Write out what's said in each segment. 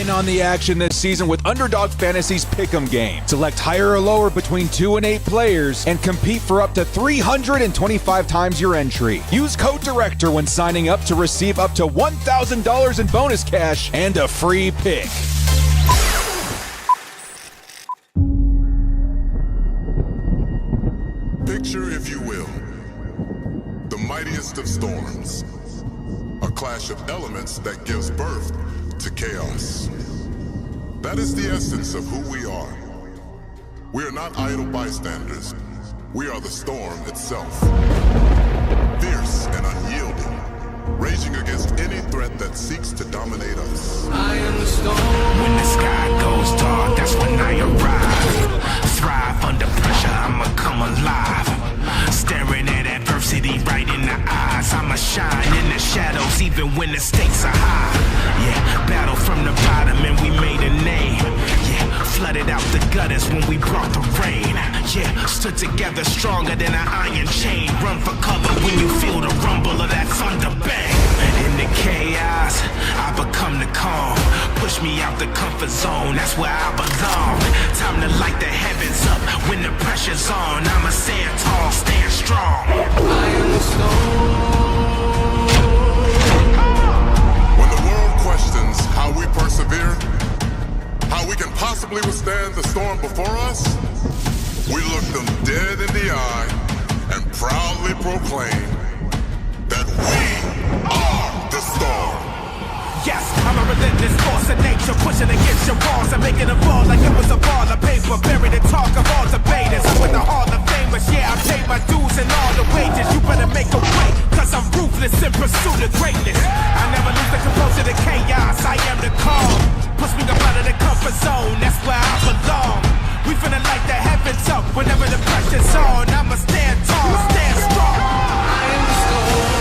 in on the action this season with Underdog Fantasy's Pick'em game. Select higher or lower between 2 and 8 players and compete for up to 325 times your entry. Use code DIRECTOR when signing up to receive up to $1,000 in bonus cash and a free pick. Picture, if you will, the mightiest of storms. A clash of elements that gives birth to chaos. That is the essence of who we are. We are not idle bystanders. We are the storm itself. Fierce and unyielding, raging against any threat that seeks to dominate us. I am the storm. When the sky goes dark, that's when I arrive. Thrive under pressure, I'ma come alive. Staring at adversity right in the eyes. I'ma shine in the shadows even when the stakes are high. Yeah, battle from the bottom and we made a name. Yeah, flooded out the gutters when we brought the rain. Yeah, stood together stronger than an iron chain. Run for cover when you feel the rumble of that thunder bang. In the chaos, I become the calm. Push me out the comfort zone, that's where I belong. Time to light the heavens up when the pressure's on. I'ma stand tall, stand strong. I am the storm. When the world questions how we persevere, how we can possibly withstand the storm before us, we look them dead in the eye and proudly proclaim that we are the storm. Yes, I'm a relentless force of nature, pushing against your walls and making them fall like it was a ball of paper. Buried in talk of all debaters. I'm with the Hall of Famers, yeah, I paid my dues and all the wages. You better make a way, cause I'm ruthless in pursuit of greatness. I never lose the composure to chaos, I am the calm. Push me up out of the comfort zone, that's where I belong. We finna light the heavens up whenever the pressure's on. I'ma stand tall, stand strong. I am the storm.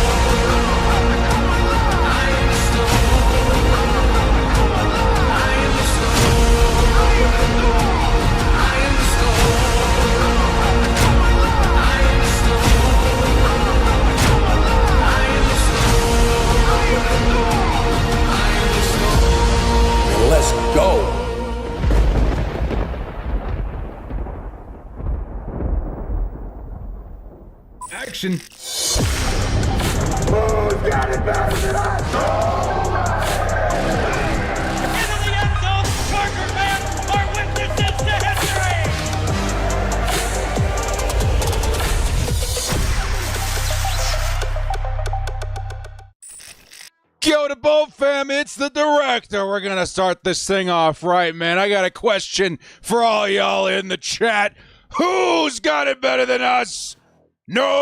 Let's go. Action. Who's got it better than us? Into the end zone, Parker fans are witnesses to history. Yo to both fam, it's the director. We're gonna start this thing off right, man. I got a question for all y'all in the chat. Who's got it better than us? Nobody!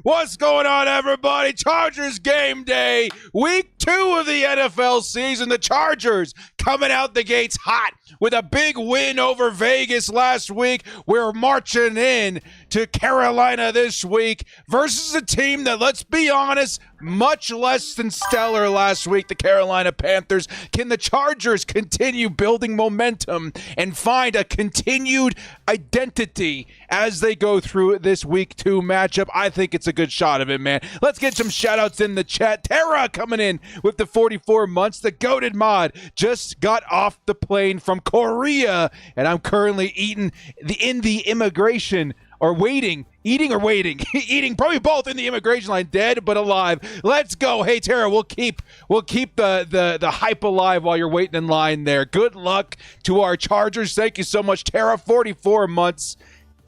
What's going on, everybody? Chargers game day, week 2 of the NFL season. The Chargers coming out the gates hot with a big win over Vegas last week. We're marching in to Carolina this week versus a team that, let's be honest, much less than stellar last week, the Carolina Panthers. Can the Chargers continue building momentum and find a continued identity as they go through this week 2 matchup? I think it's a good shot of it, man. Let's get some shout-outs in the chat. Tara coming in with the 44 months. The goated mod just got off the plane from Korea, and I'm currently eating in the immigration or waiting. Eating or waiting? Eating, probably both in the immigration line, dead but alive. Let's go. Hey, Tara, we'll keep the hype alive while you're waiting in line there. Good luck to our Chargers. Thank you so much, Tara. 44 months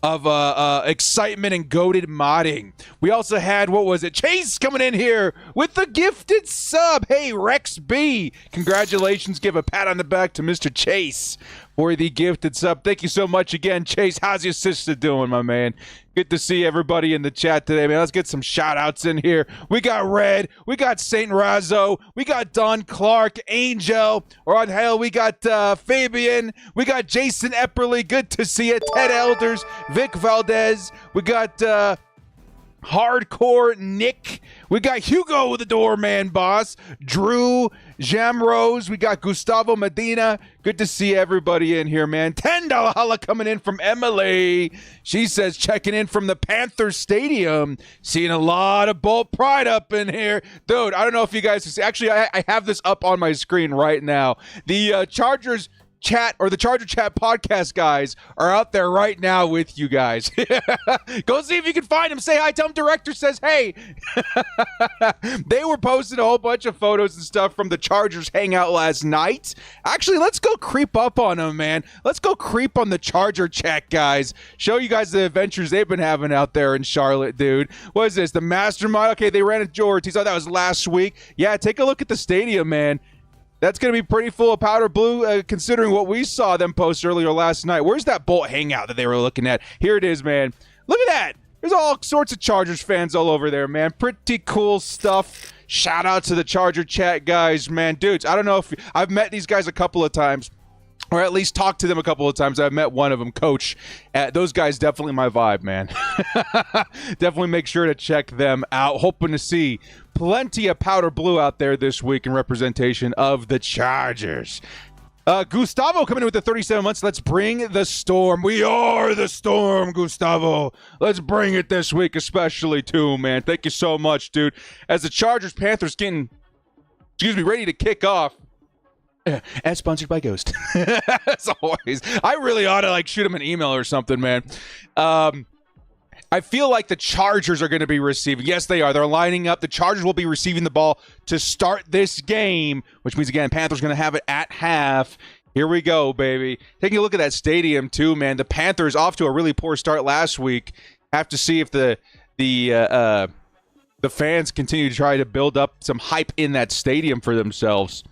of excitement and goated modding. We also had, what was it? Chase coming in here with the gifted sub. Hey, Rex B. Congratulations. Give a pat on the back to Mr. Chase for the gifted sub. Thank you so much again, Chase. How's your sister doing, my man? Good to see everybody in the chat today, man. Let's get some shout-outs in here. We got Red. We got Saint Razzo. We got Don Clark, Angel. Or on hell, we got Fabian. We got Jason Epperly. Good to see you. Ted Elders. Vic Valdez. We got Hardcore Nick. We got Hugo the doorman boss, Drew Jamrose. We got Gustavo Medina. Good to see everybody in here, man. $10 holla coming in from Emily. She says checking in from the Panthers Stadium. Seeing a lot of Bolt Pride up in here. Dude, I don't know if you guys see. Actually, I have this up on my screen right now. The Chargers chat or the Charger Chat podcast guys are out there right now with you guys. Go see if you can find them. Say hi. Tell them director says hey. They were posting a whole bunch of photos and stuff from the Chargers hangout last night. Actually, let's go creep up on them, man. Let's go creep on the Charger Chat guys. Show you guys the adventures they've been having out there in Charlotte, dude. What is this? The Mastermind? Okay, they ran at George. Thought that was last week. Yeah, take a look at the stadium, man. That's going to be pretty full of powder blue, considering what we saw them post earlier last night. Where's that Bolt hangout that they were looking at? Here it is, man. Look at that. There's all sorts of Chargers fans all over there, man. Pretty cool stuff. Shout out to the Charger Chat guys, man. Dudes, I don't know if I've met these guys a couple of times, or at least talked to them a couple of times. I've met one of them, Coach. Those guys definitely my vibe, man. Definitely make sure to check them out. Hoping to see plenty of powder blue out there this week in representation of the Chargers. Gustavo coming in with the 37 months. Let's bring the storm. We are the storm, Gustavo. Let's bring it this week, especially too, man. Thank you so much, dude. As the Chargers Panthers getting, ready to kick off. And sponsored by Ghost. As always. I really ought to shoot him an email or something, man. I feel like the Chargers are going to be receiving. Yes, they are. They're lining up. The Chargers will be receiving the ball to start this game, which means, again, Panthers going to have it at half. Here we go, baby. Taking a look at that stadium, too, man. The Panthers off to a really poor start last week. Have to see if the fans continue to try to build up some hype in that stadium for themselves.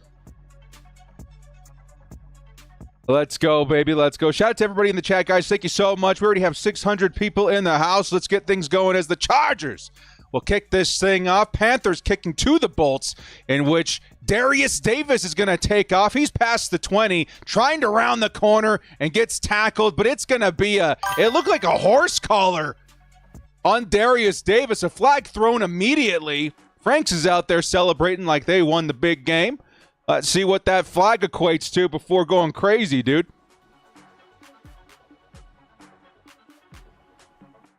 Let's go, baby. Let's go. Shout out to everybody in the chat, guys. Thank you so much. We already have 600 people in the house. Let's get things going as the Chargers will kick this thing off. Panthers kicking to the Bolts, in which Darius Davis is going to take off. He's past the 20, trying to round the corner and gets tackled, but it's going to be it looked like a horse collar on Darius Davis. A flag thrown immediately. Franks is out there celebrating like they won the big game. Let's see what that flag equates to before going crazy, dude.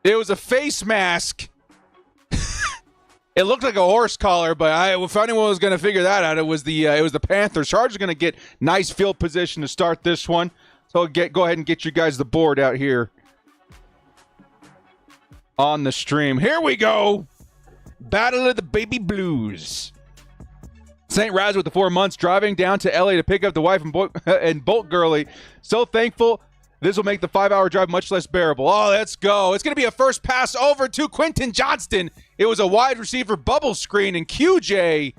It was a face mask. It looked like a horse collar, but if anyone was going to figure that out, it was the Panthers. Chargers are going to get nice field position to start this one. So go ahead and get you guys the board out here on the stream. Here we go. Battle of the Baby Blues. St. Raz with the 4 months, driving down to LA to pick up the wife and Bolt Girly. So thankful. This will make the 5-hour drive much less bearable. Oh, let's go. It's going to be a first pass over to Quentin Johnston. It was a wide receiver bubble screen, and QJ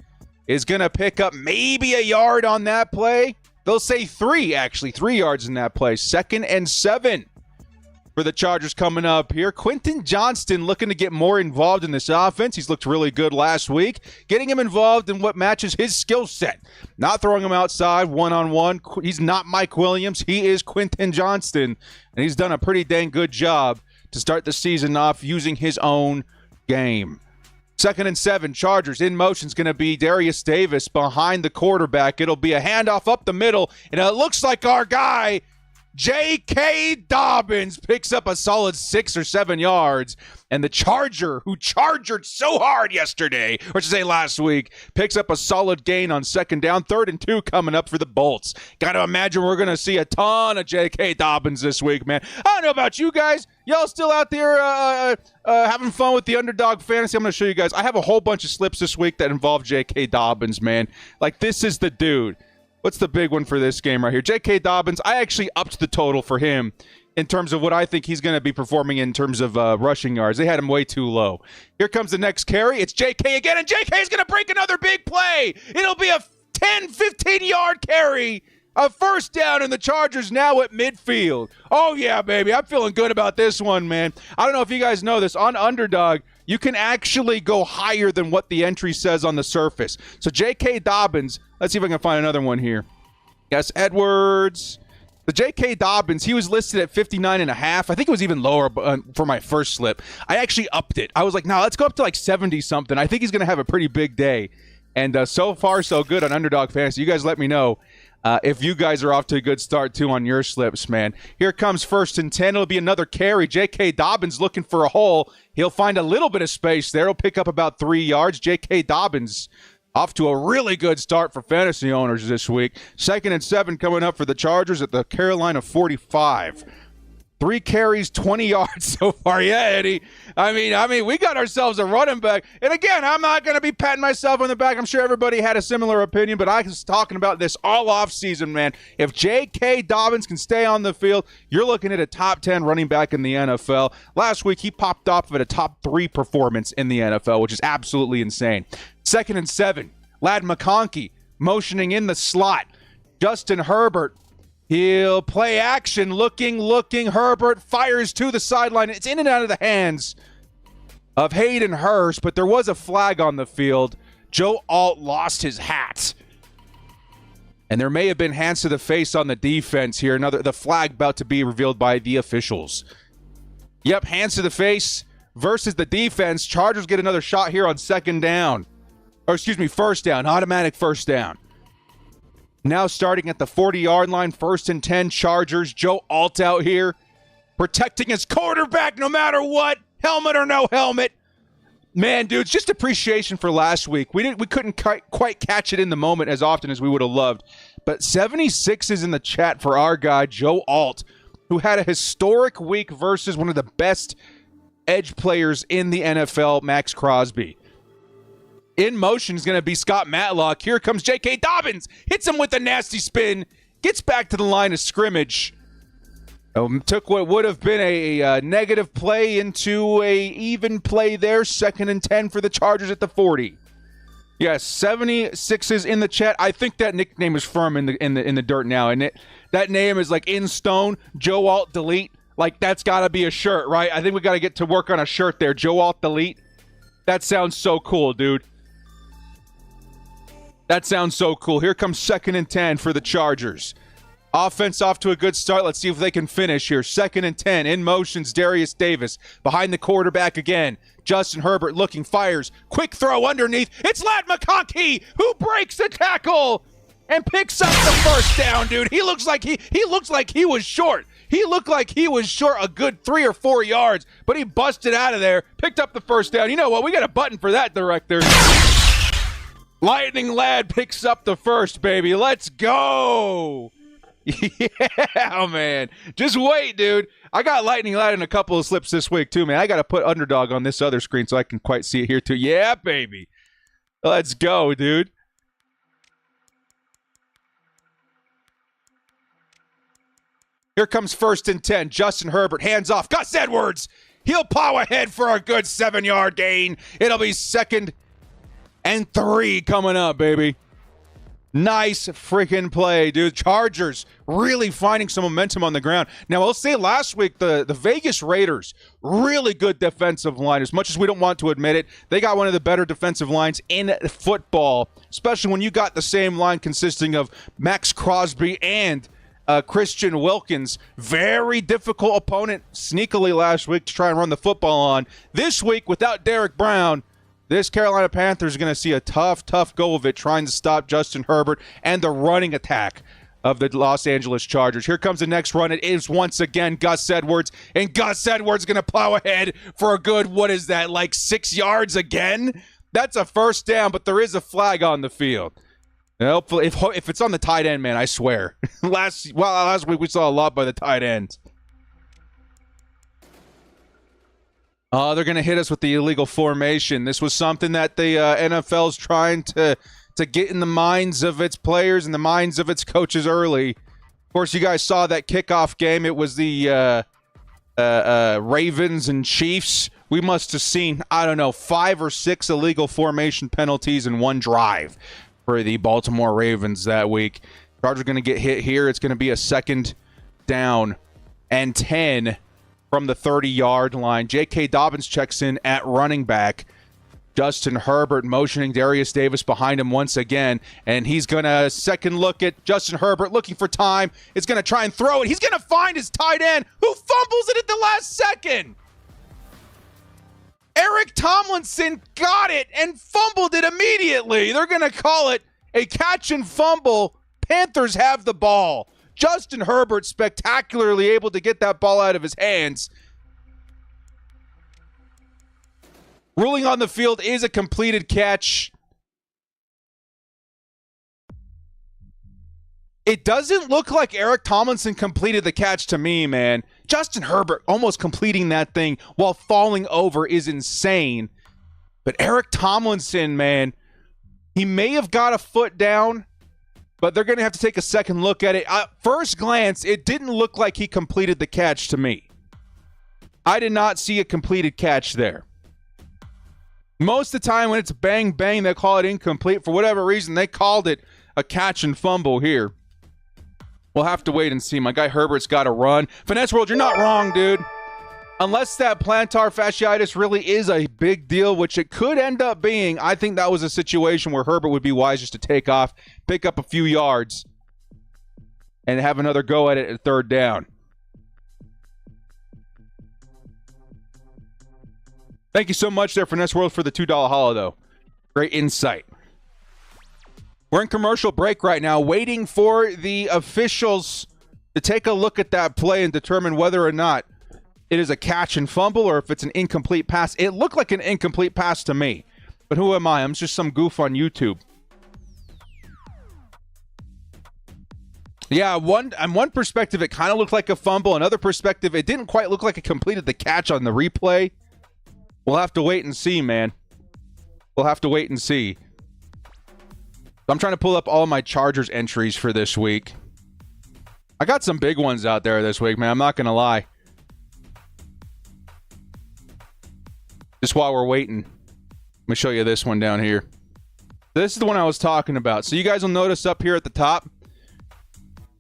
is going to pick up maybe a yard on that play. They'll say 3 yards in that play. 2nd and 7 for the Chargers coming up here. Quentin Johnston looking to get more involved in this offense. He's looked really good last week. Getting him involved in what matches his skill set. Not throwing him outside one-on-one. He's not Mike Williams. He is Quentin Johnston. And he's done a pretty dang good job to start the season off using his own game. 2nd and 7, Chargers in motion is going to be Darius Davis behind the quarterback. It'll be a handoff up the middle, and it looks like our guy, J.K. Dobbins, picks up a solid 6 or 7 yards, and the Charger, who charged so hard yesterday, or should say last week, picks up a solid gain on 2nd down. 3rd and 2 coming up for the Bolts. Got to imagine we're going to see a ton of J.K. Dobbins this week, man. I don't know about you guys. Y'all still out there having fun with the Underdog fantasy? I'm going to show you guys. I have a whole bunch of slips this week that involve J.K. Dobbins, man. This is the dude. What's the big one for this game right here? J.K. Dobbins, I actually upped the total for him in terms of what I think he's going to be performing in terms of rushing yards. They had him way too low. Here comes the next carry. It's J.K. again, and J.K. is going to break another big play. It'll be a 10, 15-yard carry. A first down, and the Chargers now at midfield. Oh, yeah, baby. I'm feeling good about this one, man. I don't know if you guys know this. On Underdog, you can actually go higher than what the entry says on the surface. So J.K. Dobbins, let's see if I can find another one here. Gus Edwards, The J.K. Dobbins, he was listed at 59.5. I think it was even lower for my first slip. I actually upped it. I was like, no, let's go up to like 70-something. I think he's going to have a pretty big day. And so far, so good on Underdog Fantasy. You guys let me know if you guys are off to a good start, too, on your slips, man. Here comes 1st and 10. It'll be another carry. J.K. Dobbins looking for a hole. He'll find a little bit of space there. He'll pick up about 3 yards. J.K. Dobbins off to a really good start for fantasy owners this week. 2nd and 7 coming up for the Chargers at the Carolina 45. 3 carries, 20 yards so far. Yeah, Eddie. I mean, we got ourselves a running back. And again, I'm not going to be patting myself on the back. I'm sure everybody had a similar opinion, but I was talking about this all off season, man. If J.K. Dobbins can stay on the field, you're looking at a top 10 running back in the NFL. Last week, he popped off at a top 3 performance in the NFL, which is absolutely insane. 2nd and 7, Ladd McConkey motioning in the slot. Justin Herbert, he'll play action, looking. Herbert fires to the sideline. It's in and out of the hands of Hayden Hurst, but there was a flag on the field. Joe Alt lost his hat. And there may have been hands to the face on the defense here. The flag about to be revealed by the officials. Yep, hands to the face versus the defense. Chargers get another shot here on 2nd down. Or excuse me, 1st down, automatic 1st down. Now starting at the 40-yard line, 1st and 10, Chargers. Joe Alt out here, protecting his quarterback no matter what, helmet or no helmet. Man, dudes, just appreciation for last week. We couldn't quite catch it in the moment as often as we would have loved. But 76 is in the chat for our guy, Joe Alt, who had a historic week versus one of the best edge players in the NFL, Max Crosby. In motion is going to be Scott Matlock. Here comes J.K. Dobbins. Hits him with a nasty spin. Gets back to the line of scrimmage. Took what would have been a negative play into a even play there. 2nd and 10 for the Chargers at the 40. Yes, 76 is in the chat. I think that nickname is firm in the dirt now, and that name is like in stone. Joe Alt Delete. Like that's got to be a shirt, right? I think we got to get to work on a shirt there. Joe Alt Delete. That sounds so cool, dude. That sounds so cool. Here comes 2nd and 10 for the Chargers. Offense off to a good start. Let's see if they can finish here. 2nd and 10. In motion's Darius Davis. Behind the quarterback again. Justin Herbert looking, fires. Quick throw underneath. It's Ladd McConkey who breaks the tackle and picks up the 1st down, dude. He looks like he was short. He looked like he was short a good 3 or 4 yards, but he busted out of there, picked up the 1st down. You know what? We got a button for that, director. Lightning Ladd picks up the 1st, baby. Let's go. Yeah, man. Just wait, dude. I got Lightning Ladd in a couple of slips this week, too, man. I got to put Underdog on this other screen so I can quite see it here, too. Yeah, baby. Let's go, dude. Here comes 1st and 10. Justin Herbert, hands off. Gus Edwards. He'll plow ahead for a good 7-yard gain. It'll be 2nd and 3 coming up, baby. Nice freaking play, dude. Chargers really finding some momentum on the ground. Now, I'll say last week, the Vegas Raiders, really good defensive line. As much as we don't want to admit it, they got one of the better defensive lines in football, especially when you got the same line consisting of Max Crosby and Christian Wilkins. Very difficult opponent sneakily last week to try and run the football on. This week, without Derek Brown, this Carolina Panthers are going to see a tough go of it trying to stop Justin Herbert and the running attack of the Los Angeles Chargers. Here comes the next run. It is once again Gus Edwards, and Gus Edwards going to plow ahead for a good, what is that, like 6 yards again? That's a 1st down, but there is a flag on the field. And hopefully, if it's on the tight end, man, I swear. Last week we saw a lot by the tight end. Oh, they're going to hit us with the illegal formation. This was something that the NFL's trying to get in the minds of its players and the minds of its coaches early. Of course, you guys saw that kickoff game. It was the Ravens and Chiefs. We must have seen, 5 or 6 illegal formation penalties in one drive for the Baltimore Ravens that week. Chargers are going to get hit here. It's going to be a 2nd down and 10 from the 30-yard line. J.K. Dobbins checks in at running back. Justin Herbert motioning Darius Davis behind him once again, and he's going to second look at Justin Herbert, looking for time. It's going to try and throw it. He's going to find his tight end, who fumbles it at the last second. Eric Tomlinson got it and fumbled it immediately. They're going to call it a catch and fumble. Panthers have the ball. Justin Herbert spectacularly able to get that ball out of his hands. Ruling on the field is a completed catch. It doesn't look like Eric Tomlinson completed the catch to me, man. Justin Herbert almost completing that thing while falling over is insane. But Eric Tomlinson, man, he may have got a foot down, but they're going to have to take a second look at it. First glance, it didn't look like he completed the catch to me. I did not see a completed catch there. Most of the time when it's bang, bang, they call it incomplete. For whatever reason, they called it a catch and fumble here. We'll have to wait and see. My guy Herbert's got to run. Finesse World, you're not wrong, dude. Unless that plantar fasciitis really is a big deal, which it could end up being, I think that was a situation where Herbert would be wise just to take off, pick up a few yards, and have another go at it at third down. Thank you so much there, Finesse World, for the $2 holo, though. Great insight. We're in commercial break right now, waiting for the officials to take a look at that play and determine whether or not it is a catch and fumble or if it's an incomplete pass. It looked like an incomplete pass to me. But who am I? I'm just some goof on YouTube. Yeah, on one perspective, it kind of looked like a fumble. Another perspective, it didn't quite look like it completed the catch on the replay. We'll have to wait and see, man. We'll have to wait and see. I'm trying to pull up all my Chargers entries for this week. I got some big ones out there this week, man. I'm not going to lie. Just while we're waiting, let me show you this one down here. This is the one I was talking about. So you guys will notice up here at the top,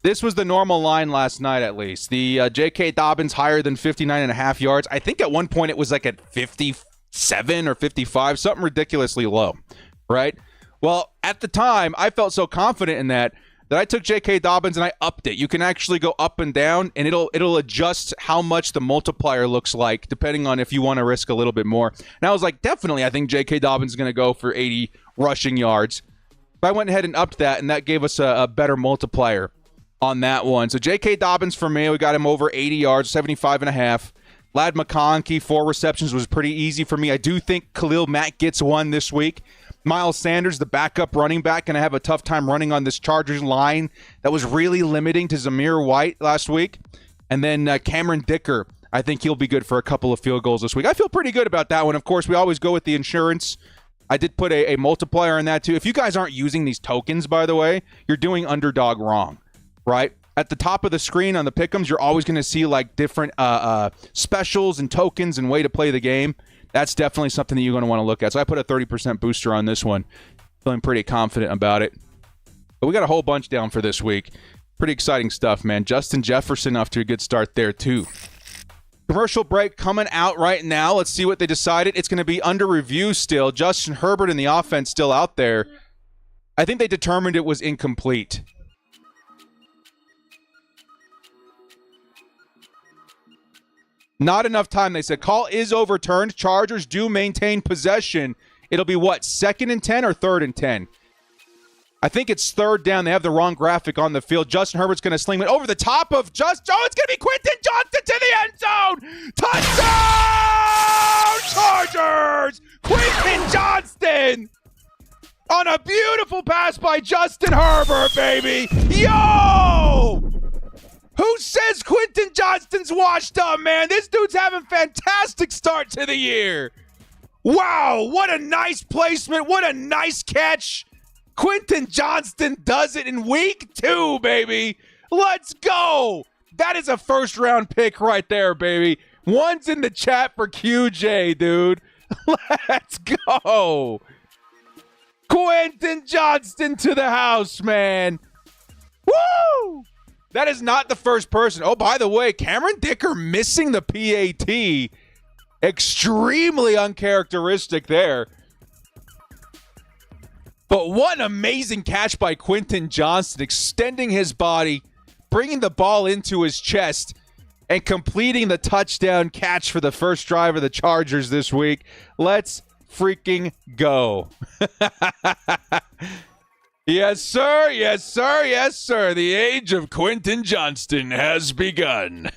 this was the normal line last night, at least. The J.K. Dobbins higher than 59.5 yards. I think at one point it was like at 57 or 55, something ridiculously low, right? Well, at the time, I felt so confident in that I took J.K. Dobbins and I upped it. You can actually go up and down, and it'll adjust how much the multiplier looks like, depending on if you want to risk a little bit more. And I was like, definitely, I think J.K. Dobbins is going to go for 80 rushing yards. But I went ahead and upped that, and that gave us a better multiplier on that one. So J.K. Dobbins for me, we got him over 80 yards, 75.5. Ladd McConkey, 4 receptions was pretty easy for me. I do think Khalil Mack gets one this week. Miles Sanders, the backup running back, going to have a tough time running on this Chargers line that was really limiting to Zamir White last week. And then Cameron Dicker, I think he'll be good for a couple of field goals this week. I feel pretty good about that one. Of course, we always go with the insurance. I did put a multiplier on that too. If you guys aren't using these tokens, by the way, you're doing Underdog wrong, right? At the top of the screen on the pick'ems, you're always going to see like different specials and tokens and way to play the game. That's definitely something that you're going to want to look at. So I put a 30% booster on this one. Feeling pretty confident about it. But we got a whole bunch down for this week. Pretty exciting stuff, man. Justin Jefferson off to a good start there, too. Commercial break coming out right now. Let's see what they decided. It's going to be under review still. Justin Herbert and the offense still out there. I think they determined it was incomplete. Not enough time, they said. Call is overturned. Chargers do maintain possession. It'll be what, 2nd and 10 or 3rd and 10? I think it's 3rd down. They have the wrong graphic on the field. Justin Herbert's going to sling it over the top of it's going to be Quentin Johnston to the end zone. Touchdown, Chargers! Quentin Johnston on a beautiful pass by Justin Herbert, baby. Yo! Who says Quentin Johnston's washed up, man? This dude's having fantastic start to the year. Wow, what a nice placement. What a nice catch. Quentin Johnston does it in week 2, baby. Let's go. That is a first-round pick right there, baby. One's in the chat for QJ, dude. Let's go. Quentin Johnston to the house, man. Woo! That is not the first person. Oh, by the way, Cameron Dicker missing the PAT. Extremely uncharacteristic there. But what an amazing catch by Quentin Johnston, extending his body, bringing the ball into his chest, and completing the touchdown catch for the first drive of the Chargers this week. Let's freaking go. Yes, sir. Yes, sir. Yes, sir. The age of Quentin Johnston has begun.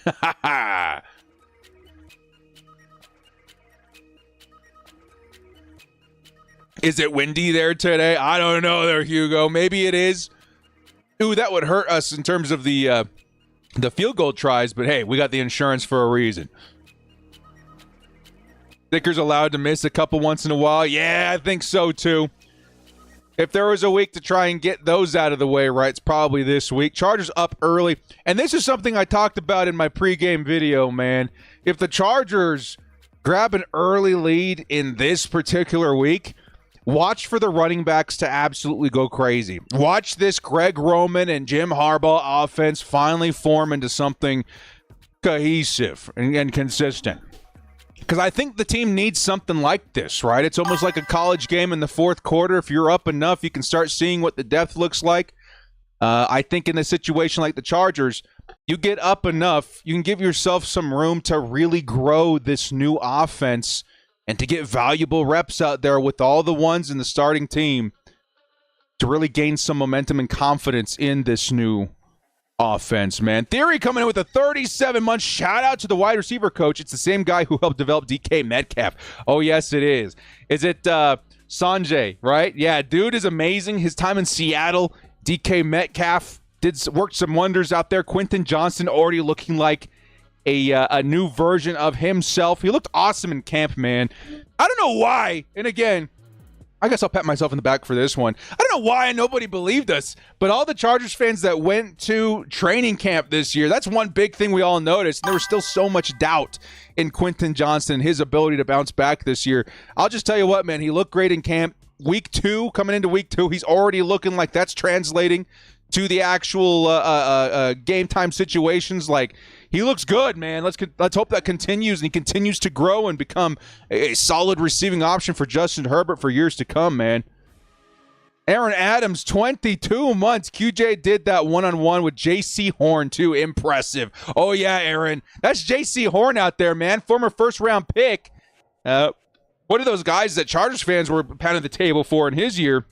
Is it windy there today? I don't know there, Hugo. Maybe it is. Ooh, that would hurt us in terms of the field goal tries, but hey, we got the insurance for a reason. Sticker's allowed to miss a couple once in a while. Yeah, I think so too. If there was a week to try and get those out of the way, right, it's probably this week. Chargers up early. And this is something I talked about in my pregame video, man. If the Chargers grab an early lead in this particular week, watch for the running backs to absolutely go crazy. Watch this Greg Roman and Jim Harbaugh offense finally form into something cohesive and consistent. Because I think the team needs something like this, right? It's almost like a college game in the fourth quarter. If you're up enough, you can start seeing what the depth looks like. I think in a situation like the Chargers, you get up enough, you can give yourself some room to really grow this new offense and to get valuable reps out there with all the ones in the starting team to really gain some momentum and confidence in this new offense, man. Theory coming in with a 37-month shout out to the wide receiver coach. It's the same guy who helped develop DK Metcalf. Oh, yes, it is. Is it Sanjay, right? Yeah, dude is amazing. His time in Seattle, DK Metcalf worked some wonders out there. Quentin Johnston already looking like a new version of himself. He looked awesome in camp, man. I don't know why. And again, I guess I'll pat myself in the back for this one. I don't know why nobody believed us, but all the Chargers fans that went to training camp this year, that's one big thing we all noticed. And there was still so much doubt in Quentin Johnston, his ability to bounce back this year. I'll just tell you what, man, he looked great in camp. Coming into week 2, he's already looking like that's translating to the actual game time situations. Like, he looks good, man. Let's hope that continues and he continues to grow and become a solid receiving option for Justin Herbert for years to come, man. Aaron Adams, 22 months. QJ did that one-on-one with J.C. Horn, too. Impressive. Oh, yeah, Aaron. That's J.C. Horn out there, man. Former first-round pick. One of those guys that Chargers fans were pounding the table for in his year.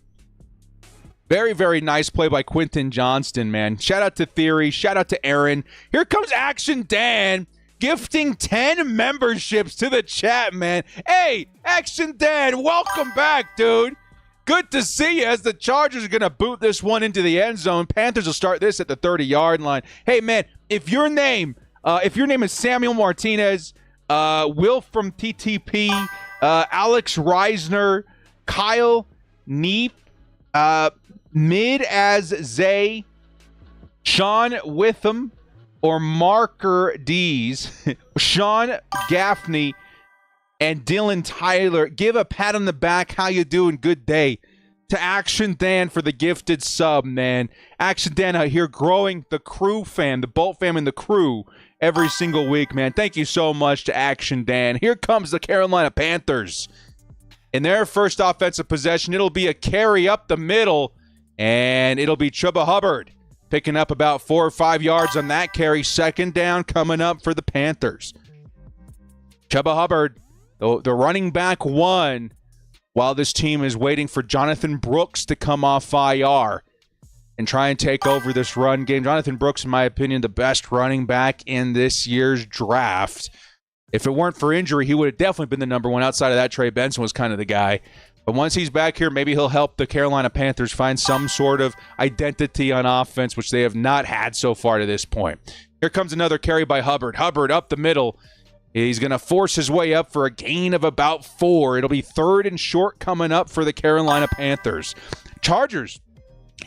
Very, very nice play by Quentin Johnston, man. Shout out to Theory. Shout out to Aaron. Here comes Action Dan, gifting 10 memberships to the chat, man. Hey, Action Dan, welcome back, dude. Good to see you as the Chargers are going to boot this one into the end zone. Panthers will start this at the 30-yard line. Hey, man, if your name is Samuel Martinez, Will from TTP, Alex Reisner, Kyle Neep, Mid as Zay, Sean Witham, or Marker D's, Sean Gaffney, and Dylan Tyler, give a pat on the back. How you doing? Good day. To Action Dan for the gifted sub, man. Action Dan out here growing the crew fam, the Bolt fam and the crew every single week, man. Thank you so much to Action Dan. Here comes the Carolina Panthers. In their first offensive possession, it'll be a carry up the middle, and it'll be Chuba Hubbard picking up about 4 or 5 yards on that carry. Second down coming up for the Panthers. Chuba Hubbard, the running back one, while this team is waiting for Jonathan Brooks to come off IR and try and take over this run game. Jonathan Brooks, in my opinion, the best running back in this year's draft. If it weren't for injury, he would have definitely been the number one. Outside of that, Trey Benson was kind of the guy. But once he's back here, maybe he'll help the Carolina Panthers find some sort of identity on offense, which they have not had so far to this point. Here comes another carry by Hubbard. Hubbard up the middle. He's going to force his way up for a gain of about 4. It'll be 3rd and short coming up for the Carolina Panthers. Chargers,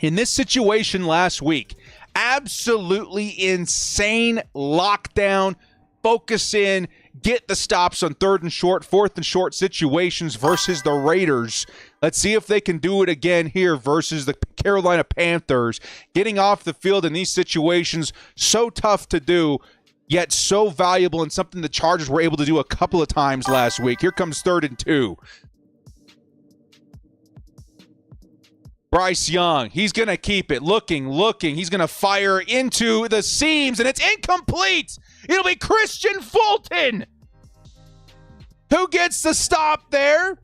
in this situation last week, absolutely insane lockdown, focus in, get the stops on 3rd and short, 4th and short situations versus the Raiders. Let's see if they can do it again here versus the Carolina Panthers. Getting off the field in these situations, so tough to do, yet so valuable and something the Chargers were able to do a couple of times last week. Here comes 3rd and 2. Bryce Young, he's going to keep it. Looking. He's going to fire into the seams, and it's incomplete. It'll be Christian Fulton who gets the stop there.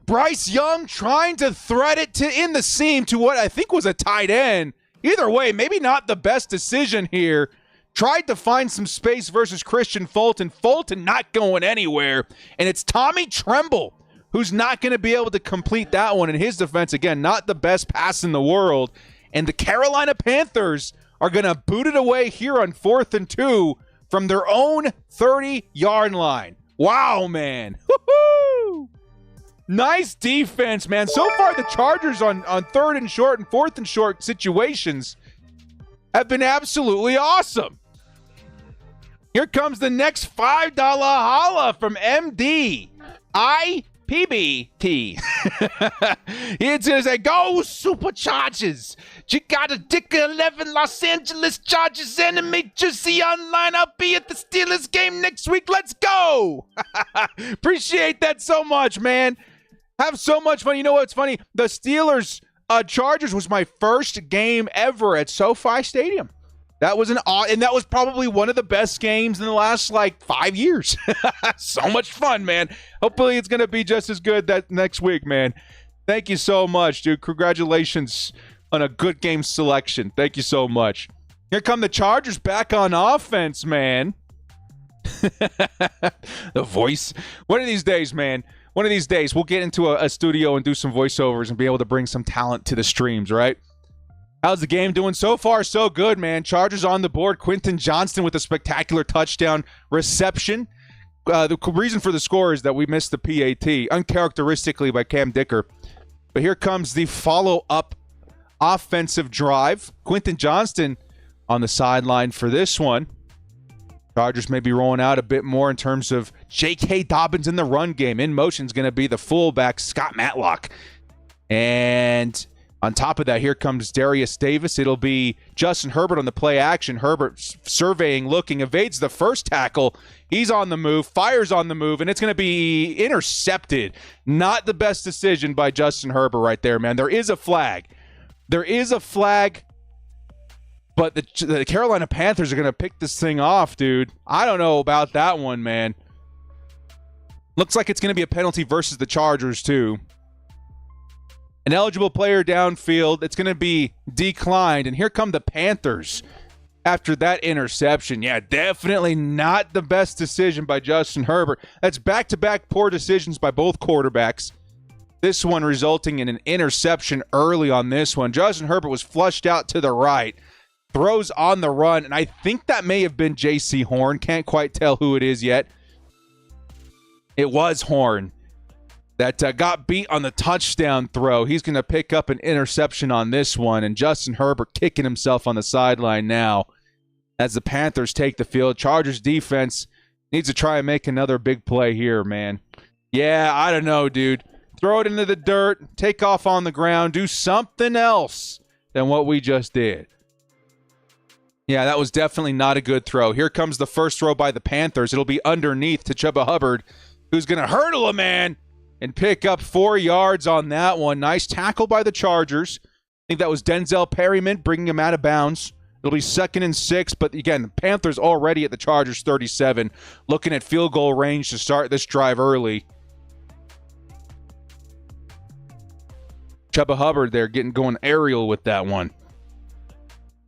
Bryce Young trying to thread it in the seam to what I think was a tight end. Either way, maybe not the best decision here. Tried to find some space versus Christian Fulton. Fulton not going anywhere. And it's Tommy Tremble who's not going to be able to complete that one. In his defense, again, not the best pass in the world. And the Carolina Panthers are going to boot it away here on 4th and 2 from their own 30-yard line. Wow, man. Woo-hoo! Nice defense, man. So far, the Chargers on 3rd and short and 4th and short situations have been absolutely awesome. Here comes the next $5 holla from MD. PBT. It's going to say, go Superchargers. You got a dick 11 Los Angeles Chargers enemy jersey online. I'll be at the Steelers game next week. Let's go. Appreciate that so much, man. Have so much fun. You know what's funny? The Steelers Chargers was my first game ever at SoFi Stadium. That was and that was probably one of the best games in the last 5 years. So much fun, man. Hopefully it's going to be just as good that next week, man. Thank you so much, dude. Congratulations on a good game selection. Thank you so much. Here come the Chargers back on offense, man. The voice. One of these days, man. One of these days, we'll get into a studio and do some voiceovers and be able to bring some talent to the streams, right? How's the game doing? So far, so good, man. Chargers on the board. Quentin Johnston with a spectacular touchdown reception. The reason for the score is that we missed the PAT, uncharacteristically by Cam Dicker. But here comes the follow-up offensive drive. Quentin Johnston on the sideline for this one. Chargers may be rolling out a bit more in terms of J.K. Dobbins in the run game. In motion is going to be the fullback, Scott Matlock. And on top of that, here comes Darius Davis. It'll be Justin Herbert on the play action. Herbert surveying, looking, evades the first tackle. He's on the move, fires on the move, and it's going to be intercepted. Not the best decision by Justin Herbert right there, man. There is a flag. But the Carolina Panthers are going to pick this thing off, dude. I don't know about that one, man. Looks like it's going to be a penalty versus the Chargers, too. An eligible player downfield. It's going to be declined. And here come the Panthers after that interception. Yeah, definitely not the best decision by Justin Herbert. That's back-to-back poor decisions by both quarterbacks. This one resulting in an interception early on this one. Justin Herbert was flushed out to the right. Throws on the run, and I think that may have been J.C. Horn. Can't quite tell who it is yet. It was Horn that got beat on the touchdown throw. He's going to pick up an interception on this one, and Justin Herbert kicking himself on the sideline now as the Panthers take the field. Chargers defense needs to try and make another big play here, man. Yeah, I don't know, dude. Throw it into the dirt, take off on the ground, do something else than what we just did. Yeah, that was definitely not a good throw. Here comes the first throw by the Panthers. It'll be underneath to Chuba Hubbard, who's going to hurdle a man and pick up 4 yards on that one. Nice tackle by the Chargers. I think that was Denzel Perryman bringing him out of bounds. It'll be 2nd and 6, but again, the Panthers already at the Chargers 37, looking at field goal range to start this drive early. Chuba Hubbard there going aerial with that one.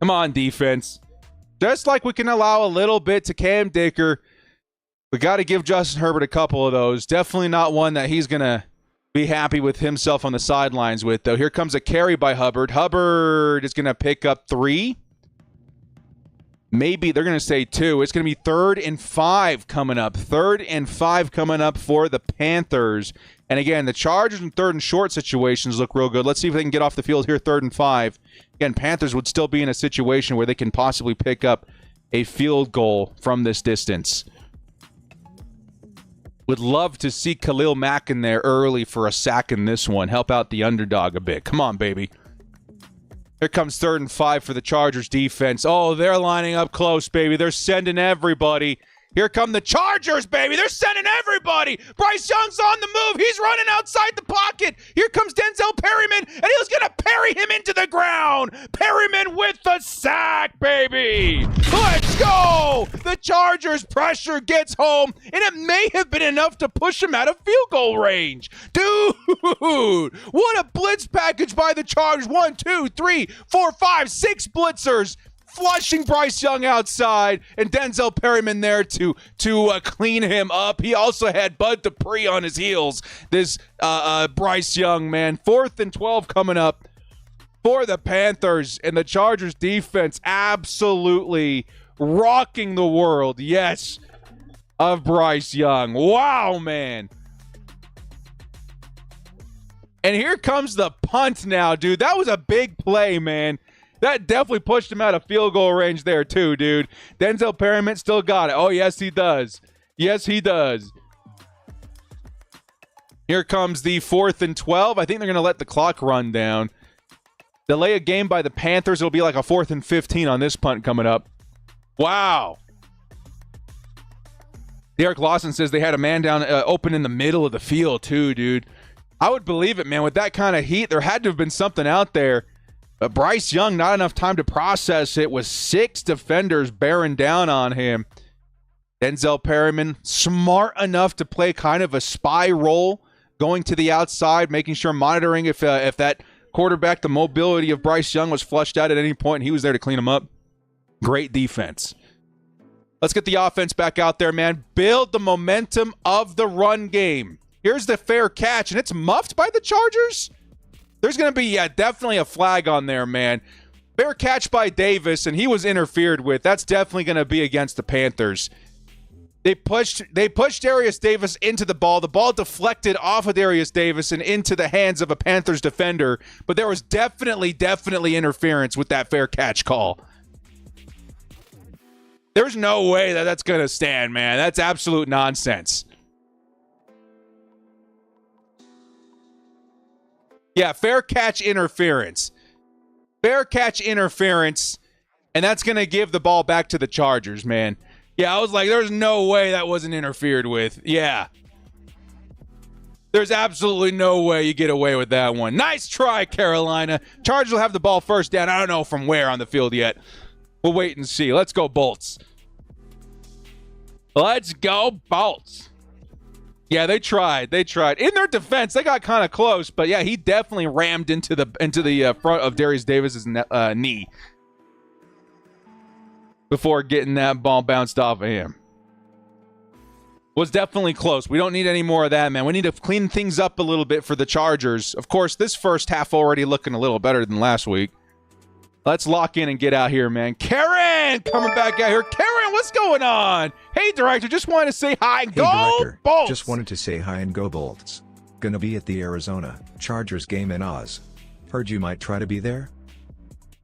Come on, defense. Just like we can allow a little bit to Cam Dicker, we got to give Justin Herbert a couple of those. Definitely not one that he's going to be happy with himself on the sidelines with, though. Here comes a carry by Hubbard. Hubbard is going to pick up 3. Maybe they're going to say 2. It's going to be 3rd and 5 coming up. 3rd and 5 coming up for the Panthers. And again, the Chargers in 3rd and short situations look real good. Let's see if they can get off the field here 3rd and 5. Again, Panthers would still be in a situation where they can possibly pick up a field goal from this distance. Would love to see Khalil Mack in there early for a sack in this one. Help out the underdog a bit. Come on, baby. Here comes 3rd and 5 for the Chargers defense. Oh, they're lining up close, baby. They're sending everybody. Here come the Chargers, baby. They're sending everybody. Bryce Young's on the move. He's running outside the pocket. Here comes Denzel Perryman, and he was going to parry him into the ground. Perryman with the sack, baby. Let's go. The Chargers pressure gets home, and it may have been enough to push him out of field goal range. Dude, what a blitz package by the Chargers. 1, 2, 3, 4, 5, 6 blitzers. Flushing Bryce Young outside, and Denzel Perryman there to clean him up. He also had Bud Dupree on his heels. This Bryce Young, man. 4th and 12 coming up for the Panthers, and the Chargers defense absolutely rocking the world. Yes, of Bryce Young. Wow, man. And here comes the punt now, dude. That was a big play, man. That definitely pushed him out of field goal range there, too, dude. Denzel Perryman still got it. Oh, yes, he does. Yes, he does. Here comes the 4th and 12. I think they're going to let the clock run down. Delay a game by the Panthers. It'll be like a 4th and 15 on this punt coming up. Wow. Derek Lawson says they had a man down open in the middle of the field, too, dude. I would believe it, man. With that kind of heat, there had to have been something out there. But Bryce Young, not enough time to process it, with 6 defenders bearing down on him. Denzel Perryman, smart enough to play kind of a spy role, going to the outside, making sure, monitoring if that quarterback, the mobility of Bryce Young was flushed out at any point, and he was there to clean him up. Great defense. Let's get the offense back out there, man. Build the momentum of the run game. Here's the fair catch, and it's muffed by the Chargers? There's going to be, definitely a flag on there, man. Fair catch by Davis, and he was interfered with. That's definitely going to be against the Panthers. They pushed Darius Davis into the ball. The ball deflected off of Darius Davis and into the hands of a Panthers defender, but there was definitely interference with that fair catch call. There's no way that that's going to stand, man. That's absolute nonsense. Yeah, fair catch interference. Fair catch interference, and that's going to give the ball back to the Chargers, man. Yeah, I was like, there's no way that wasn't interfered with. Yeah. There's absolutely no way you get away with that one. Nice try, Carolina. Chargers will have the ball first down. I don't know from where on the field yet. We'll wait and see. Let's go, Bolts. Let's go, Bolts. Yeah, they tried. In their defense, they got kind of close, but yeah, he definitely rammed into the front of Darius Davis's knee before getting that ball bounced off of him. Was definitely close. We don't need any more of that, man. We need to clean things up a little bit for the Chargers. Of course, this first half already looking a little better than last week. Let's lock in and get out here, man. Karen coming back out here. Karen, what's going on? Hey, Director, just wanted to say hi and go Director, Bolts. just wanted to say hi and go Bolts. Gonna be at the Arizona Chargers game in Oz. Heard you might try to be there?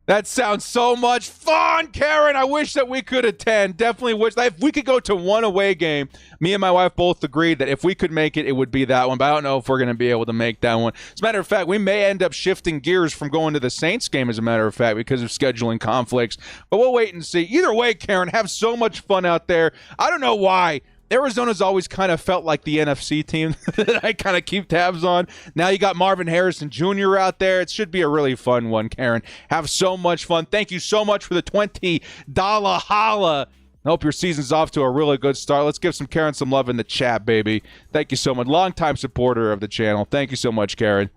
That sounds so much fun, Karen. I wish that we could attend. Definitely wish. If we could go to one away game, me and my wife both agreed that if we could make it, it would be that one. But I don't know if we're going to be able to make that one. As a matter of fact, we may end up shifting gears from going to the Saints game, as a matter of fact, because of scheduling conflicts. But we'll wait and see. Either way, Karen, have so much fun out there. I don't know why. Arizona's always kind of felt like the NFC team that I kind of keep tabs on. Now you got Marvin Harrison Jr. out there. It should be a really fun one, Karen. Have so much fun. Thank you so much for the $20 holla. I hope your season's off to a really good start. Let's give some Karen some love in the chat, baby. Thank you so much. Longtime supporter of the channel. Thank you so much, Karen.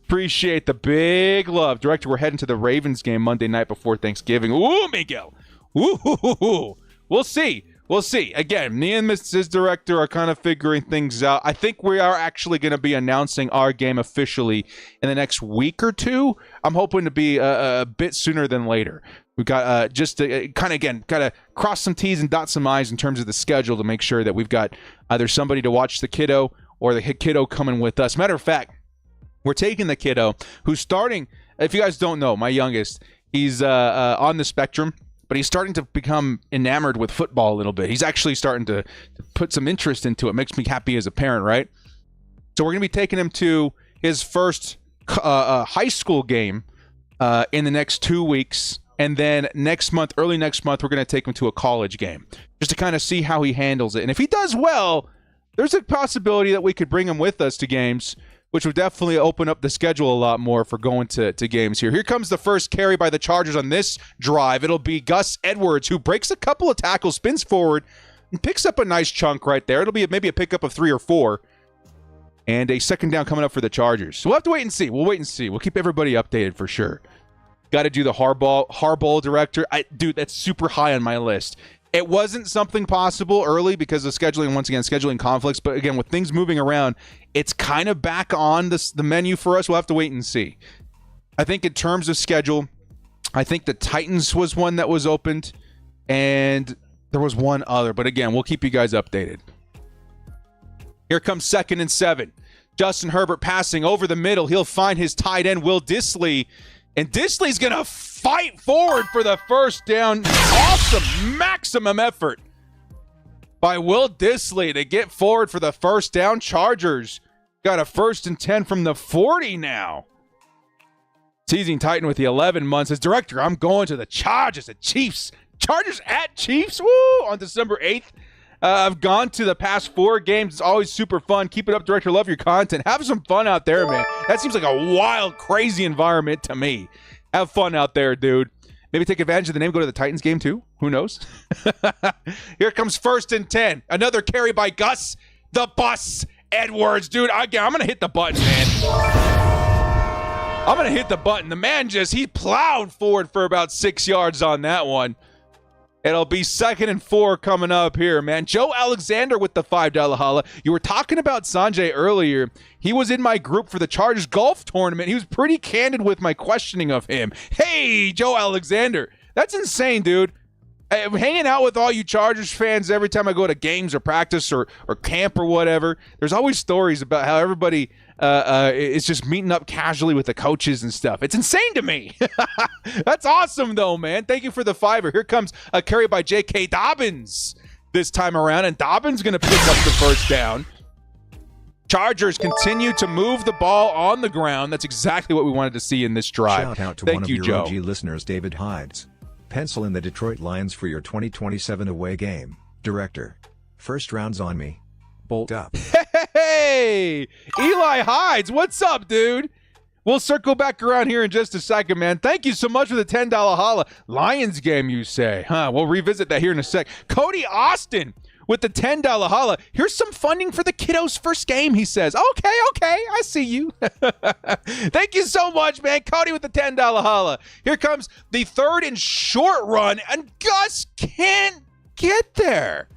Appreciate the big love. Director, we're heading to the Ravens game Monday night before Thanksgiving. Ooh, Miguel. Ooh. We'll see. We'll see. Again, me and Mrs. Director are kind of figuring things out. I think we are actually going to be announcing our game officially in the next week or two. I'm hoping to be a bit sooner than later. We've got just to kind of cross some T's and dot some I's in terms of the schedule to make sure that we've got either somebody to watch the kiddo or the kiddo coming with us. Matter of fact, we're taking the kiddo who's starting, if you guys don't know, my youngest, he's on the spectrum. But he's starting to become enamored with football a little bit. He's actually starting to put some interest into it. Makes me happy as a parent, right? So we're going to be taking him to his first high school game in the next 2 weeks. And then early next month, we're going to take him to a college game just to kind of see how he handles it. And if he does well, there's a possibility that we could bring him with us to games, which would definitely open up the schedule a lot more for going to games here. Here comes the first carry by the Chargers on this drive. It'll be Gus Edwards, who breaks a couple of tackles, spins forward, and picks up a nice chunk right there. It'll be maybe a pickup of 3 or 4. And a second down coming up for the Chargers. So we'll have to wait and see. We'll wait and see. We'll keep everybody updated for sure. Got to do the hardball director. Dude, that's super high on my list. It wasn't something possible early because of scheduling conflicts. But again, with things moving around, it's kind of back on the menu for us. We'll have to wait and see. I think in terms of schedule, I think the Titans was one that was opened. And there was one other. But again, we'll keep you guys updated. Here comes 2nd and 7. Justin Herbert passing over the middle. He'll find his tight end, Will Dissly. And Disley's going to fight forward for the first down. Awesome maximum effort by Will Dissly to get forward for the first down. Chargers got a 1st and 10 from the 40 now. Teasing Titan with the 11 months. As director, I'm going to the Chargers at Chiefs. Chargers at Chiefs, woo, on December 8th. I've gone to the past 4 games. It's always super fun. Keep it up, director. Love your content. Have some fun out there, man. That seems like a wild, crazy environment to me. Have fun out there, dude. Maybe take advantage of the name. Go to the Titans game, too. Who knows? Here comes 1st and 10. Another carry by Gus, the Bus Edwards. Dude, I'm going to hit the button, man. I'm going to hit the button. The man he plowed forward for about 6 yards on that one. It'll be 2nd and 4 coming up here, man. Joe Alexander with the $5 holla. You were talking about Sanjay earlier. He was in my group for the Chargers golf tournament. He was pretty candid with my questioning of him. Hey, Joe Alexander. That's insane, dude. I'm hanging out with all you Chargers fans every time I go to games or practice or camp or whatever. There's always stories about how everybody is just meeting up casually with the coaches and stuff. It's insane to me. That's awesome, though, man. Thank you for the $5. Here comes a carry by J.K. Dobbins this time around, and Dobbins going to pick up the first down. Chargers continue to move the ball on the ground. That's exactly what we wanted to see in this drive. Shout out to Thank one of you, your Joe. OG listeners, David Hides. Pencil in the Detroit Lions for your 2027 away game. Director. First round's on me. Bolt up. Hey, Eli Hides, what's up, dude? We'll circle back around here in just a second, man. Thank you so much for the $10 holla. Lions game, you say? We'll revisit that here in a sec. Cody Austin with the $10 holla. Here's some funding for the kiddos' first game, he says. Okay, I see you. Thank you so much, man. Cody with the $10 holla. Here comes the 3rd and short run, and Gus can't get there.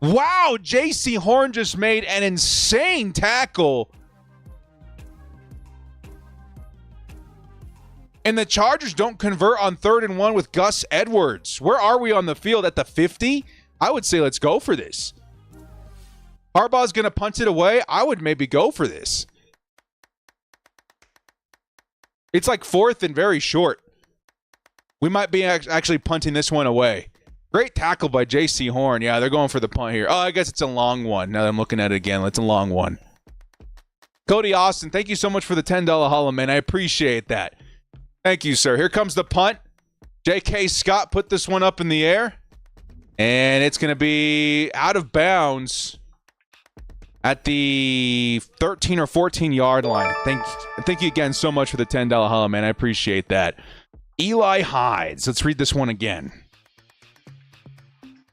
Wow, J.C. Horn just made an insane tackle. And the Chargers don't convert on 3rd and 1 with Gus Edwards. Where are we on the field? At the 50? I would say let's go for this. Harbaugh's going to punt it away. I would maybe go for this. It's like 4th and very short. We might be actually punting this one away. Great tackle by J.C. Horn. Yeah, they're going for the punt here. Oh, I guess it's a long one. Now that I'm looking at it again, it's a long one. Cody Austin, thank you so much for the $10 holla, man. I appreciate that. Thank you, sir. Here comes the punt. J.K. Scott put this one up in the air. And it's going to be out of bounds at the 13 or 14-yard line. Thank you again so much for the $10 holla, man. I appreciate that. Eli Hides. Let's read this one again.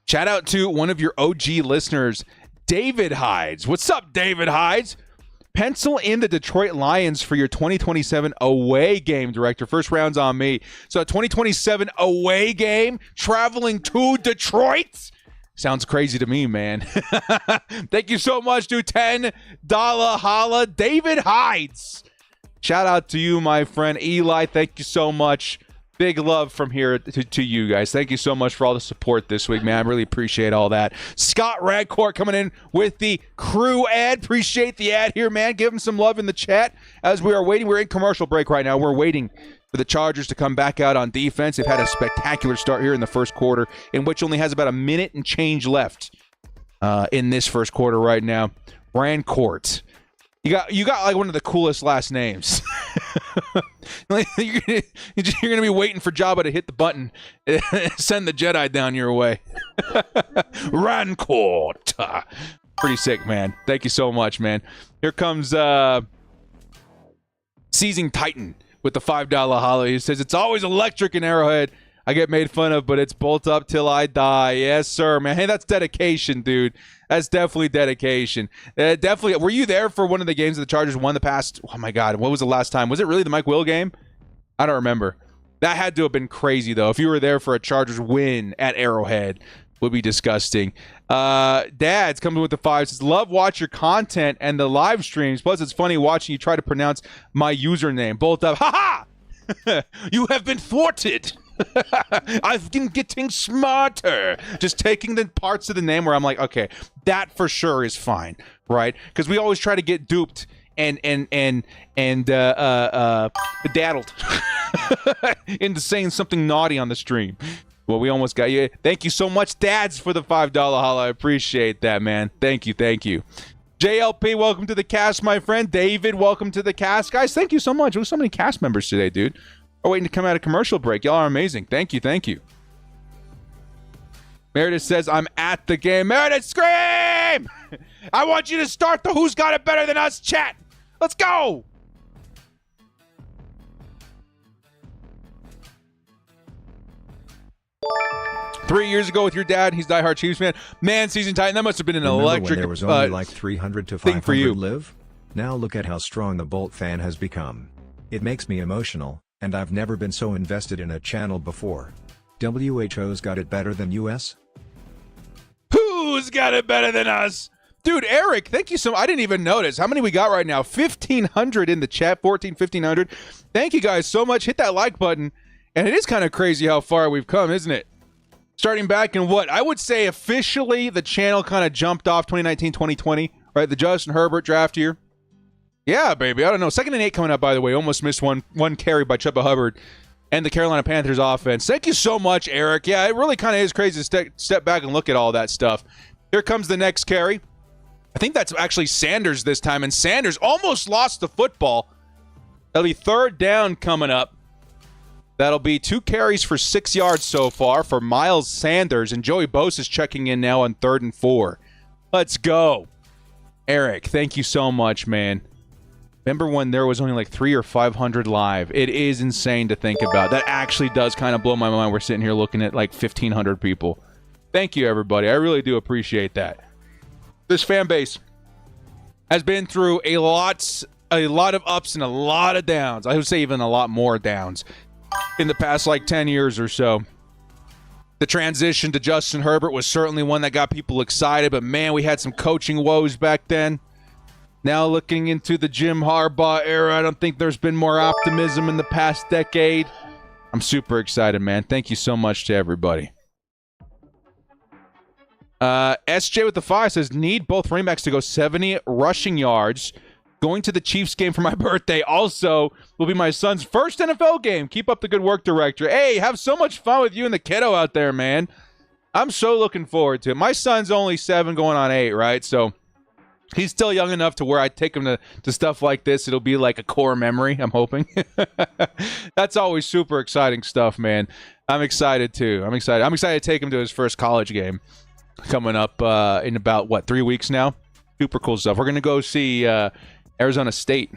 Shout out to one of your OG listeners, David Hides. What's up, David Hides? Pencil in the Detroit Lions for your 2027 away game, director. First round's on me. So a 2027 away game traveling to Detroit. Sounds crazy to me, man. Thank you so much, dude. $10 holla. David Hides. Shout out to you, my friend Eli. Thank you so much. Big love from here to you guys. Thank you so much for all the support this week, man. I really appreciate all that. Scott Radcourt coming in with the crew ad. Appreciate the ad here, man. Give him some love in the chat as we are waiting. We're in commercial break right now. We're waiting for the Chargers to come back out on defense. They've had a spectacular start here in the first quarter, in which only has about a minute and change left in this first quarter right now. Radcourt. You got like one of the coolest last names. You're gonna be waiting for Jabba to hit the button, send the Jedi down your way. Rancourt. Pretty sick, man. Thank you so much, man. Here comes Seizing Titan with the $5 hollow. He says, it's always electric in Arrowhead. I get made fun of, but it's bolt up till I die. Yes, sir, man. Hey, that's dedication, dude. That's definitely dedication. Definitely. Were you there for one of the games that the Chargers won the past? Oh, my God. What was the last time? Was it really the Mike Will game? I don't remember. That had to have been crazy, though. If you were there for a Chargers win at Arrowhead, would be disgusting. Dad's coming with the 5. Says, love watch your content and the live streams. Plus, it's funny watching you try to pronounce my username. Bolt up. Ha ha! You have been thwarted. I've been getting smarter. Just taking the parts of the name where I'm like, okay, that for sure is fine, right? Because we always try to get duped and bedaddled into saying something naughty on the stream. Well, we almost got you. Thank you so much, Dads, for the $5 holla. I appreciate that, man. Thank you. JLP, welcome to the cast, my friend. David, welcome to the cast. Guys, thank you so much. There's so many cast members today, dude. We're waiting to come out of commercial break. Y'all are amazing. Thank you. Meredith says, I'm at the game. Meredith, scream! I want you to start the Who's Got It Better Than Us chat. Let's go! Three years ago with your dad, he's diehard Chiefs fan. Man, Season Titan, that must have been an electric when there was only like 300 to thing for you. 500 live? Now look at how strong the Bolt fan has become. It makes me emotional, and I've never been so invested in a channel before. WHO's got it better than US? Who's got it better than us? Dude, Eric, thank you so much. I didn't even notice. How many we got right now? 1,500 in the chat, 1,500. Thank you guys so much. Hit that like button. And it is kind of crazy how far we've come, isn't it? Starting back in what? I would say officially the channel kind of jumped off 2019, 2020, right? The Justin Herbert draft year. Yeah, baby. I don't know. 2nd and 8 coming up, by the way. Almost missed one carry by Chuba Hubbard and the Carolina Panthers offense. Thank you so much, Eric. Yeah, it really kind of is crazy to step back and look at all that stuff. Here comes the next carry. I think that's actually Sanders this time, and Sanders almost lost the football. That'll be 3rd down coming up. That'll be 2 carries for 6 yards so far for Miles Sanders, and Joey Bosa is checking in now on 3rd and 4. Let's go. Eric, thank you so much, man. Remember when there was only like 300 or 500 live? It is insane to think about. That actually does kind of blow my mind. We're sitting here looking at like 1,500 people. Thank you, everybody. I really do appreciate that. This fan base has been through a lot of ups and a lot of downs. I would say even a lot more downs in the past like 10 years or so. The transition to Justin Herbert was certainly one that got people excited, but man, we had some coaching woes back then. Now looking into the Jim Harbaugh era, I don't think there's been more optimism in the past decade. I'm super excited, man. Thank you so much to everybody. SJ with the 5 says, need both running backs to go 70 rushing yards. Going to the Chiefs game for my birthday also will be my son's first NFL game. Keep up the good work, director. Hey, have so much fun with you and the kiddo out there, man. I'm so looking forward to it. My son's only 7 going on 8, right? So he's still young enough to where I take him to stuff like this. It'll be like a core memory, I'm hoping. That's always super exciting stuff, man. I'm excited, too. I'm excited to take him to his first college game coming up in about, 3 weeks now? Super cool stuff. We're going to go see Arizona State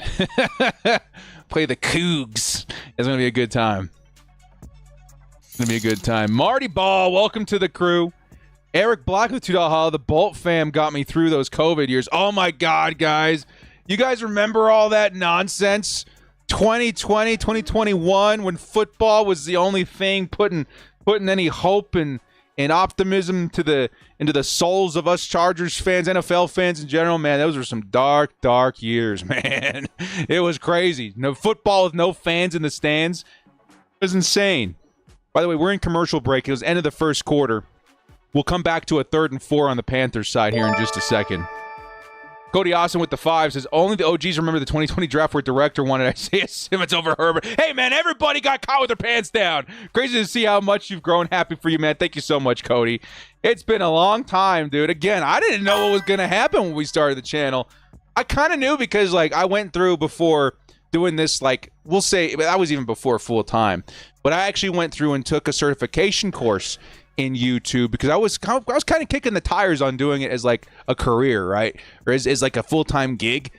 play the Cougs. It's going to be a good time. Marty Ball, welcome to the crew. Eric Black with $2 holla. The Bolt fam got me through those COVID years. Oh, my God, guys. You guys remember all that nonsense? 2020, 2021, when football was the only thing putting any hope and optimism into the souls of us Chargers fans, NFL fans in general. Man, those were some dark, dark years, man. It was crazy. No football with no fans in the stands. It was insane. By the way, we're in commercial break. It was end of the first quarter. We'll come back to a 3rd and 4 on the Panthers side here in just a second. Cody Austin with the 5 says, only the OGs remember the 2020 draft where director wanted Isaiah Simmons over Herbert. Hey, man, everybody got caught with their pants down. Crazy to see how much you've grown. Happy for you, man. Thank you so much, Cody. It's been a long time, dude. Again, I didn't know what was going to happen when we started the channel. I kind of knew because, I went through before doing this, like, we'll say, I was even before full time, but I actually went through and took a certification course in YouTube because I was kind of kicking the tires on doing it as like a career, right? Or as like a full-time gig.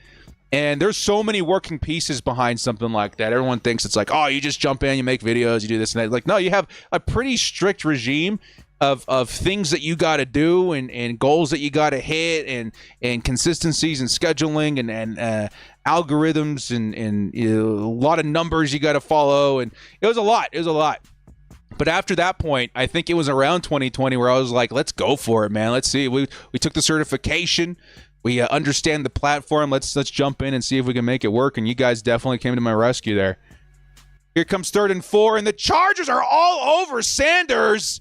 And there's so many working pieces behind something like that. Everyone thinks it's like, oh, you just jump in, you make videos, you do this and that. Like, no, you have a pretty strict regime of things that you got to do and goals that you got to hit and consistencies and scheduling and algorithms and you know, a lot of numbers you got to follow. And it was a lot. But after that point, I think it was around 2020 where I was like, let's go for it, man. Let's see. We took the certification. We understand the platform. Let's jump in and see if we can make it work. And you guys definitely came to my rescue there. Here comes 3rd and 4, and the Chargers are all over Sanders.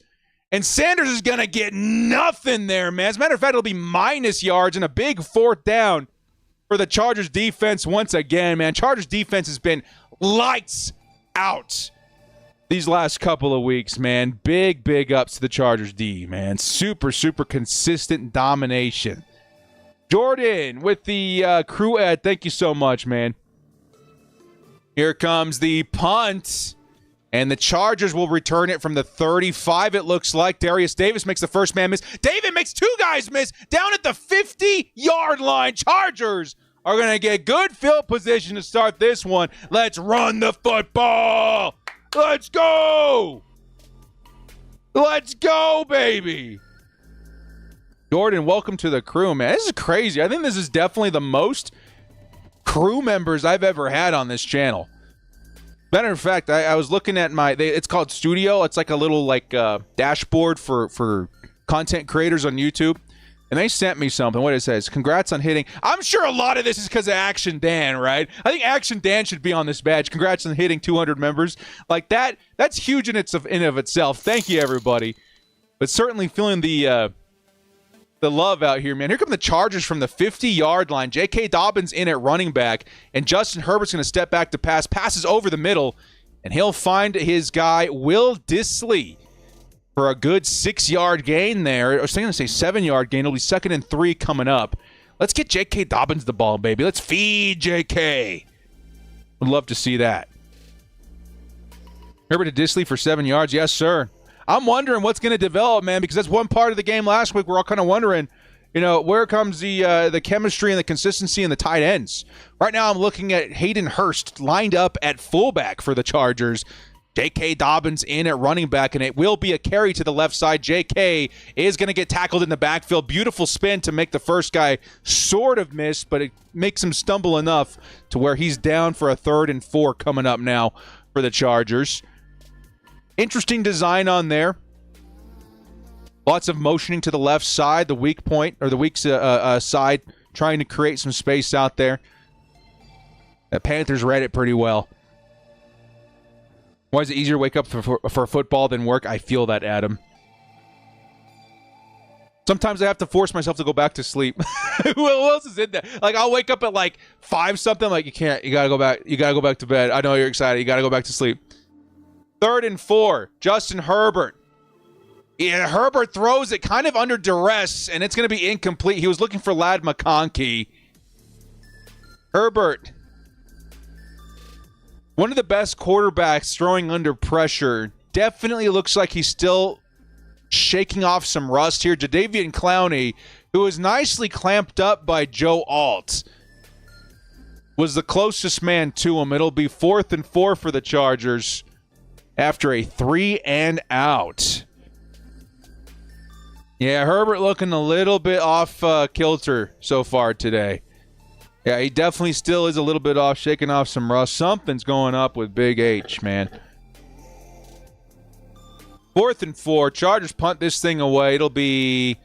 And Sanders is going to get nothing there, man. As a matter of fact, it'll be minus yards and a big 4th down for the Chargers defense once again, man. Chargers defense has been lights out these last couple of weeks, man. Big ups to the Chargers D, man. Super consistent domination. Jordan with the crew ad. Thank you so much, man. Here comes the punt. And the Chargers will return it from the 35, it looks like. Darius Davis makes the first man miss. David makes 2 guys miss down at the 50-yard line. Chargers are going to get good field position to start this one. Let's run the football. Let's go. Let's go, baby. Jordan, welcome to the crew, man. This is crazy. I think this is definitely the most crew members I've ever had on this channel. Matter of fact, I was looking at it's called Studio. It's like a little dashboard for content creators on YouTube. And they sent me something. What it says, congrats on hitting. I'm sure a lot of this is because of Action Dan, right? I think Action Dan should be on this badge. Congrats on hitting 200 members. Like that's huge in of itself. Thank you, everybody. But certainly feeling the love out here, man. Here come the Chargers from the 50-yard line. J.K. Dobbins in at running back, and Justin Herbert's going to step back to pass. Passes over the middle, and he'll find his guy, Will Dissly, for a good 6-yard gain there. I was going to say 7-yard gain. It'll be 2nd and 3 coming up. Let's get J.K. Dobbins the ball, baby. Let's feed J.K. Would love to see that. Herbert to Dissly for 7 yards. Yes, sir. I'm wondering what's going to develop, man, because that's one part of the game last week. We're all kind of wondering, you know, where comes the chemistry and the consistency and the tight ends. Right now I'm looking at Hayden Hurst lined up at fullback for the Chargers. J.K. Dobbins in at running back, and it will be a carry to the left side. J.K. is going to get tackled in the backfield. Beautiful spin to make the first guy sort of miss, but it makes him stumble enough to where he's down for a 3rd and 4 coming up now for the Chargers. Interesting design on there. Lots of motioning to the left side, the weak point, or the weak side, trying to create some space out there. The Panthers read it pretty well. Why is it easier to wake up for football than work? I feel that, Adam. Sometimes I have to force myself to go back to sleep. Who else is in there? Like, I'll wake up at like 5 something. Like, you can't. You gotta go back. You gotta go back to bed. I know you're excited. You gotta go back to sleep. 3rd and 4, Justin Herbert. Yeah, Herbert throws it kind of under duress, and it's going to be incomplete. He was looking for Ladd McConkey. Herbert, one of the best quarterbacks throwing under pressure. Definitely looks like he's still shaking off some rust here. Jadeveon Clowney, who was nicely clamped up by Joe Alt, was the closest man to him. It'll be 4th and 4 for the Chargers after a 3 and out. Yeah, Herbert looking a little bit off kilter so far today. Yeah, he definitely still is a little bit off, shaking off some rust. Something's going up with Big H, man. 4th and 4. Chargers punt this thing away. It'll be...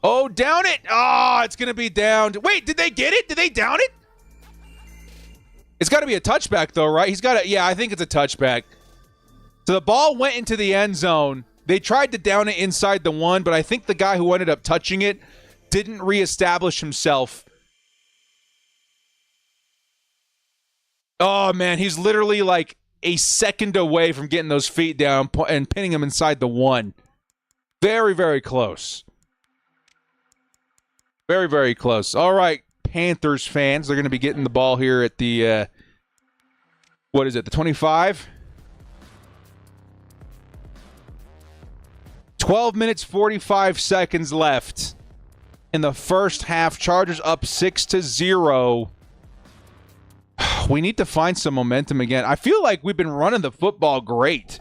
Oh, down it! Oh, it's going to be downed. Wait, did they get it? Did they down it? It's got to be a touchback, though, right? He's got to... Yeah, I think it's a touchback. So the ball went into the end zone. They tried to down it inside the 1, but I think the guy who ended up touching it didn't reestablish himself. Oh, man, he's literally like a second away from getting those feet down and pinning him inside the 1. Very, very close. Very, very close. All right, Panthers fans. They're going to be getting the ball here at the, the 25? 12 minutes, 45 seconds left in the first half. Chargers up 6-0. We need to find some momentum again. I feel like we've been running the football great.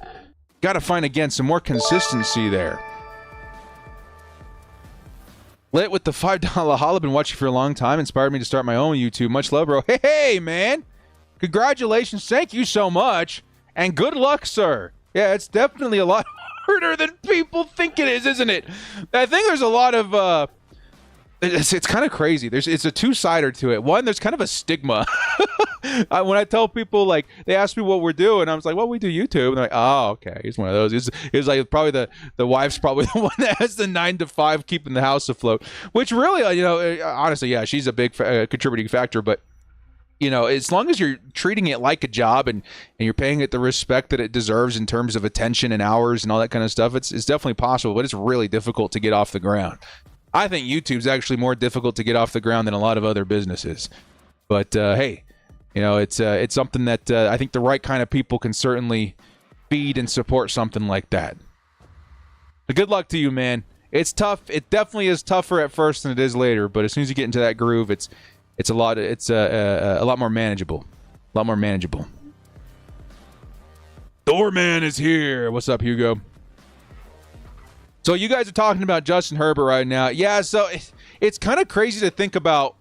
Got to find, again, some more consistency there. Lit with the $5 holla. Been watching for a long time. Inspired me to start my own YouTube. Much love, bro. Hey, man. Congratulations. Thank you so much. And good luck, sir. Yeah, it's definitely a lot harder than people think it is, isn't it? I think there's a lot of... It's kind of crazy. It's a two-sider to it. One, there's kind of a stigma. When I tell people, like, they ask me what we're doing, I was like, well, we do YouTube. And they're like, oh, okay. He's one of those. He's like probably the wife's probably the one that has the 9 to 5 keeping the house afloat, which really, honestly, yeah, she's a big contributing factor. But, as long as you're treating it like a job and you're paying it the respect that it deserves in terms of attention and hours and all that kind of stuff, it's definitely possible, but it's really difficult to get off the ground. I think YouTube's actually more difficult to get off the ground than a lot of other businesses. But, hey, it's something that I think the right kind of people can certainly feed and support something like that. But good luck to you, man. It's tough. It definitely is tougher at first than it is later, but as soon as you get into that groove, it's a lot more manageable. A lot more manageable. Doorman is here. What's up, Hugo? So you guys are talking about Justin Herbert right now. Yeah, so it's kind of crazy to think about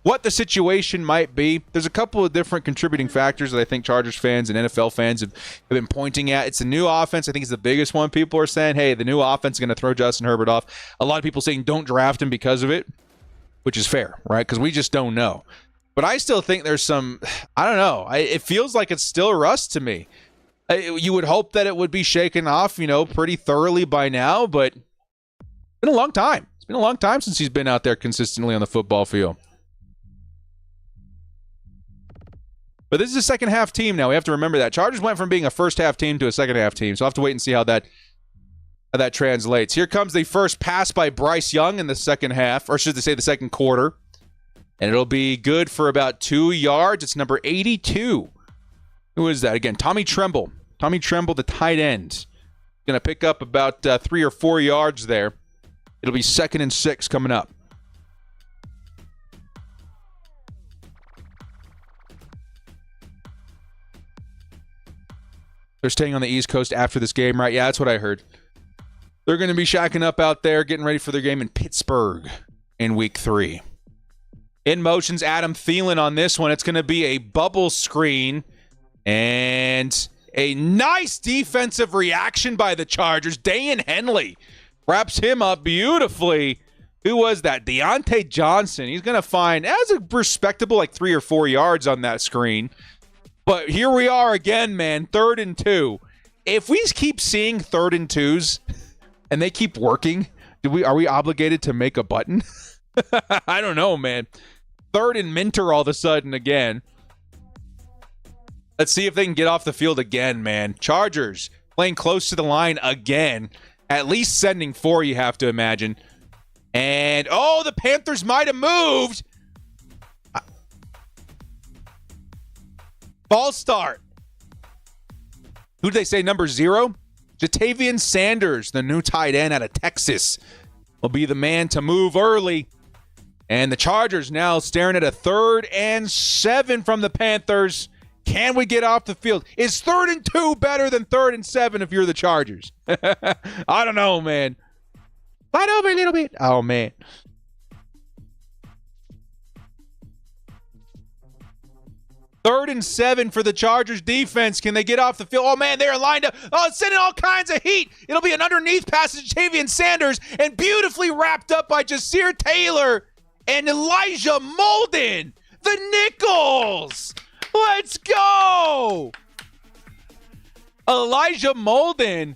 what the situation might be. There's a couple of different contributing factors that I think Chargers fans and NFL fans have been pointing at. It's a new offense. I think it's the biggest one. People are saying, hey, the new offense is going to throw Justin Herbert off. A lot of people saying don't draft him because of it, which is fair, right? Because we just don't know. But I still think there's some, I don't know. It feels like it's still rust to me. You would hope that it would be shaken off, pretty thoroughly by now, but it's been a long time. It's been a long time since he's been out there consistently on the football field. But this is a second-half team now. We have to remember that. Chargers went from being a first-half team to a second-half team, so I'll have to wait and see how that translates. Here comes the first pass by Bryce Young in the second half, or should I say the second quarter. And it'll be good for about 2 yards. It's number 82. Who is that? Again, Tommy Tremble. Tommy Tremble, the tight end. Going to pick up about 3 or 4 yards there. It'll be 2nd and 6 coming up. They're staying on the East Coast after this game, right? Yeah, that's what I heard. They're going to be shacking up out there, getting ready for their game in Pittsburgh in Week 3. In motion's Adam Thielen on this one. It's going to be a bubble screen. And a nice defensive reaction by the Chargers. Dayan Henley wraps him up beautifully. Who was that? Deontay Johnson. He's going to find as a respectable 3 or 4 yards on that screen. But here we are again, man. 3rd and 2. If we keep seeing 3rd and 2s and they keep working, are we obligated to make a button? I don't know, man. 3rd and Minter all of a sudden again. Let's see if they can get off the field again, man. Chargers playing close to the line again. At least sending 4, you have to imagine. And, the Panthers might have moved. False start. Who did they say, number 0? Jatavian Sanders, the new tight end out of Texas, will be the man to move early. And the Chargers now staring at a 3rd and 7 from the Panthers. Can we get off the field? Is 3rd and 2 better than 3rd and 7 if you're the Chargers? I don't know, man. Slide over a little bit. Oh, man. Third and 7 for the Chargers defense. Can they get off the field? Oh, man, they're lined up. Oh, it's sending all kinds of heat. It'll be an underneath pass to Jatavian Sanders and beautifully wrapped up by Jasir Taylor and Elijah Molden. The Nickels. Let's go! Elijah Molden.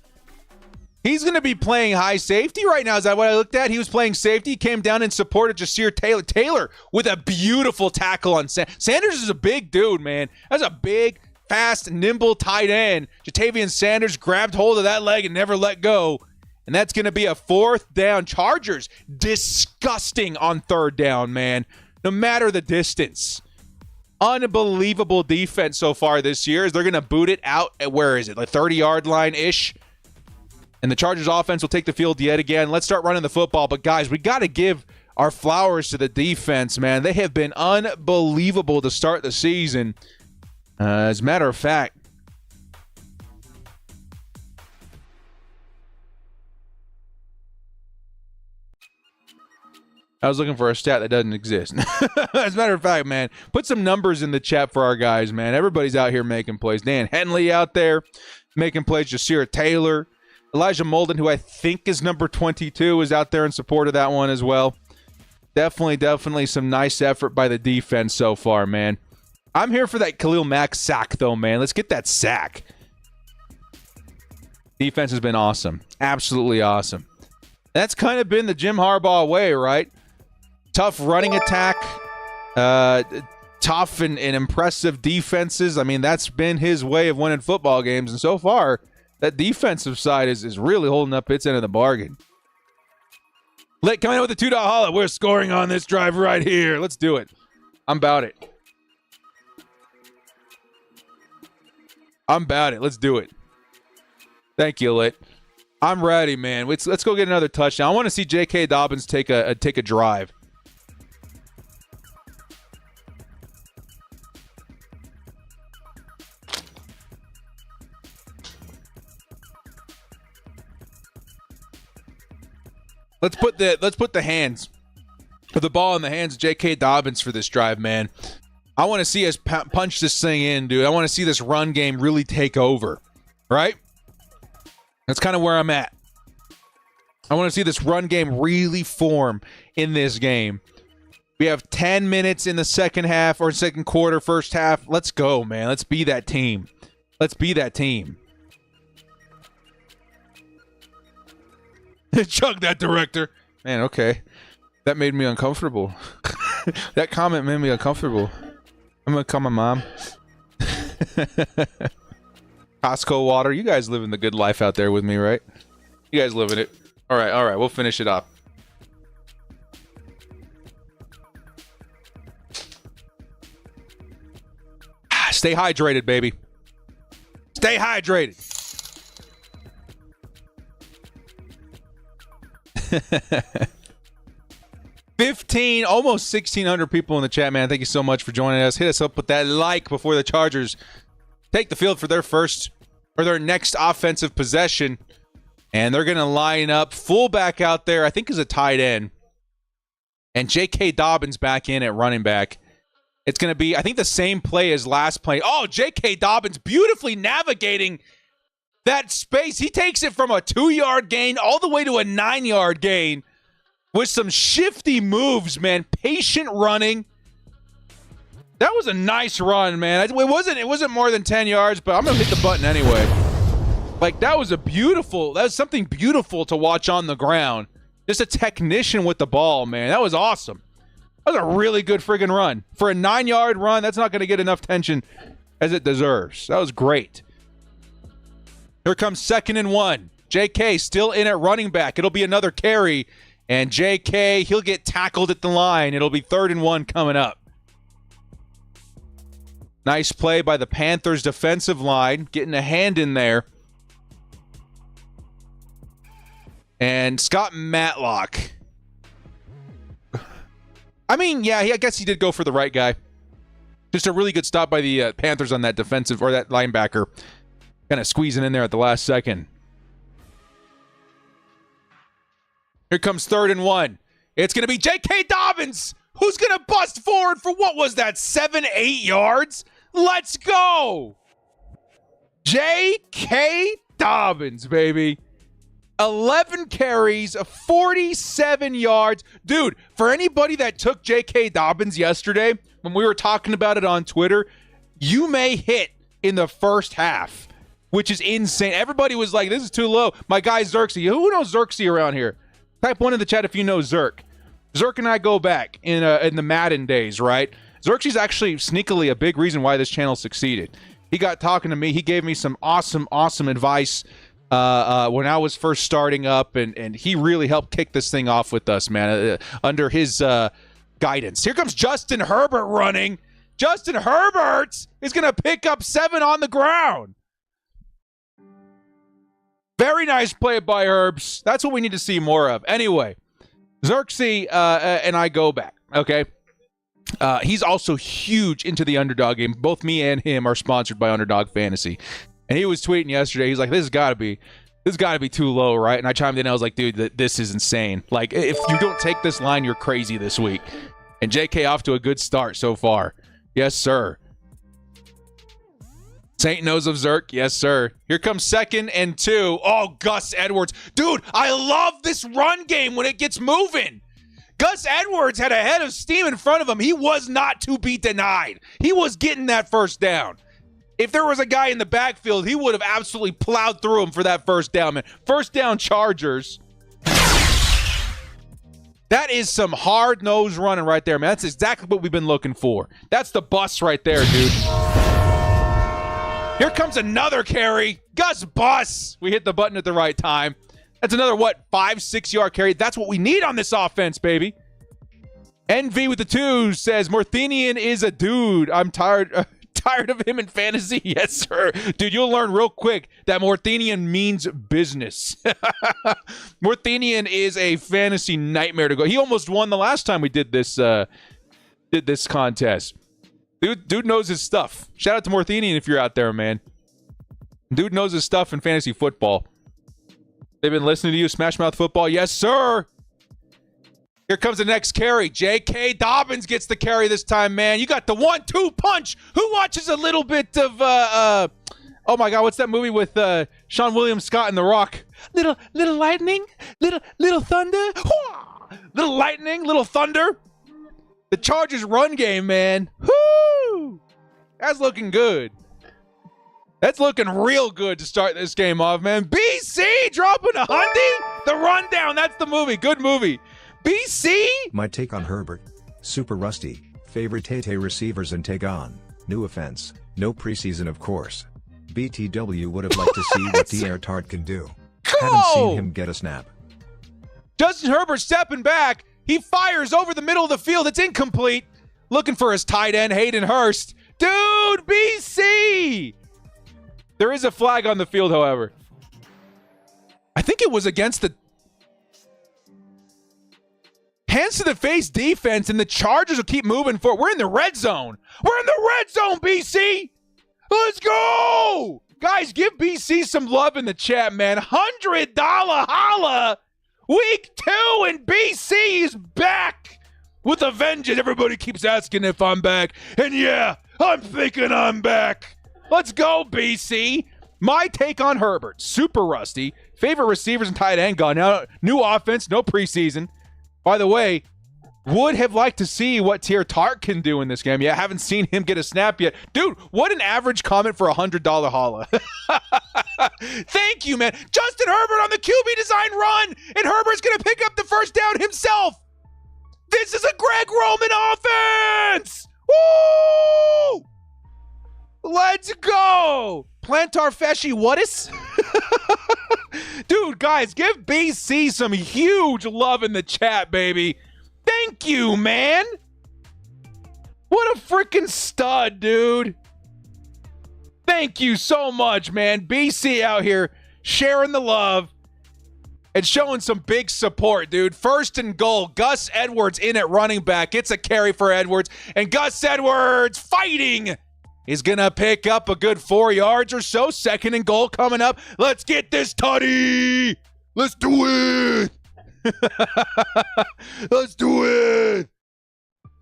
He's going to be playing high safety right now. Is that what I looked at? He was playing safety. He came down and supported Jasir Taylor. Taylor with a beautiful tackle on Sanders is a big dude, man. That's a big, fast, nimble tight end. Jatavian Sanders grabbed hold of that leg and never let go. And that's going to be a 4th down. Chargers, disgusting on 3rd down, man. No matter the distance. Unbelievable defense so far this year. As they're going to boot it out at, where is it, like 30-yard line-ish? And the Chargers offense will take the field yet again. Let's start running the football. But, guys, we got to give our flowers to the defense, man. They have been unbelievable to start the season. As a matter of fact, I was looking for a stat that doesn't exist. As a matter of fact, man, put some numbers in the chat for our guys, man. Everybody's out here making plays. Dan Henley out there making plays. Jasir Taylor. Elijah Molden, who I think is number 22, is out there in support of that one as well. Definitely some nice effort by the defense so far, man. I'm here for that Khalil Mack sack, though, man. Let's get that sack. Defense has been awesome. Absolutely awesome. That's kind of been the Jim Harbaugh way, right? Tough running attack, tough and impressive defenses. I mean, that's been his way of winning football games. And so far, that defensive side is really holding up its end of the bargain. Lit coming out with the $2 holla. We're scoring on this drive right here. Let's do it. I'm about it. Let's do it. Thank you, Lit. I'm ready, man. Let's go get another touchdown. I want to see J.K. Dobbins take a drive. Let's put the hands, put the ball in the hands of J.K. Dobbins for this drive, man. I want to see us punch this thing in, dude. I want to see this run game really take over, right? That's kind of where I'm at. I want to see this run game really form in this game. We have 10 minutes in the second half or second quarter, first half. Let's go, man. Let's be that team. Chug that, director. Man, okay. That made me uncomfortable. That comment made me uncomfortable. I'm going to call my mom. Costco water. You guys living the good life out there with me, right? You guys living it. All right. We'll finish it up. Stay hydrated, baby. Stay hydrated. 15, almost 1,600 people in the chat, man. Thank you so much for joining us. Hit us up with that like before the Chargers take the field for their first or their next offensive possession. And they're going to line up fullback out there, I think is a tight end. And J.K. Dobbins back in at running back. It's going to be, I think, the same play as last play. Oh, J.K. Dobbins beautifully navigating that space. He takes it from a 2-yard gain all the way to a 9-yard gain with some shifty moves, man. Patient running. That was a nice run, man. It wasn't more than 10 yards, but I'm going to hit the button anyway. Like, that was something beautiful to watch on the ground. Just a technician with the ball, man. That was awesome. That was a really good friggin' run. For a 9-yard run, that's not going to get enough attention as it deserves. That was great. Here comes 2nd and 1. JK still in at running back. It'll be another carry. And JK, he'll get tackled at the line. It'll be 3rd and 1 coming up. Nice play by the Panthers defensive line. Getting a hand in there. And Scott Matlock. I mean, yeah, I guess he did go for the right guy. Just a really good stop by the Panthers on that defensive, or that linebacker. Kind of squeezing in there at the last second. Here comes 3rd and 1. It's going to be J.K. Dobbins, who's going to bust forward for, what was that, 7-8 yards? Let's go! J.K. Dobbins, baby. 11 carries, 47 yards. Dude, for anybody that took J.K. Dobbins yesterday, when we were talking about it on Twitter, you may hit in the first half, which is insane. Everybody was like, this is too low. My guy Xerxes. Who knows Xerxes around here? Type 1 in the chat if you know Zerk. Zerk and I go back in the Madden days, right? Xerxes actually sneakily a big reason why this channel succeeded. He got talking to me. He gave me some awesome advice when I was first starting up, and he really helped kick this thing off with us, man, under his guidance. Here comes Justin Herbert running. Justin Herbert is going to pick up 7 on the ground. Very nice play by Herbs. That's what we need to see more of. Anyway, Xerxes and I go back, okay? He's also huge into the Underdog game. Both me and him are sponsored by Underdog Fantasy. And he was tweeting yesterday. He's like, this has got to be too low, right? And I chimed in. I was like, dude, this is insane. Like, if you don't take this line, you're crazy this week. And JK off to a good start so far. Yes, sir. Saint knows of Zerk. Yes, sir. Here comes 2nd and 2. Oh, Gus Edwards. Dude, I love this run game when it gets moving. Gus Edwards had a head of steam in front of him. He was not to be denied. He was getting that first down. If there was a guy in the backfield, he would have absolutely plowed through him for that first down, man. First down, Chargers. That is some hard-nosed running right there, man. That's exactly what we've been looking for. That's the bus right there, dude. Here comes another carry. Gus bus. We hit the button at the right time. That's another, 5-6 yard carry. That's what we need on this offense, baby. NV with the 2 says, Morthenian is a dude. I'm tired of him in fantasy. Yes, sir. Dude, you'll learn real quick that Morthenian means business. Morthenian is a fantasy nightmare to go. He almost won the last time we did this contest. Dude knows his stuff. Shout out to Morthenian if you're out there, man. Dude knows his stuff in fantasy football. They've been listening to you, Smash Mouth Football. Yes, sir. Here comes the next carry. J.K. Dobbins gets the carry this time, man. You got the 1-2 punch. Who watches a little bit of, oh my God, what's that movie with Sean William Scott and The Rock? Little lightning, little thunder. Little lightning, little thunder. The Chargers run game, man. Whoo! That's looking good. That's looking real good to start this game off, man. BC dropping a hundy. The rundown. That's the movie. Good movie. BC? My take on Herbert. Super rusty. Favorite Tate receivers and take on. New offense. No preseason, of course. BTW would have liked to see what the Tart can do. Haven't seen him get a snap. Justin Herbert stepping back. He fires over the middle of the field. It's incomplete. Looking for his tight end, Hayden Hurst. Dude, BC! There is a flag on the field, however. I think it was against the hands to the face defense, and the Chargers will keep moving forward. We're in the red zone. We're in the red zone, BC. Let's go. Guys, give BC some love in the chat, man. $100 holla. Week 2, and BC is back with a vengeance. Everybody keeps asking if I'm back. And yeah, I'm thinking I'm back. Let's go, BC. My take on Herbert. Super rusty. Favorite receivers and tight end gone. Now, new offense, no preseason. By the way, would have liked to see what Tier Tart can do in this game. Yeah, haven't seen him get a snap yet. Dude, what an average comment for $100 holla. Thank you, man. Justin Herbert on the QB design run, and Herbert's going to pick up the first down himself. This is a Greg Roman offense. Woo! Let's go. Plantar Fesci, what is? Dude, guys, give BC some huge love in the chat, baby. Thank you, man. What a freaking stud, dude. Thank you so much, man. BC out here sharing the love and showing some big support, dude. 1st and goal. Gus Edwards in at running back. It's a carry for Edwards. And Gus Edwards fighting is going to pick up a good 4 yards or so. 2nd and goal coming up. Let's get this tutty. Let's do it. Let's do it.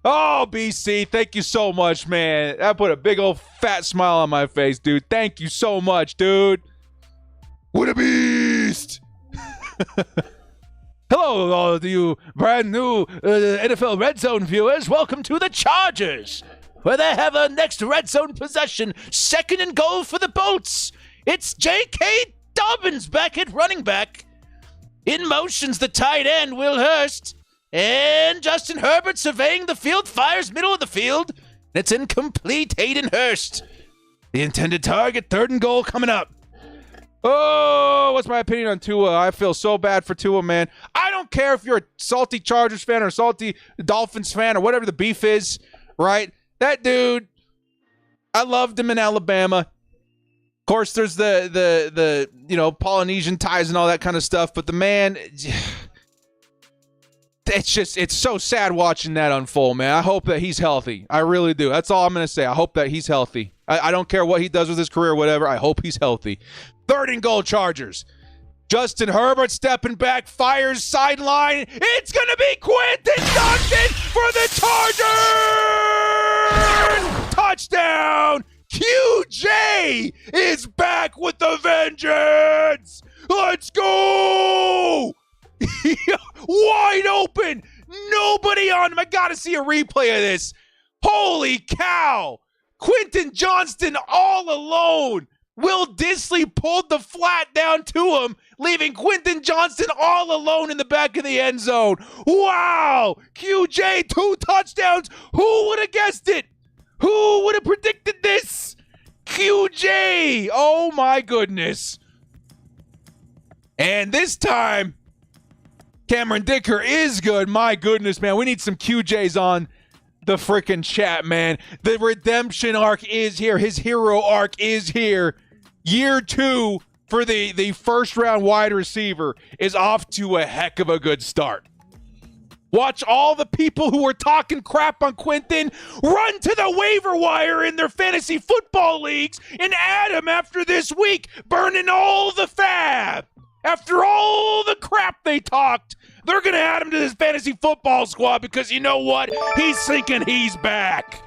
Oh, BC, thank you so much, man. That put a big old fat smile on my face, dude. Thank you so much, dude. What a beast. Hello, all of you brand new NFL Red Zone viewers. Welcome to the Chargers, where they have a next red zone possession. 2nd and goal for the Bolts. It's J.K. Dobbins back at running back. In motion's the tight end, Will Hurst. And Justin Herbert surveying the field, fires middle of the field. It's incomplete, Hayden Hurst. The intended target, 3rd and goal coming up. Oh, what's my opinion on Tua? I feel so bad for Tua, man. I don't care if you're a salty Chargers fan or a salty Dolphins fan or whatever the beef is, right? That dude, I loved him in Alabama. Of course, there's the Polynesian ties and all that kind of stuff, but the man, it's so sad watching that unfold, man. I hope that he's healthy. I really do. That's all I'm going to say. I hope that he's healthy. I don't care what he does with his career or whatever. I hope he's healthy. 3rd and goal, Chargers. Justin Herbert stepping back, fires sideline. It's going to be Quentin Johnson for the Chargers! Touchdown! QJ is back with the vengeance! Let's go! Wide open! Nobody on him. I got to see a replay of this. Holy cow! Quentin Johnston all alone. Will Dissly pulled the flat down to him, leaving Quentin Johnston all alone in the back of the end zone. Wow! QJ, 2 touchdowns. Who would have guessed it? Who would have predicted this? QJ! Oh my goodness. And this time, Cameron Dicker is good. My goodness, man. We need some QJs on the freaking chat, man. The redemption arc is here. His hero arc is here. Year 2 for the first round wide receiver is off to a heck of a good start. Watch all the people who were talking crap on Quentin run to the waiver wire in their fantasy football leagues and add him after this week, burning all the fab. After all the crap they talked, they're going to add him to this fantasy football squad because you know what? He's thinking he's back.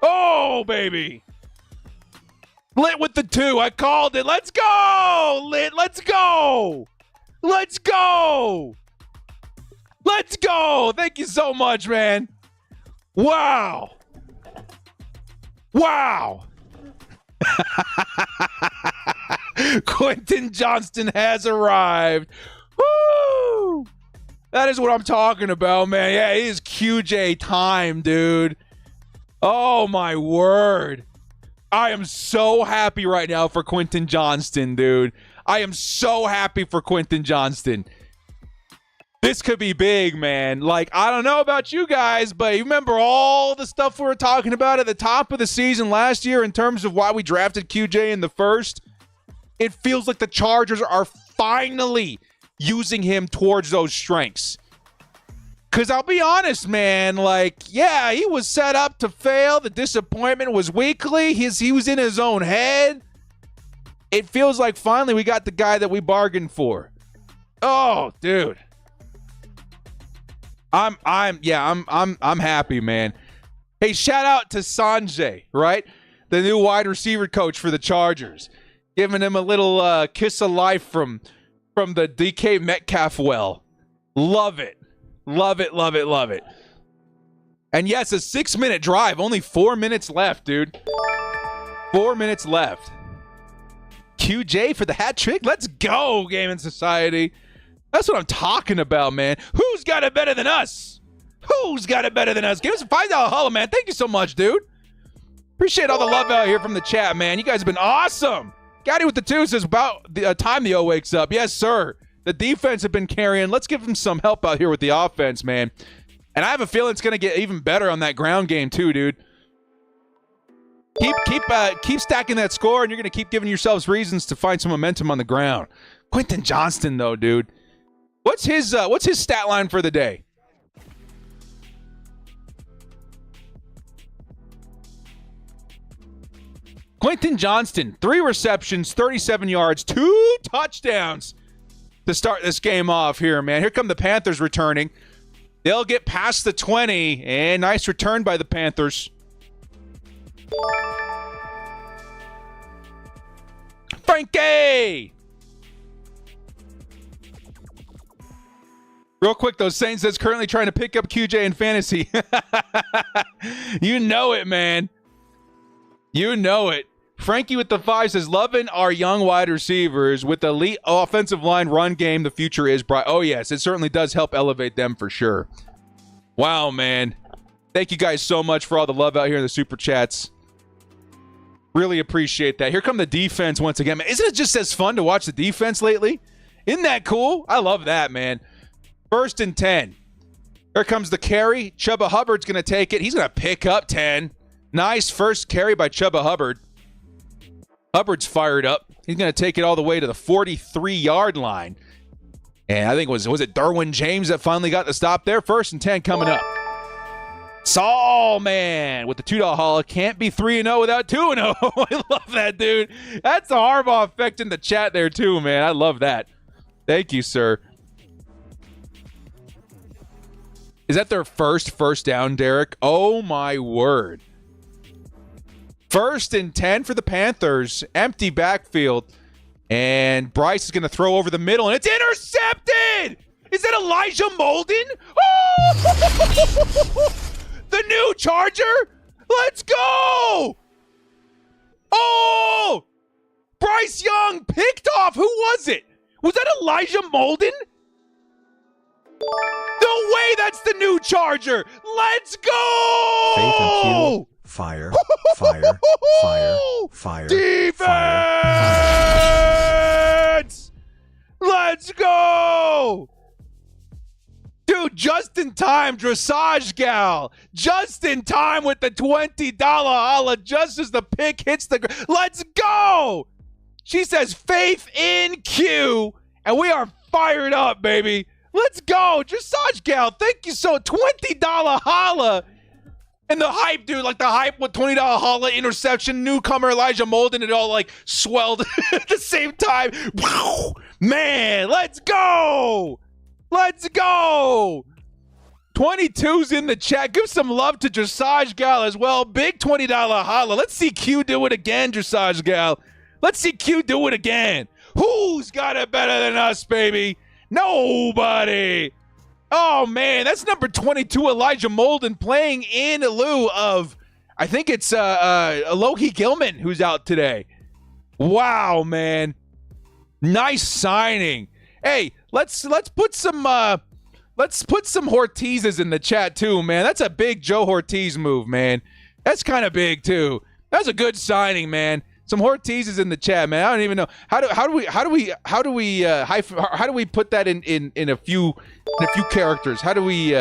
Oh, baby. Lit with the 2. I called it. Let's go, Lit. Let's go. Let's go. Let's go. Thank you so much, man. Wow. Wow. Quentin Johnston has arrived. Woo! That is what I'm talking about, man. Yeah, it is QJ time, dude. Oh, my word. I am so happy right now for Quentin Johnston, dude. I am so happy for Quentin Johnston. This could be big, man. Like, I don't know about you guys, but you remember all the stuff we were talking about at the top of the season last year in terms of why we drafted QJ in the first? It feels like the Chargers are finally using him towards those strengths. Because I'll be honest, man, like, yeah, he was set up to fail. The disappointment was weekly. He was in his own head. It feels like finally we got the guy that we bargained for. Oh, dude. I'm happy, man. Hey, shout out to Sanjay, right? The new wide receiver coach for the Chargers. Giving him a little kiss of life from the DK Metcalf well. Love it. Love it, love it, love it. And yes, a 6-minute drive. Only 4 minutes left, dude. 4 minutes left. QJ for the hat trick. Let's go, Gaming Society. That's what I'm talking about, man. Who's got it better than us? Who's got it better than us? Give us a $5 holla, man. Thank you so much, dude. Appreciate all the love out here from the chat, man. You guys have been awesome. Gaddy with the 2 says about the time the O wakes up. Yes, sir. The defense have been carrying. Let's give them some help out here with the offense, man. And I have a feeling it's going to get even better on that ground game too, dude. Keep stacking that score, and you're going to keep giving yourselves reasons to find some momentum on the ground. Quentin Johnston, though, dude. What's his stat line for the day? Quentin Johnston, 3 receptions, 37 yards, 2 touchdowns to start this game off here, man. Here come the Panthers returning. They'll get past the 20, and nice return by the Panthers. Frankie! Real quick, though, Saints is currently trying to pick up QJ in fantasy. You know it, man. You know it. Frankie with the 5 says, loving our young wide receivers with elite offensive line run game. The future is bright. Oh, yes, it certainly does help elevate them for sure. Wow, man. Thank you guys so much for all the love out here in the super chats. Really appreciate that. Here come the defense once again. Man, isn't it just as fun to watch the defense lately? Isn't that cool? I love that, man. 1st and 10. Here comes the carry. Chuba Hubbard's going to take it. He's going to pick up 10. Nice first carry by Chuba Hubbard. Hubbard's fired up. He's going to take it all the way to the 43-yard line. And I think was it Derwin James that finally got the stop there? 1st and 10 coming up. Saul, man, with the $2 holla. Can't be 3-0 without 2-0. I love that, dude. That's the Harbaugh effect in the chat there, too, man. I love that. Thank you, sir. Is that their first down, Derek? Oh, my word. 1st and 10 for the Panthers. Empty backfield. And Bryce is going to throw over the middle, and it's intercepted! Is that Elijah Molden? Oh! The new Charger? Let's go! Oh! Bryce Young picked off. Who was it? Was that Elijah Molden? No way, that's the new Charger. Let's go! Faith and Q. Fire, fire, fire, fire. Defense! Fire. Let's go! Dude, just in time, dressage gal. Just in time with the $20 holla, just as the pick hits the ground. Let's go! She says faith in Q, and we are fired up, baby. Let's go. Dressage gal, thank you so. $20 holla. And the hype, dude, like the hype with $20 holla, interception, newcomer Elijah Molden, it all like swelled at the same time. Wow. Man, let's go. Let's go. 22's in the chat. Give some love to Dressage Gal as well. Big $20 holla. Let's see Q do it again, Dressage Gal. Let's see Q do it again. Who's got it better than us, baby? Nobody. Oh, man, that's number 22, Elijah Molden, playing in lieu of, I think it's Alohi Gilman, who's out today. Wow, man. Nice signing. Hey, let's put some Ortizes in the chat too, man. That's a big Joe Ortiz move, man. That's kind of big too. That's a good signing, man. Some Ortizes in the chat, man. I don't even know how do we put that in a few characters. How do we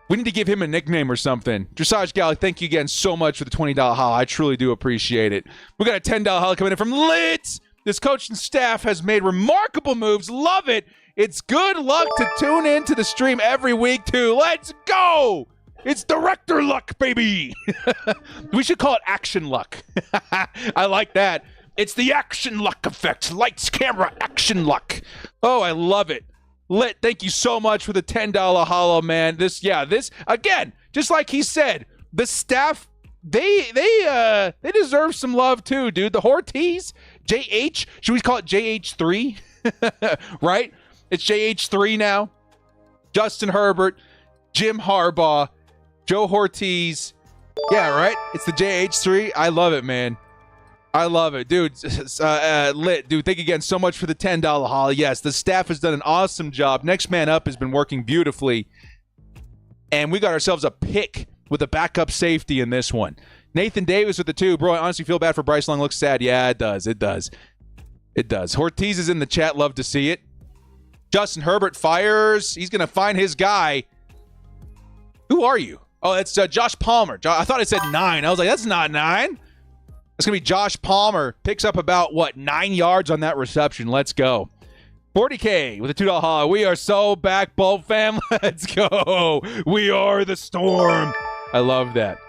need to give him a nickname or something. Dressage Gal, thank you again so much for the $20 holla. I truly do appreciate it. We got a $10 holla coming in from Lit. This coaching staff has made remarkable moves. Love it. It's good luck to tune in to the stream every week, too. Let's go. It's director luck, baby. We should call it action luck. I like that. It's the action luck effect. Lights, camera, action luck. Oh, I love it. Lit, thank you so much for the $10 holla, man. This, again, just like he said, the staff, they deserve some love, too, dude. The Ortiz, JH, should we call it JH3? Right? It's JH3 now. Justin Herbert, Jim Harbaugh, Joe Ortiz. Yeah, right? It's the JH3. I love it, man. I love it. Dude, Lit. Dude, thank you again so much for the $10 holla. Yes, the staff has done an awesome job. Next Man Up has been working beautifully. And we got ourselves a pick with a backup safety in this one. Nathan Davis with the 2. Bro, I honestly feel bad for Bryce Long. Looks sad. Yeah, it does. It does. It does. Ortiz is in the chat. Love to see it. Justin Herbert fires. He's going to find his guy. Who are you? Oh, that's Josh Palmer. I thought it said 9. I was like, that's not 9. It's going to be Josh Palmer. Picks up about, 9 yards on that reception. Let's go. 40K with a $2 holla. We are so back, Bolt fam. Let's go. We are the Storm. I love that.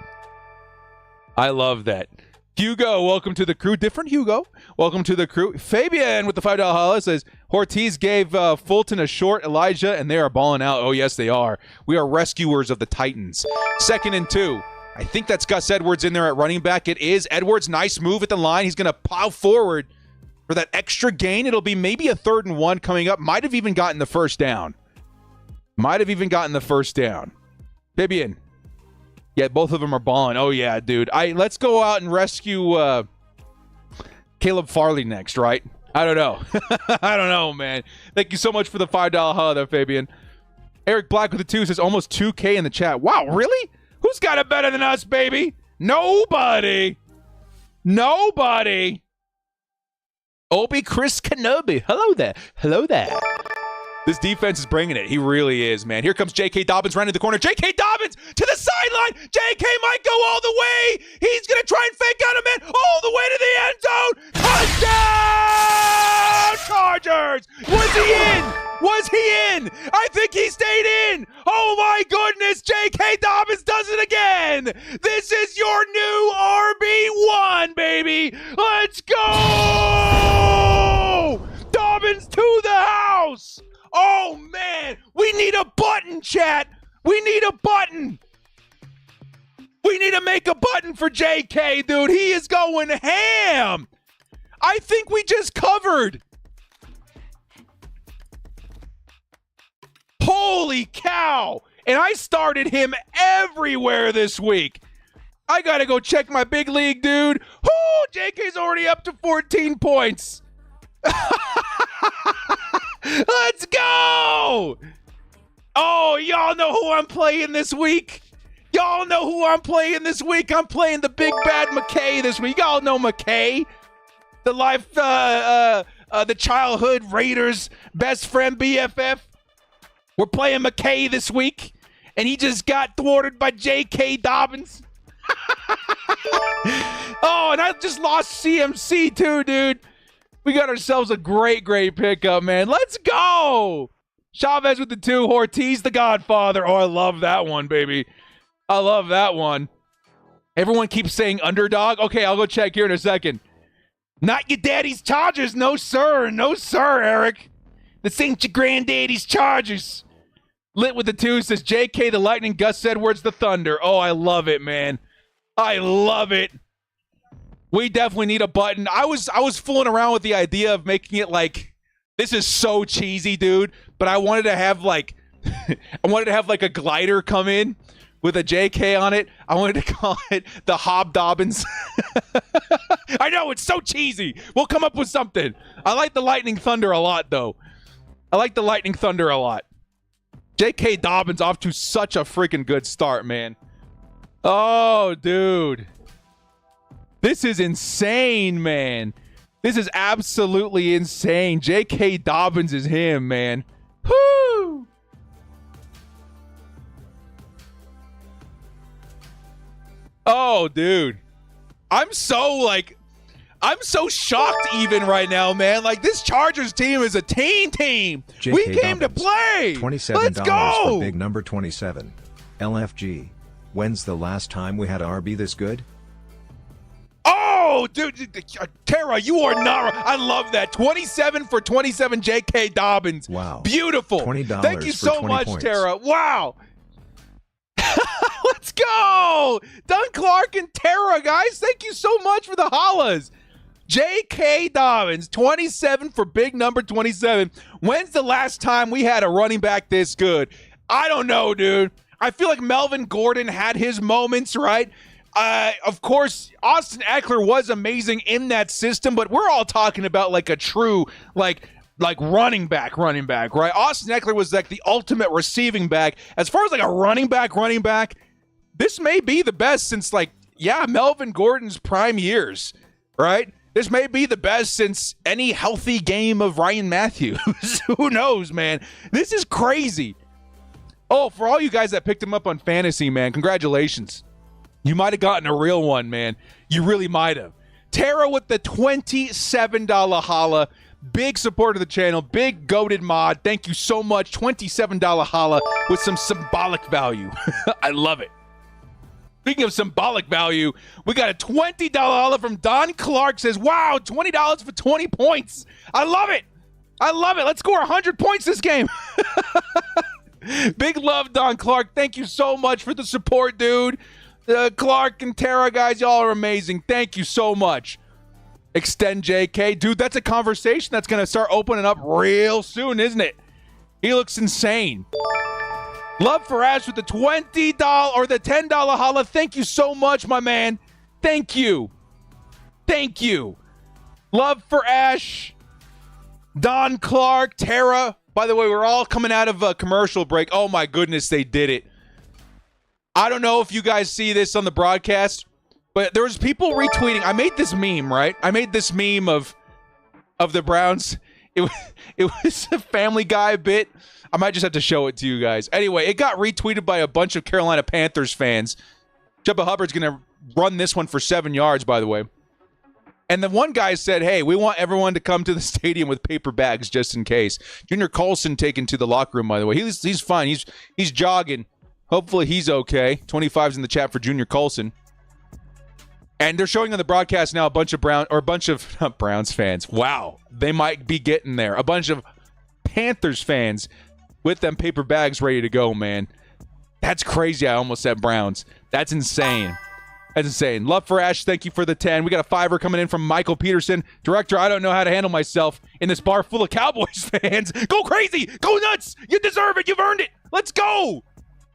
I love that. Hugo, welcome to the crew. Different Hugo. Welcome to the crew. Fabian with the $5 holla says, Ortiz gave Fulton a short, Elijah, and they are balling out. Oh, yes, they are. We are rescuers of the Titans. 2nd and 2. I think that's Gus Edwards in there at running back. It is. Edwards, nice move at the line. He's going to plow forward for that extra gain. It'll be maybe a 3rd and 1 coming up. Might have even gotten the first down. Fabian. Yeah, both of them are balling. Oh, yeah, dude. Let's go out and rescue Caleb Farley next, right? I don't know. I don't know, man. Thank you so much for the $5 holla there, Fabian. Eric Black with the 2 says almost 2K in the chat. Wow, really? Who's got it better than us, baby? Nobody. Nobody. Obi Chris Kenobi. Hello there. Hello there. This defense is bringing it. He really is, man. Here comes J.K. Dobbins running the corner. J.K. Dobbins to the sideline. J.K. might go all the way. He's going to try and fake out a man all the way to the end zone. Touchdown, Chargers. Was he in? Was he in? I think he stayed in. Oh, my goodness. J.K. Dobbins does it again. This is your new RB1, baby. Let's go. Dobbins to the house. Oh, man. We need a button, chat. We need a button. We need to make a button for JK, dude. He is going ham. I think we just covered. Holy cow. And I started him everywhere this week. I got to go check my big league, dude. Whoo, JK's already up to 14 points. Let's go! Oh, y'all know who I'm playing this week? Y'all know who I'm playing this week? I'm playing the big bad McKay this week. Y'all know McKay. The life, the childhood Raiders best friend BFF. We're playing McKay this week, and he just got thwarted by J.K. Dobbins. Oh, and I just lost CMC too, dude. We got ourselves a great pickup, man. Let's go. Chavez with the 2. Ortiz, the Godfather. Oh, I love that one, baby. I love that one. Everyone keeps saying Underdog. Okay, I'll go check here in a second. Not your daddy's Chargers. No, sir. No, sir, Eric. This ain't your granddaddy's Chargers. Lit with the 2 says JK the Lightning, Gus Edwards the Thunder. Oh, I love it, man. I love it. We definitely need a button. I was fooling around with the idea of making it like, this is so cheesy, dude, but I wanted to have like a glider come in with a JK on it. I wanted to call it the Hobdobbins. I know, it's so cheesy. We'll come up with something. I like the Lightning Thunder a lot, though. I like the Lightning Thunder a lot. J.K. Dobbins off to such a freaking good start, man. Oh, dude. This is insane, man. This is absolutely insane. J.K. Dobbins is him, man. Whoo! Oh, dude. I'm so shocked even right now, man. Like, this Chargers team is a team. We came to play. $27 Let's go. for big number 27. LFG. When's the last time we had a RB this good? Oh, dude, Tara, you are not. I love that. 27 for 27, J.K. Dobbins. Wow. Beautiful. $20 Thank you so for 20 much, points. Tara. Wow. Let's go. Dunn Clark and Tara, guys. Thank you so much for the hollas. J.K. Dobbins, 27 for big number 27. When's the last time we had a running back this good? I don't know, dude. I feel like Melvin Gordon had his moments, right? Of course, Austin Eckler was amazing in that system, but we're all talking about like a true, like running back, right? Austin Eckler was like the ultimate receiving back. As far as like a running back, this may be the best since Melvin Gordon's prime years, right? This may be the best since any healthy game of Ryan Matthews. Who knows, man? This is crazy. Oh, for all you guys that picked him up on fantasy, man, congratulations. You might have gotten a real one, man. You really might have. Tara with the $27 holla. Big support of the channel. Big goated mod. Thank you so much. $27 holla with some symbolic value. I love it. Speaking of symbolic value, we got a $20 holla from Don Clark. Says, wow, $20 for 20 points. I love it. Let's score 100 points this game. Big love, Don Clark. Thank you so much for the support, dude. Clark and Tara, guys, y'all are amazing. Thank you so much. Extend JK. Dude, that's a conversation that's going to start opening up real soon, isn't it? He looks insane. Love for Ash with the $20 or the $10 holla. Thank you so much, my man. Thank you. Love for Ash. Don Clark, Tara. By the way, we're all coming out of a commercial break. Oh, my goodness, they did it. I don't know if you guys see this on the broadcast, But there was people retweeting. I made this meme, right? I made this meme of the Browns. It was a Family Guy bit. I might just have to show it to you guys. Anyway, it got retweeted by a bunch of Carolina Panthers fans. Chuba Hubbard's going to run this one for 7 yards, by the way. And the one guy said, hey, we want everyone to come to the stadium with paper bags just in case. Junior Colson taken to the locker room, by the way. He's fine. He's jogging. Hopefully he's okay. 25's in the chat for Junior Colson. And they're showing on the broadcast now a bunch of not Browns fans. Wow. They might be getting there. A bunch of Panthers fans with them paper bags ready to go, man. That's crazy. I almost said Browns. That's insane. That's insane. Love for Ash. Thank you for the 10. We got a 5er coming in from Michael Peterson. Director, I don't know how to handle myself in this bar full of Cowboys fans. Go crazy. Go nuts. You deserve it. You've earned it. Let's go.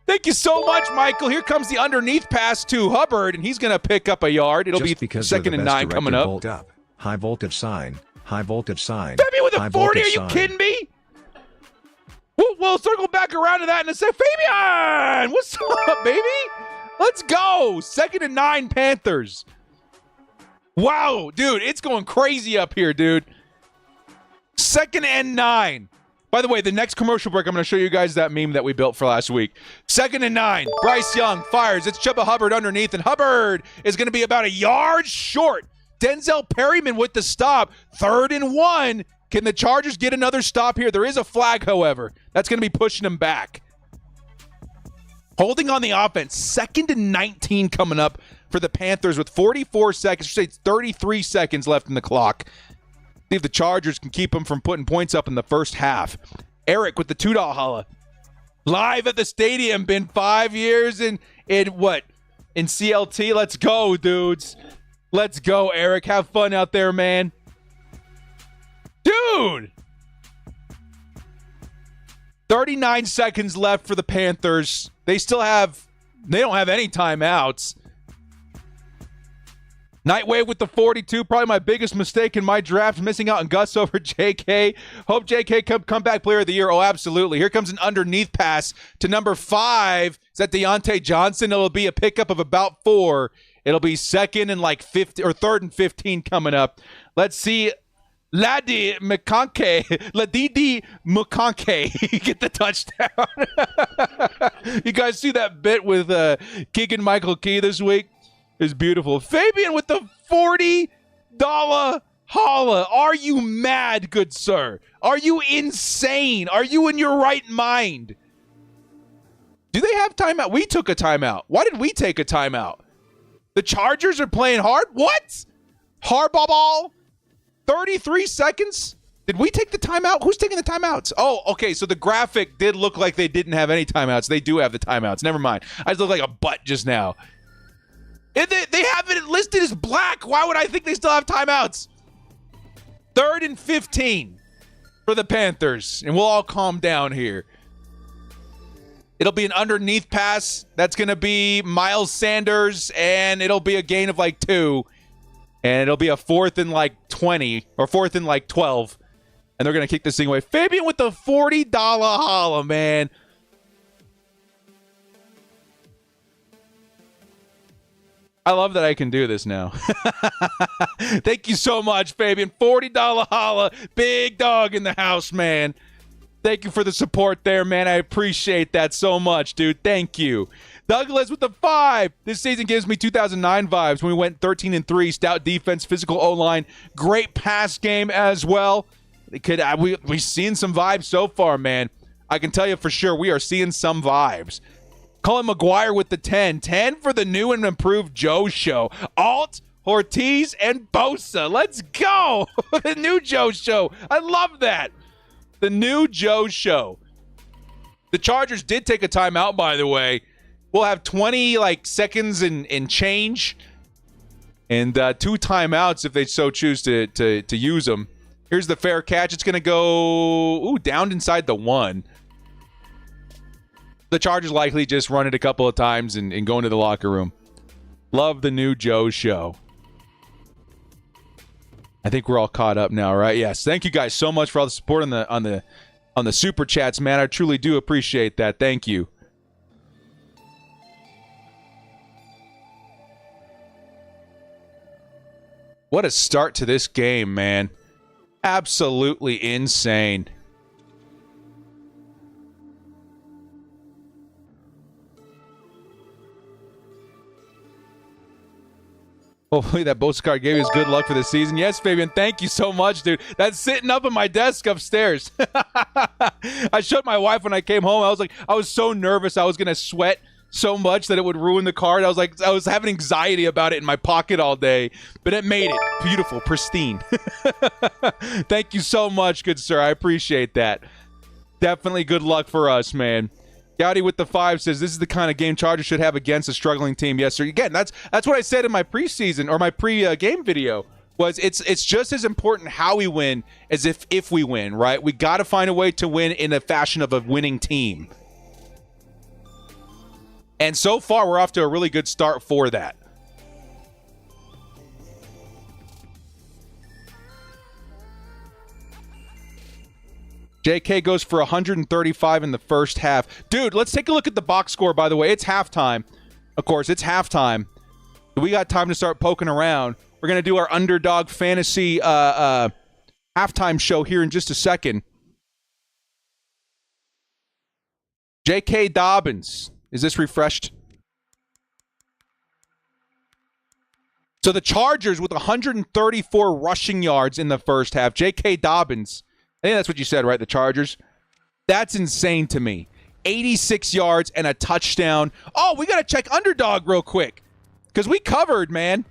Thank you so much, Michael. Here comes the underneath pass to Hubbard, and he's going to pick up a yard. It'll Just be because 2nd and 9 coming up. Bolt up. High voltage sign. High voltage sign. Fabian with a High 40. Are voltage you sign. kidding me? We'll circle back around to that in a sec. Fabian! What's up, baby? Let's go. 2nd and 9 Panthers. Wow, dude. It's going crazy up here, dude. 2nd and 9. By the way, the next commercial break, I'm going to show you guys that meme that we built for last week. 2nd and 9. Bryce Young fires. It's Chuba Hubbard underneath, and Hubbard is going to be about a yard short. Denzel Perryman with the stop. 3rd and 1. Can the Chargers get another stop here? There is a flag, however. That's going to be pushing them back. Holding on the offense. 2nd and 19 coming up for the Panthers with 44 seconds. I should say 33 seconds left in the clock. See if the Chargers can keep them from putting points up in the first half. Eric with the $2 holla. Live at the stadium. Been 5 years in what? In CLT? Let's go, dudes. Let's go, Eric. Have fun out there, man. Dude! 39 seconds left for the Panthers. They don't have any timeouts. Nightwave with the 42. Probably my biggest mistake in my draft, missing out on Gus over JK. Hope JK come back player of the year. Oh, absolutely. Here comes an underneath pass to number 5. Is that Deontay Johnson? It'll be a pickup of about 4. It'll be 2nd and 50 or 3rd and 15 coming up. Let's see. Ladidi McConkey get the touchdown. You guys see that bit with Keegan Michael Key this week? It's beautiful. Fabian with the $40 holla. Are you mad, good sir? Are you insane? Are you in your right mind? Do they have timeout? We took a timeout. Why did we take a timeout? The Chargers are playing hard? What? Hardball ball? 33 seconds? Did we take the timeout? Who's taking the timeouts? Oh, okay, so the graphic did look like they didn't have any timeouts. They do have the timeouts. Never mind. I just looked like a butt just now. And they have it listed as black. Why would I think they still have timeouts? 3rd and 15 for the Panthers. And we'll all calm down here. It'll be an underneath pass. That's going to be Miles Sanders, and it'll be a gain of 2. And it'll be a 4th and 20 or 4th and 12. And they're going to kick this thing away. Fabian with the $40 holla, man. I love that I can do this now. Thank you so much, Fabian. $40 holla. Big dog in the house, man. Thank you for the support there, man. I appreciate that so much, dude. Thank you. Douglas with the 5. This season gives me 2009 vibes when we went 13-3. Stout defense, physical O-line, great pass game as well. We've seen some vibes so far, man. I can tell you for sure we are seeing some vibes. Colin McGuire with the 10. 10 for the new and improved Joe Show. Alt, Ortiz, and Bosa. Let's go. The new Joe Show. I love that. The new Joe Show. The Chargers did take a timeout, by the way. We'll have 20 seconds and change, and 2 timeouts if they so choose to use them. Here's the fair catch. It's going to go down inside the 1. The Chargers likely just run it a couple of times and go into the locker room. Love the new Joe Show. I think we're all caught up now, right? Yes. Thank you guys so much for all the support on the super chats, man. I truly do appreciate that. Thank you. What a start to this game, man. Absolutely insane. Hopefully that Bosa card gave us good luck for the season. Yes, Fabian, thank you so much, dude. That's sitting up on my desk upstairs. I showed my wife when I came home. I was so nervous I was going to sweat so much that it would ruin the card. I was having anxiety about it in my pocket all day, but it made it beautiful, pristine. Thank you so much, good sir. I appreciate that. Definitely good luck for us, man. Gowdy with the 5 says, this is the kind of game Chargers should have against a struggling team. Yes, sir. Again, that's what I said in my preseason or my pre-game video. Was it's just as important how we win as if we win, right? We got to find a way to win in a fashion of a winning team. And so far, we're off to a really good start for that. JK goes for 135 in the first half. Dude, let's take a look at the box score, by the way. It's halftime. Of course, it's halftime. We got time to start poking around. We're going to do our Underdog Fantasy halftime show here in just a second. J.K. Dobbins. Is this refreshed? So the Chargers with 134 rushing yards in the first half. J.K. Dobbins. I think that's what you said, right? The Chargers. That's insane to me. 86 yards and a touchdown. Oh, we got to check Underdog real quick because we covered, man.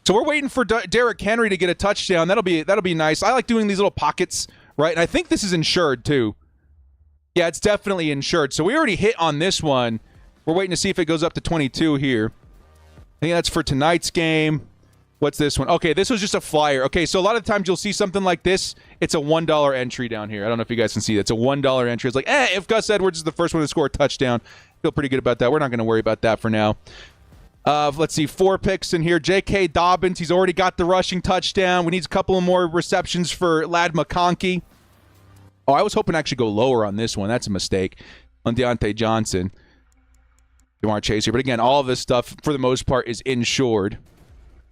So we're waiting for Derrick Henry to get a touchdown. That'll be nice. I like doing these little pockets, right? And I think this is insured too. Yeah, it's definitely insured. So we already hit on this one. We're waiting to see if it goes up to 22 here. I think that's for tonight's game. What's this one? Okay, this was just a flyer. Okay, so a lot of times you'll see something like this. It's a $1 entry down here. I don't know if you guys can see that. It's a $1 entry. It's like, if Gus Edwards is the first one to score a touchdown, feel pretty good about that. We're not going to worry about that for now. Let's see, 4 picks in here. J.K. Dobbins, he's already got the rushing touchdown. We need a couple of more receptions for Ladd McConkey. Oh, I was hoping to actually go lower on this one. That's a mistake. On Deontay Johnson. Jamar Chase here. But again, all of this stuff, for the most part, is insured.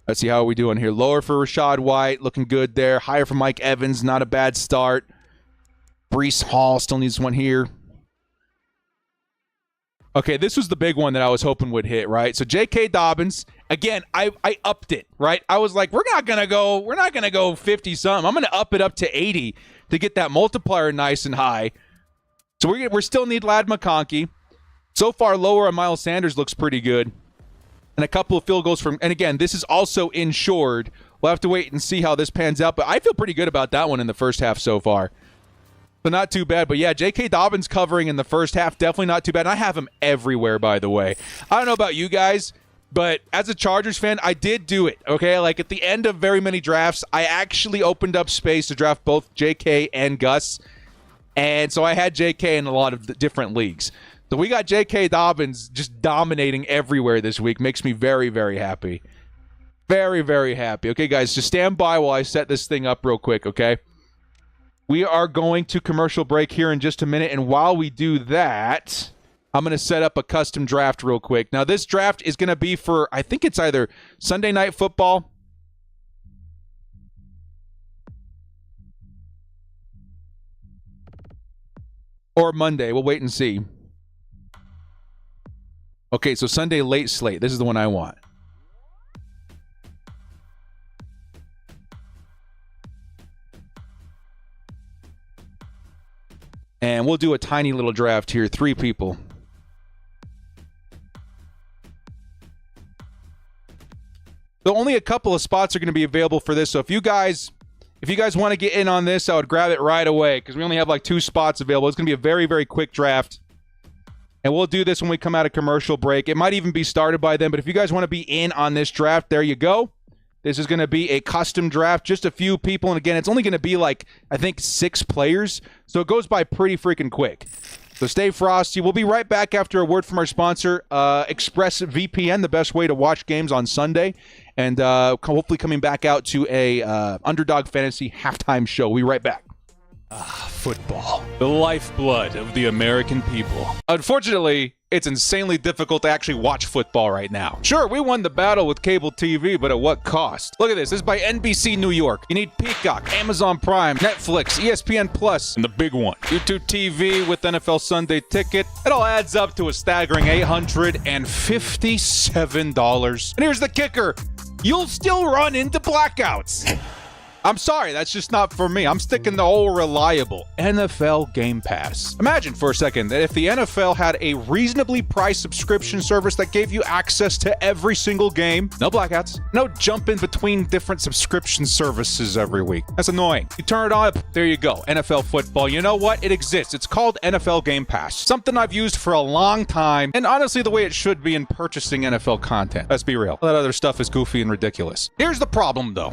Let's see how we doing here. Lower for Rashad White. Looking good there. Higher for Mike Evans. Not a bad start. Breece Hall still needs one here. Okay, this was the big one that I was hoping would hit, right? So J.K. Dobbins, again, I upped it, right? I was like, we're not gonna go 50-something. I'm gonna up it up to 80 to get that multiplier nice and high. So we still need Ladd McConkey. So far, lower on Miles Sanders looks pretty good. And a couple of field goals from, and again, this is also insured. We'll have to wait and see how this pans out, but I feel pretty good about that one in the first half so far. So not too bad, but yeah, J.K. Dobbins covering in the first half, definitely not too bad. And I have him everywhere, by the way. I don't know about you guys, but as a Chargers fan, I did do it, okay? Like at the end of very many drafts, I actually opened up space to draft both J.K. and Gus. And so I had J.K. in a lot of different leagues. So we got J.K. Dobbins just dominating everywhere this week. Makes me very, very happy. Very, very happy. Okay, guys, just stand by while I set this thing up real quick, okay? We are going to commercial break here in just a minute, and while we do that, I'm going to set up a custom draft real quick. Now, this draft is going to be for, I think it's either Sunday Night Football or Monday. We'll wait and see. Okay, so Sunday late slate. This is the one I want. And we'll do a tiny little draft here. 3 people. So only a couple of spots are going to be available for this. So if you guys want to get in on this, I would grab it right away because we only have like 2 spots available. It's going to be a very, very quick draft. And we'll do this when we come out of commercial break. It might even be started by then, but if you guys want to be in on this draft, there you go. This is going to be a custom draft, just a few people. And again, it's only going to be like, I think, 6 players. So it goes by pretty freaking quick. So stay frosty. We'll be right back after a word from our sponsor, ExpressVPN, the best way to watch games on Sunday. And hopefully coming back out to a Underdog Fantasy halftime show. We'll be right back. Football, the lifeblood of the American people. Unfortunately, it's insanely difficult to actually watch football right now. Sure, we won the battle with cable TV, but at what cost? Look at this. This is by NBC New York. You need Peacock, Amazon Prime, Netflix, ESPN Plus, and the big one, YouTube TV with NFL Sunday Ticket. It all adds up to a staggering $857. And here's the kicker. You'll still run into blackouts. I'm sorry, that's just not for me. I'm sticking to old reliable NFL Game Pass. Imagine for a second that if the NFL had a reasonably priced subscription service that gave you access to every single game, no blackouts, no jumping between different subscription services every week. That's annoying. You turn it on, there you go, NFL football. You know what? It exists. It's called NFL Game Pass. Something I've used for a long time, and honestly the way it should be in purchasing NFL content. Let's be real. All that other stuff is goofy and ridiculous. Here's the problem though.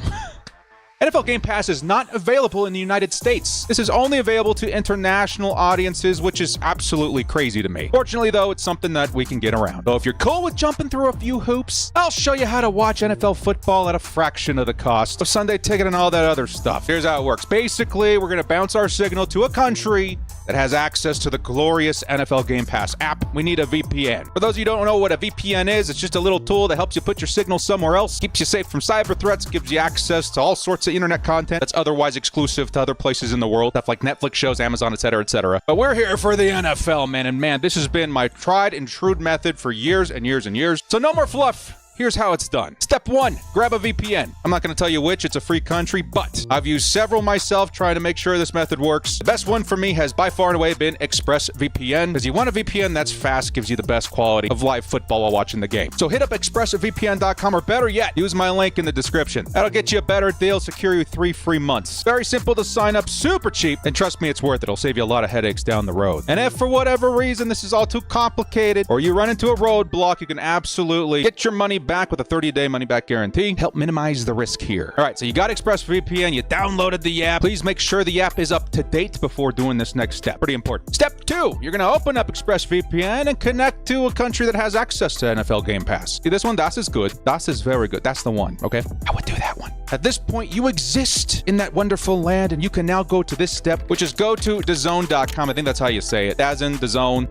NFL Game Pass is not available in the United States. This is only available to international audiences, which is absolutely crazy to me. Fortunately, though, it's something that we can get around. So if you're cool with jumping through a few hoops, I'll show you how to watch NFL football at a fraction of the cost of Sunday Ticket and all that other stuff. Here's how it works. Basically, we're going to bounce our signal to a country that has access to the glorious NFL Game Pass app. We need a VPN. For those of you who don't know what a VPN is, it's just a little tool that helps you put your signal somewhere else, keeps you safe from cyber threats, gives you access to all sorts of internet content that's otherwise exclusive to other places in the world, stuff like Netflix shows, Amazon, etc., etc. But we're here for the NFL, man, and man, this has been my tried and true method for years and years and years. So no more fluff. Here's how it's done. Step 1, grab a VPN. I'm not going to tell you which, it's a free country, but I've used several myself trying to make sure this method works. The best one for me has by far and away been ExpressVPN, because you want a VPN that's fast, gives you the best quality of live football while watching the game. So hit up ExpressVPN.com, or better yet, use my link in the description. That'll get you a better deal, secure you 3 free months. Very simple to sign up, super cheap, and trust me, it's worth it. It'll save you a lot of headaches down the road. And if for whatever reason this is all too complicated, or you run into a roadblock, you can absolutely get your money back with a 30-day money-back guarantee. Help minimize the risk here. All right, so you got ExpressVPN, you downloaded the app. Please make sure the app is up to date before doing this next step. Pretty important. Step 2, you're going to open up ExpressVPN and connect to a country that has access to NFL Game Pass. See this one? Das is good. Das is very good. That's the one, okay? I would do that one. At this point, you exist in that wonderful land, and you can now go to this step, which is go to DAZN.com. I think that's how you say it. DAZN, DAZN,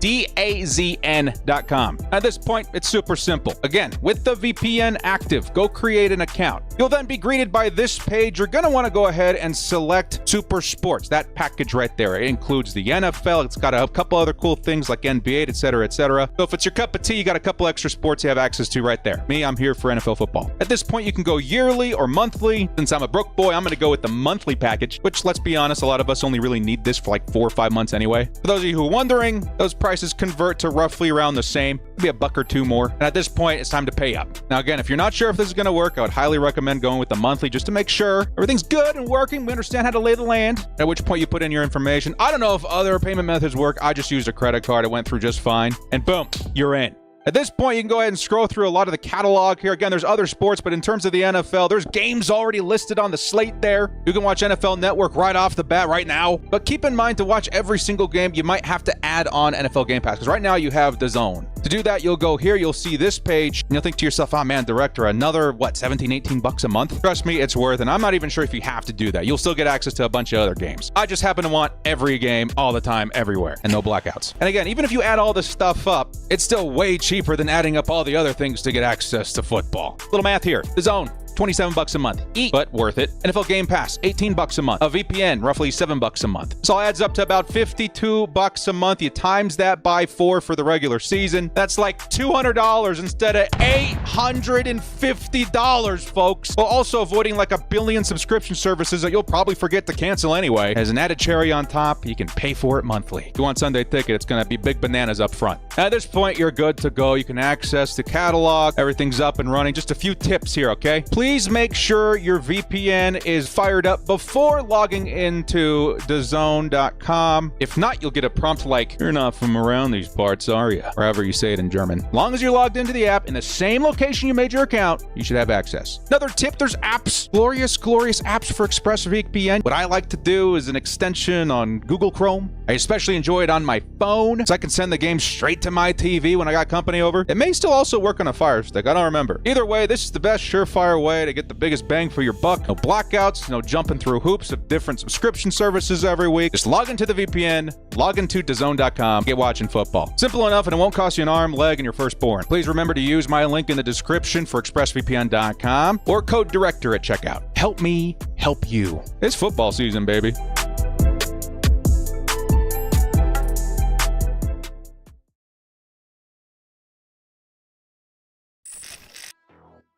DAZN.com. At this point, it's super simple. Again, with the VPN active, go create an account. You'll then be greeted by this page. You're going to want to go ahead and select Super Sports, that package right there. It includes the NFL. It's got a couple other cool things like NBA, etc., etc. So if it's your cup of tea, you got a couple extra sports you have access to right there. Me, I'm here for NFL football. At this point, you can go yearly or monthly. Since I'm a broke boy, I'm going to go with the monthly package, which, let's be honest, a lot of us only really need this for like 4 or 5 months anyway. For those of you who are wondering, those prices convert to roughly around the same, maybe a buck or two more. And at this point, it's time to pay up. Now, again, if you're not sure if this is going to work, I would highly recommend going with the monthly just to make sure everything's good and working. We understand how to lay the land, at which point you put in your information. I don't know if other payment methods work. I just used a credit card. It went through just fine. And boom, you're in. At this point, you can go ahead and scroll through a lot of the catalog here. Again, there's other sports, but in terms of the NFL, there's games already listed on the slate there. You can watch NFL Network right off the bat right now. But keep in mind, to watch every single game, you might have to add on NFL Game Pass, because right now you have DAZN. To do that, you'll go here, you'll see this page, and you'll think to yourself, oh man, Director, another, what, 17, 18 bucks a month? Trust me, it's worth it. And I'm not even sure if you have to do that. You'll still get access to a bunch of other games. I just happen to want every game, all the time, everywhere, and no blackouts. And again, even if you add all this stuff up, it's still way cheaper than adding up all the other things to get access to football. Little math here. DAZN, 27 bucks a month. But worth it. NFL Game Pass, 18 bucks a month. A VPN, roughly 7 bucks a month. This all adds up to about 52 bucks a month. You times that by 4 for the regular season. That's like $200 instead of $850, folks. While also avoiding like a billion subscription services that you'll probably forget to cancel anyway. As an added cherry on top, you can pay for it monthly. If you want Sunday Ticket, it's going to be big bananas up front. At this point, you're good to go. You can access the catalog. Everything's up and running. Just a few tips here, okay? Please make sure your VPN is fired up before logging into DAZN.com. If not, you'll get a prompt like, you're not from around these parts, are you? Or however you say it in German. As long as you're logged into the app in the same location you made your account, you should have access. Another tip, there's apps. Glorious apps for ExpressVPN. What I like to do is an extension on Google Chrome. I I especially enjoy it on my phone, so I can send the game straight to my TV when I got company over. It may still also work on a Fire Stick, I don't remember. Either way, this is the best surefire way to get the biggest bang for your buck. No blackouts, no jumping through hoops of different subscription services every week. Just log into the VPN, log into DAZN.com, get watching football. Simple enough, and it won't cost you an arm, leg, and your firstborn. Please remember to use my link in the description for ExpressVPN.com or code DIRECTOR at checkout. Help me help you. It's football season, baby.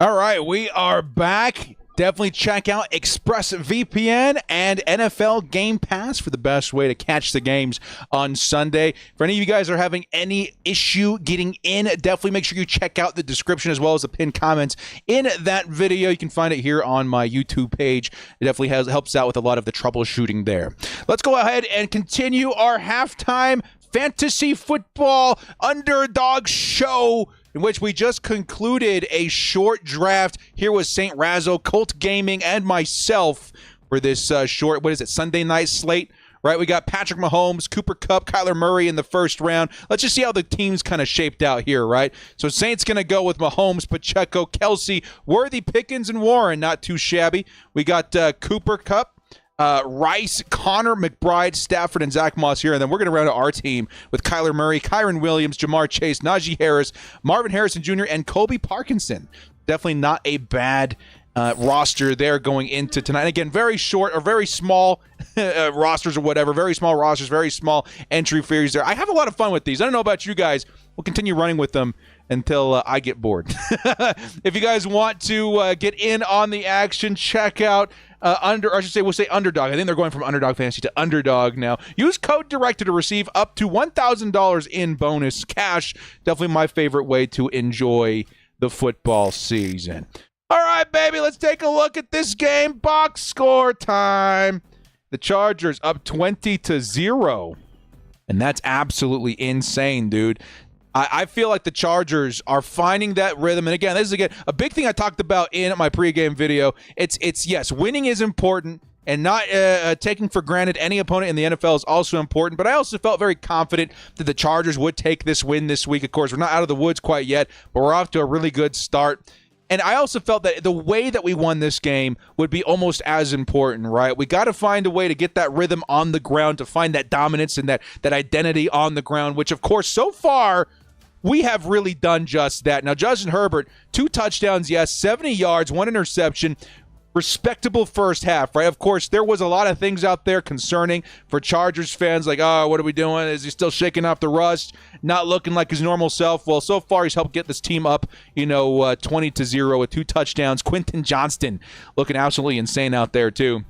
All right, we are back. Definitely check out ExpressVPN and NFL Game Pass for the best way to catch the games on Sunday. For any of you guys that are having any issue getting in, definitely make sure you check out the description as well as the pinned comments in that video. You can find it here on my YouTube page. It definitely helps out with a lot of the troubleshooting there. Let's go ahead and continue our halftime fantasy football underdog show, in which we just concluded a short draft here with St. Razzo, Colt Gaming, and myself for this short, Sunday night slate, right? We got Patrick Mahomes, Cooper Kupp, Kyler Murray in the first round. Let's just see how the team's kind of shaped out here, right? So Saints going to go with Mahomes, Pacheco, Kelsey, Worthy, Pickens, and Warren. Not too shabby. We got Cooper Kupp, Rice, Connor McBride, Stafford, and Zach Moss here. And then we're going to round out our team with Kyler Murray, Kyron Williams, Jamar Chase, Najee Harris, Marvin Harrison Jr., and Kobe Parkinson. Definitely not a bad roster there going into tonight. Again, very short or very small rosters or whatever. Very small rosters, very small entry fees there. I have a lot of fun with these. I don't know about you guys. We'll continue running with them until I get bored. If you guys want to get in on the action, check out we'll say Underdog. I think they're going from Underdog Fantasy to Underdog now. Use code DIRECTOR to receive up to $1,000 in bonus cash. Definitely my favorite way to enjoy the football season. All right, baby, let's take a look at this game. Box score time. The Chargers up 20-0. And that's absolutely insane, dude. I feel like the Chargers are finding that rhythm. And again, this is a big thing I talked about in my pregame video. It's yes, winning is important, and not taking for granted any opponent in the NFL is also important. But I also felt very confident that the Chargers would take this win this week. Of course, we're not out of the woods quite yet, but we're off to a really good start. And I also felt that the way that we won this game would be almost as important, right? We got to find a way to get that rhythm on the ground, to find that dominance and that identity on the ground, which, of course, so far, we have really done just that. Now, Justin Herbert, 2 touchdowns, yes, 70 yards, 1 interception, respectable first half, right? Of course, there was a lot of things out there concerning for Chargers fans, like, oh, what are we doing? Is he still shaking off the rust? Not looking like his normal self? Well, so far, he's helped get this team up, 20-0 with 2 touchdowns. Quentin Johnston looking absolutely insane out there, too.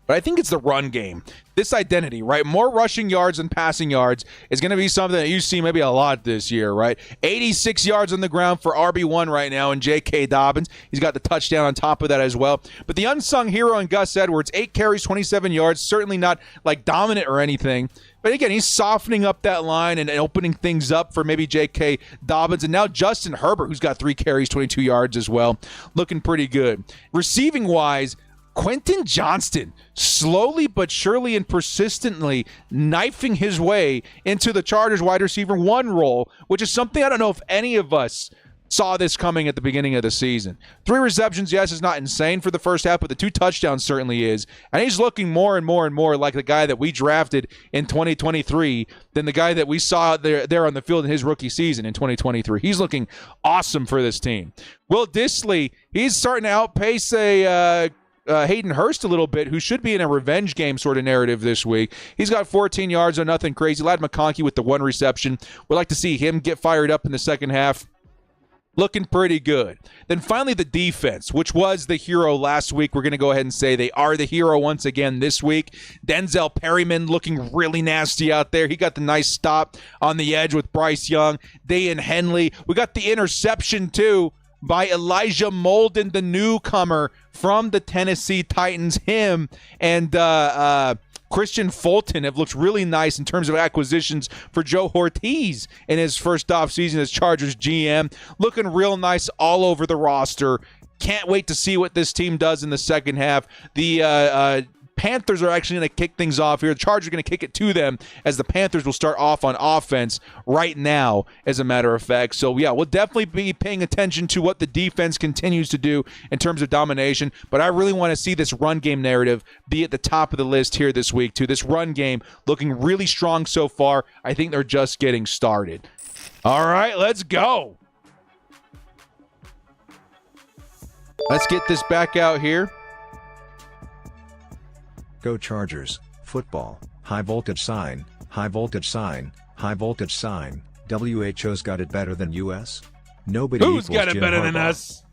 But I think it's the run game. This identity, right? More rushing yards than passing yards is going to be something that you see maybe a lot this year, right? 86 yards on the ground for RB1 right now in J.K. Dobbins. He's got the touchdown on top of that as well. But the unsung hero in Gus Edwards, 8 carries, 27 yards, certainly not like dominant or anything. But again, he's softening up that line and opening things up for maybe J.K. Dobbins. And now Justin Herbert, who's got 3 carries, 22 yards as well, looking pretty good. Receiving-wise, Quentin Johnston, slowly but surely and persistently knifing his way into the Chargers wide receiver 1 role, which is something I don't know if any of us saw this coming at the beginning of the season. 3 receptions, yes, is not insane for the first half, but the 2 touchdowns certainly is. And he's looking more and more and more like the guy that we drafted in 2023 than the guy that we saw there on the field in his rookie season in 2023. He's looking awesome for this team. Will Dissly, he's starting to outpace Hayden Hurst a little bit, who should be in a revenge game sort of narrative this week. He's got 14 yards or nothing crazy. Ladd McConkey with the 1 reception. We'd like to see him get fired up in the second half. Looking pretty good. Then finally the defense, which was the hero last week. We're going to go ahead and say they are the hero once again this week. Denzel Perryman looking really nasty out there. He got the nice stop on the edge with Bryce Young. Dayan Henley. We got the interception too by Elijah Molden, the newcomer from the Tennessee Titans. Him and Christian Fulton have looked really nice in terms of acquisitions for Joe Ortiz in his first offseason as Chargers GM. Looking real nice all over the roster. Can't wait to see what this team does in the second half. The Panthers are actually going to kick things off here. The Chargers are going to kick it to them as the Panthers will start off on offense right now, as a matter of fact. So, yeah, we'll definitely be paying attention to what the defense continues to do in terms of domination. But I really want to see this run game narrative be at the top of the list here this week, too. This run game looking really strong so far. I think they're just getting started. All right, let's go. Let's get this back out here. Go Chargers, football, high voltage sign, high voltage sign, high voltage sign. WHO's got it better than US? Nobody Who's equals got it Jim better than Harbaugh. us?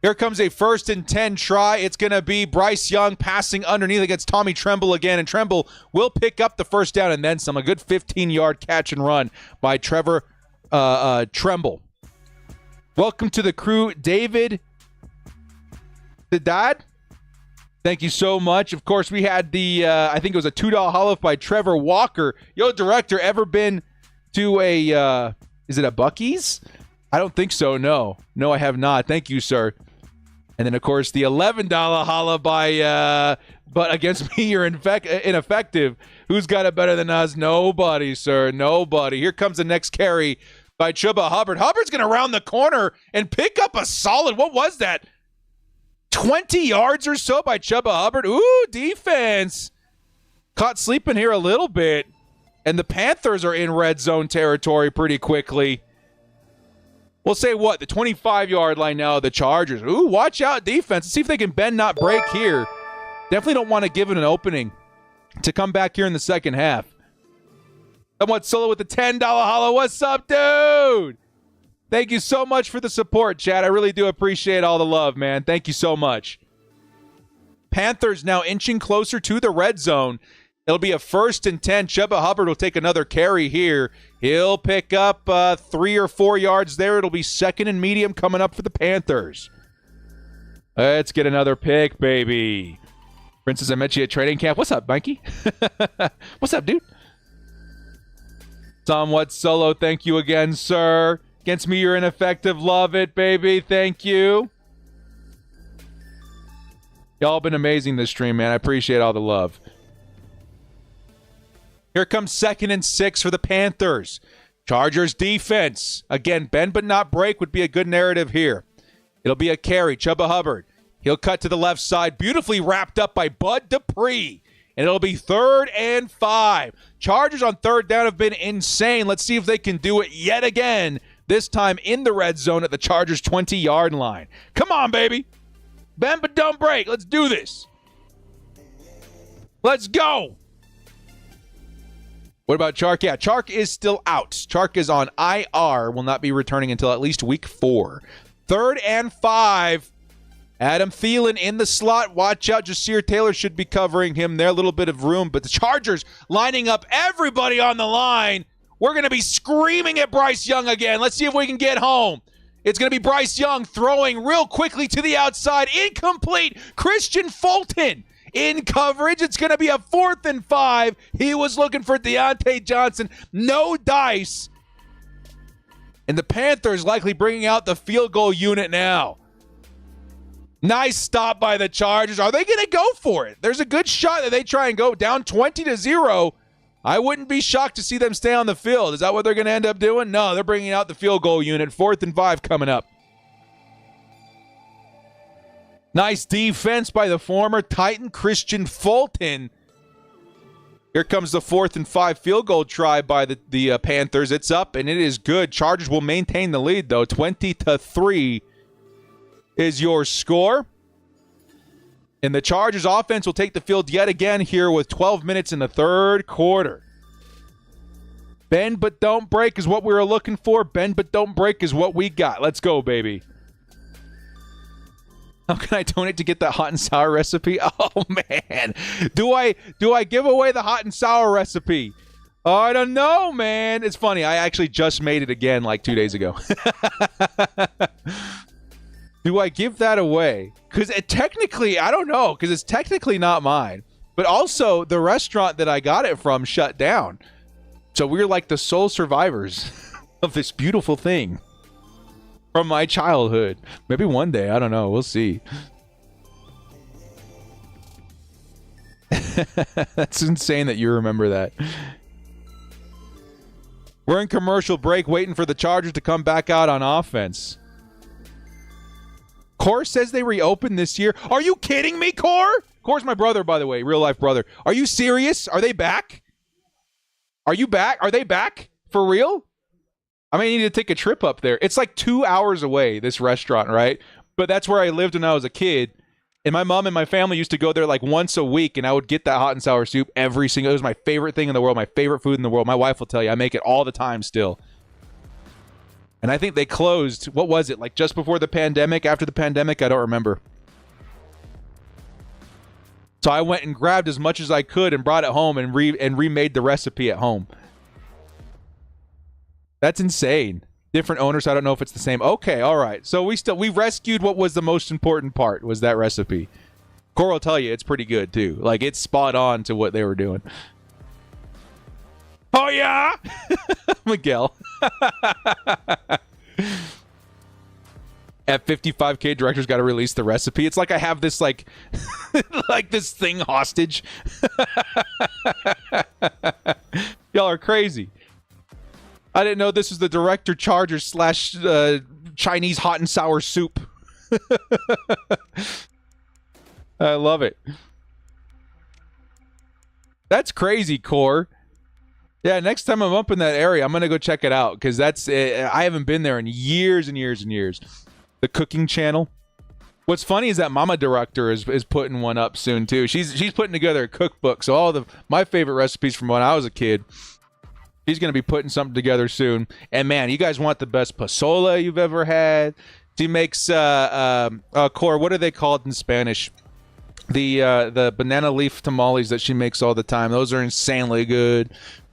Here comes a 1st and 10 try. It's going to be Bryce Young passing underneath against Tommy Tremble again, and Tremble will pick up the first down and then some. A good 15-yard catch and run by Trevor Tremble. Welcome to the crew, David Dad. Thank you so much. Of course, we had the, I think it was a $2 hollow by Trevor Walker. Yo, director, ever been to a, is it a Buc-ee's? I don't think so, no. No, I have not. Thank you, sir. And then, of course, the $11 hollow by, but against me, you're ineffective. Who's got it better than us? Nobody, sir. Nobody. Here comes the next carry by Chuba Hubbard. Hubbard's going to round the corner and pick up a solid, what was that? 20 yards or so by Chuba Hubbard. Ooh, defense. Caught sleeping here a little bit. And the Panthers are in red zone territory pretty quickly. We'll say what? The 25-yard line now, the Chargers. Ooh, watch out, defense. Let's see if they can bend, not break here. Definitely don't want to give it an opening to come back here in the second half. Somewhat solo with the $10 hollow. What's up, dude? Thank you so much for the support, Chad. I really do appreciate all the love, man. Thank you so much. Panthers now inching closer to the red zone. It'll be a 1st and 10. Chuba Hubbard will take another carry here. He'll pick up 3 or 4 yards there. It'll be 2nd and medium coming up for the Panthers. Let's get another pick, baby. Princess, I met you at training camp. What's up, Mikey? What's up, dude? Somewhat solo. Thank you again, sir. Against me, you're ineffective. Love it, baby. Thank you. Y'all been amazing this stream, man. I appreciate all the love. Here comes 2nd and 6 for the Panthers. Chargers defense. Again, bend but not break would be a good narrative here. It'll be a carry. Chuba Hubbard. He'll cut to the left side. Beautifully wrapped up by Bud Dupree. And it'll be 3rd and 5. Chargers on 3rd down have been insane. Let's see if they can do it yet again. This time in the red zone at the Chargers' 20-yard line. Come on, baby. Bend but don't break. Let's do this. Let's go. What about Chark? Yeah, Chark is still out. Chark is on IR. Will not be returning until at least week 4. 3rd and 5. Adam Thielen in the slot. Watch out. Jasir Taylor should be covering him there. A little bit of room. But the Chargers lining up everybody on the line. We're going to be screaming at Bryce Young again. Let's see if we can get home. It's going to be Bryce Young throwing real quickly to the outside. Incomplete. Christian Fulton in coverage. It's going to be a 4th and 5. He was looking for Deontay Johnson. No dice. And the Panthers likely bringing out the field goal unit now. Nice stop by the Chargers. Are they going to go for it? There's a good shot that they try and go down 20-0. I wouldn't be shocked to see them stay on the field. Is that what they're going to end up doing? No, they're bringing out the field goal unit. 4th and 5 coming up. Nice defense by the former Titan Christian Fulton. Here comes the 4th and 5 field goal try by the Panthers. It's up, and it is good. Chargers will maintain the lead, though. 20-3 is your score. And the Chargers offense will take the field yet again here with 12 minutes in the 3rd quarter. Bend but don't break is what we were looking for. Bend but don't break is what we got. Let's go, baby. How can I donate to get that hot and sour recipe? Oh, man. Do I give away the hot and sour recipe? Oh, I don't know, man. It's funny. I actually just made it again like 2 days ago. Do I give that away? Because it technically, I don't know, because it's technically not mine. But also, the restaurant that I got it from shut down. So we're like the sole survivors of this beautiful thing from my childhood. Maybe one day, I don't know. We'll see. That's insane that you remember that. We're in commercial break waiting for the Chargers to come back out on offense. Core says they reopened this year. Are you kidding me, Core? Core's my brother, by the way, real life brother. Are you serious? Are they back? Are you back? Are they back? For real? I may need to take a trip up there. It's like 2 hours away, this restaurant, right? But that's where I lived when I was a kid. And my mom and my family used to go there like once a week, and I would get that hot and sour soup it was my favorite thing in the world, my favorite food in the world. My wife will tell you, I make it all the time still. And I think they closed, what was it, like just before the pandemic, after the pandemic? I don't remember. So I went and grabbed as much as I could and brought it home and remade the recipe at home. That's insane. Different owners, I don't know if it's the same. Okay, all right. So we rescued what was the most important part, was that recipe. Core will tell you it's pretty good too. Like, it's spot on to what they were doing. Oh yeah, Miguel. At 55K, director's got to release the recipe. It's like I have this like this thing hostage. Y'all are crazy. I didn't know this was the director Chargers / Chinese hot and sour soup. I love it. That's crazy, Core. Yeah, next time I'm up in that area, I'm going to go check it out because I haven't been there in years and years and years. The cooking channel. What's funny is that Mama Director is putting one up soon too. She's putting together a cookbook. So all my favorite recipes from when I was a kid. She's going to be putting something together soon. And man, you guys want the best pasola you've ever had. She makes Core, what are they called in Spanish? The banana leaf tamales that she makes all the time. Those are insanely good.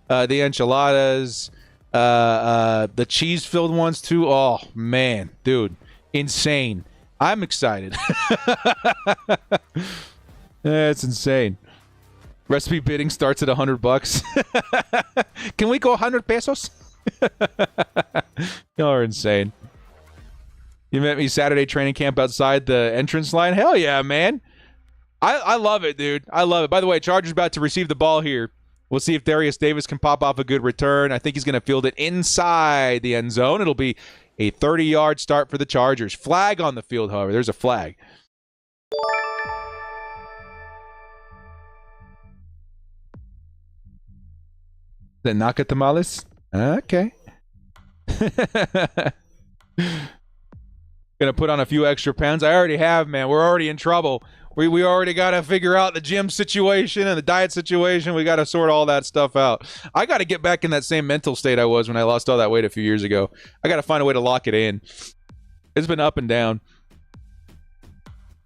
The enchiladas, the cheese-filled ones too. Oh man, dude, insane. I'm excited. That's insane. Recipe bidding starts at $100. Can we go 100 pesos? Y'all are insane. You met me Saturday training camp outside the entrance line. Hell yeah, man. I love it, dude. I love it. By the way, Chargers about to receive the ball here. We'll see if Darius Davis can pop off a good return. I think he's going to field it inside the end zone. It'll be a 30-yard start for the Chargers. Flag on the field, however. There's a flag. The Nakatamales? Okay. Gonna put on a few extra pounds. I already have, man. We're already in trouble. We already got to figure out the gym situation and the diet situation. We got to sort all that stuff out. I got to get back in that same mental state I was when I lost all that weight a few years ago. I got to find a way to lock it in. It's been up and down.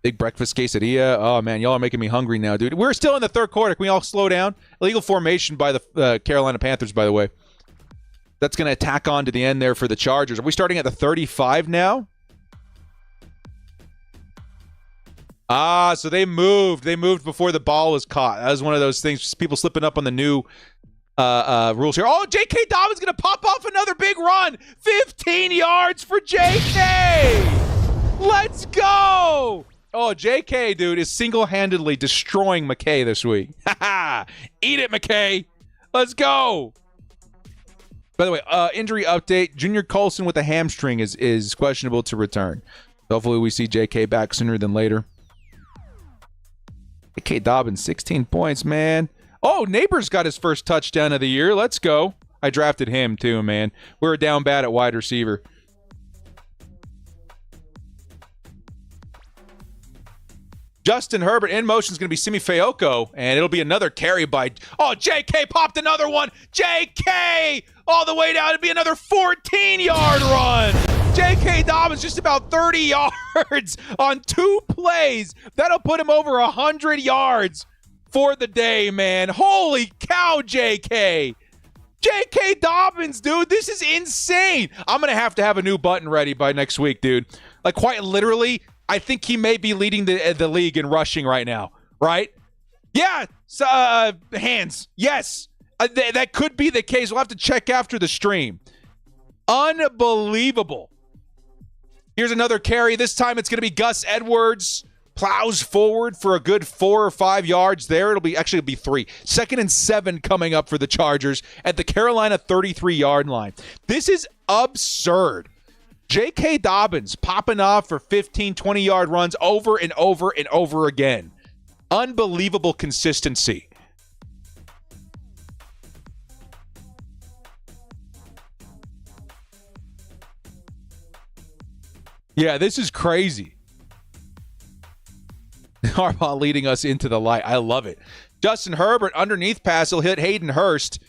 Big breakfast quesadilla. Oh, man, y'all are making me hungry now, dude. We're still in the third quarter. Can we all slow down? Illegal formation by the Carolina Panthers, by the way. That's going to attack on to the end there for the Chargers. Are we starting at the 35 now? Ah, so they moved. They moved before the ball was caught. That was one of those things. Just people slipping up on the new rules here. Oh, J.K. Dobbins going to pop off another big run. 15 yards for J.K. Let's go. Oh, J.K., dude, is single-handedly destroying McKay this week. Eat it, McKay. Let's go. By the way, injury update. Junior Colson with a hamstring is questionable to return. Hopefully we see J.K. back sooner than later. J.K. Dobbins, 16 points, man. Oh, Neighbors got his first touchdown of the year. Let's go. I drafted him too, man. We were down bad at wide receiver. Justin Herbert in motion is going to be Simi Fehoko, and it'll be another carry by... Oh, J.K. popped another one. J.K. all the way down. It'll be another 14-yard run. J.K. Dobbins just about 30 yards on 2 plays. That'll put him over 100 yards for the day, man. Holy cow, J.K. J.K. Dobbins, dude, this is insane. I'm going to have a new button ready by next week, dude. Like, quite literally, I think he may be leading the league in rushing right now, right? Yeah, hands. Yes, that could be the case. We'll have to check after the stream. Unbelievable. Here's another carry. This time it's going to be Gus Edwards plows forward for a good 4 or 5 yards there. It'll be 3. 2nd and 7 coming up for the Chargers at the Carolina 33-yard line. This is absurd. J.K. Dobbins popping off for 15, 20-yard runs over and over and over again. Unbelievable consistency. Yeah, this is crazy. Harbaugh leading us into the light. I love it. Justin Herbert, underneath pass, will hit Hayden Hurst.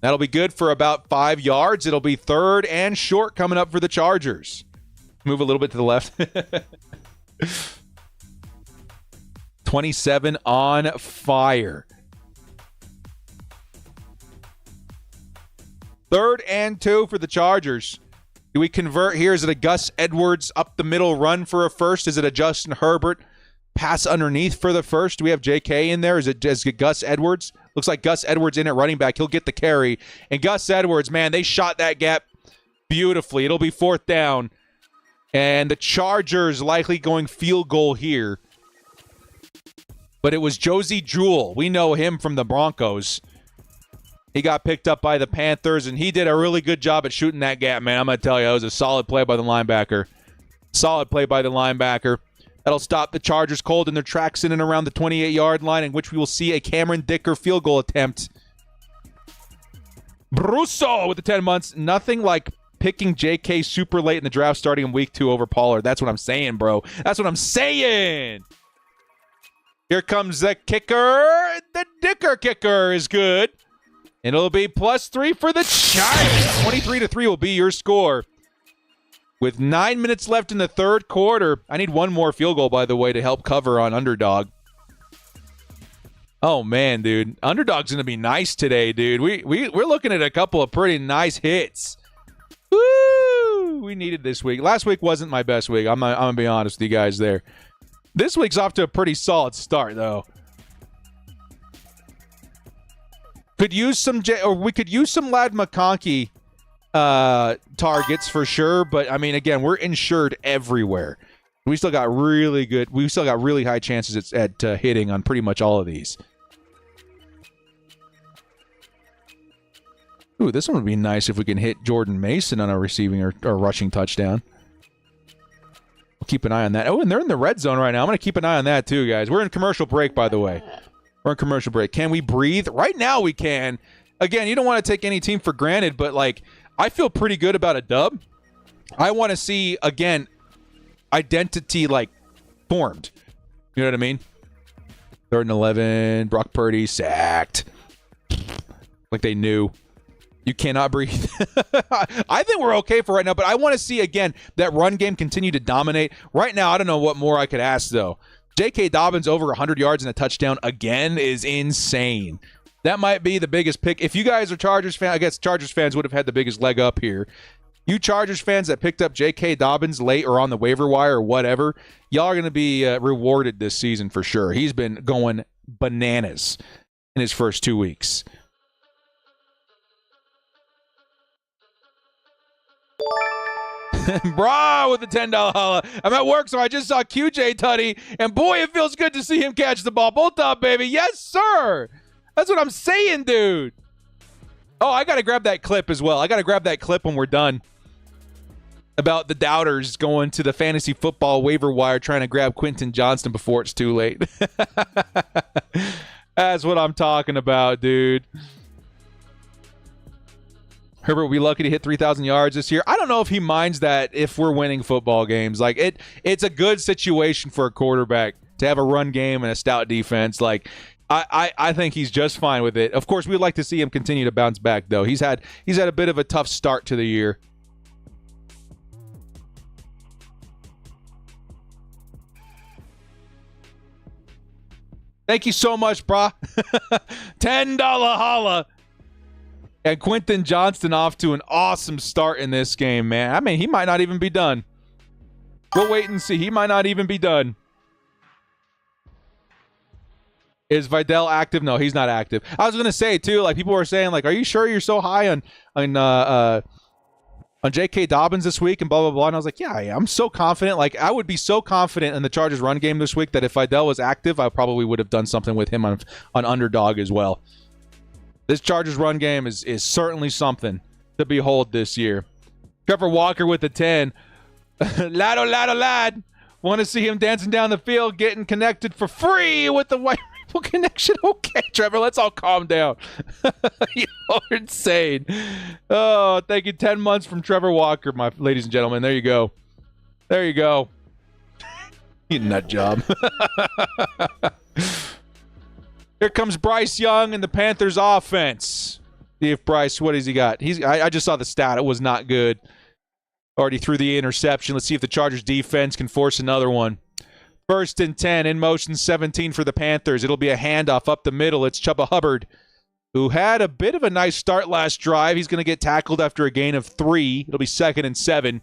That'll be good for about 5 yards. It'll be 3rd and short coming up for the Chargers. Move a little bit to the left. 27 on fire. 3rd and 2 for the Chargers. Do we convert here? Is it a Gus Edwards up the middle run for a first? Is it a Justin Herbert pass underneath for the first? Do we have JK in there? Is it Gus Edwards? Looks like Gus Edwards in at running back. He'll get the carry. And Gus Edwards, man, they shot that gap beautifully. It'll be 4th down. And the Chargers likely going field goal here. But it was Josie Jewell. We know him from the Broncos. He got picked up by the Panthers, and he did a really good job at shooting that gap, man. I'm going to tell you, it was a solid play by the linebacker. Solid play by the linebacker. That'll stop the Chargers cold in their tracks in and around the 28-yard line, in which we will see a Cameron Dicker field goal attempt. Brusso with the 10 months. Nothing like picking JK super late in the draft starting in week 2 over Pollard. That's what I'm saying, bro. That's what I'm saying. Here comes the kicker. The Dicker kicker is good. And it'll be +3 for the Giants. 23-3 will be your score. With 9 minutes left in the 3rd quarter. I need one more field goal, by the way, to help cover on Underdog. Oh, man, dude. Underdog's going to be nice today, dude. We're looking at a couple of pretty nice hits. Woo! We needed this week. Last week wasn't my best week. I'm going to be honest with you guys there. This week's off to a pretty solid start, though. We could use some Ladd McConkey targets for sure, but I mean, again, we're insured everywhere. We still got really high chances at hitting on pretty much all of these. Ooh, this one would be nice if we can hit Jordan Mason on a receiving or rushing touchdown. We'll keep an eye on that. Oh, and they're in the red zone right now. I'm going to keep an eye on that too, guys. We're in commercial break, by the way. We're in commercial break. Can we breathe? Right now we can. Again, you don't want to take any team for granted, but like I feel pretty good about a dub. I want to see, again, identity like formed. You know what I mean? 3rd and 11. Brock Purdy sacked. Like they knew. You cannot breathe. I think we're okay for right now, but I want to see, again, that run game continue to dominate. Right now, I don't know what more I could ask, though. J.K. Dobbins over 100 yards and a touchdown again is insane. That might be the biggest pick. If you guys are Chargers fans, I guess Chargers fans would have had the biggest leg up here. You Chargers fans that picked up J.K. Dobbins late or on the waiver wire or whatever, y'all are going to be rewarded this season for sure. He's been going bananas in his first 2 weeks. Bra with the $10 holla. I'm at work, so I just saw QJ Tutty, and boy, it feels good to see him catch the ball. Bolt up, baby. Yes, sir. That's what I'm saying, dude. Oh, I got to grab that clip as well. I got to grab that clip when we're done about the doubters going to the fantasy football waiver wire trying to grab Quentin Johnston before it's too late. That's what I'm talking about, dude. Herbert will be lucky to hit 3,000 yards this year. I don't know if he minds that if we're winning football games. Like it's a good situation for a quarterback to have a run game and a stout defense. Like I think he's just fine with it. Of course, we'd like to see him continue to bounce back, though. He's had a bit of a tough start to the year. Thank you so much, brah. $10 holla. And Quentin Johnston off to an awesome start in this game, man. I mean, he might not even be done. We'll wait and see. He might not even be done. Is Vidal active? No, he's not active. I was going to say, too, like, people were saying, like, are you sure you're so high on on J.K. Dobbins this week and blah, blah, blah. And I was like, yeah, I'm so confident. Like, I would be so confident in the Chargers run game this week that if Idell was active, I probably would have done something with him on Underdog as well. This Chargers run game is certainly something to behold this year. Trevor Walker with the 10. Lad. Want to see him dancing down the field, getting connected for free with the white rifle connection. Okay, Trevor, let's all calm down. You're insane. Oh, thank you. 10 months from Trevor Walker, my ladies and gentlemen. There you go. There you go. You nut job. Here comes Bryce Young and the Panthers offense. See if Bryce, what has he got? I just saw the stat. It was not good. Already threw the interception. Let's see if the Chargers defense can force another one. 1st and 10, in motion 17 for the Panthers. It'll be a handoff up the middle. It's Chuba Hubbard, who had a bit of a nice start last drive. He's going to get tackled after a gain of 3. It'll be 2nd and 7.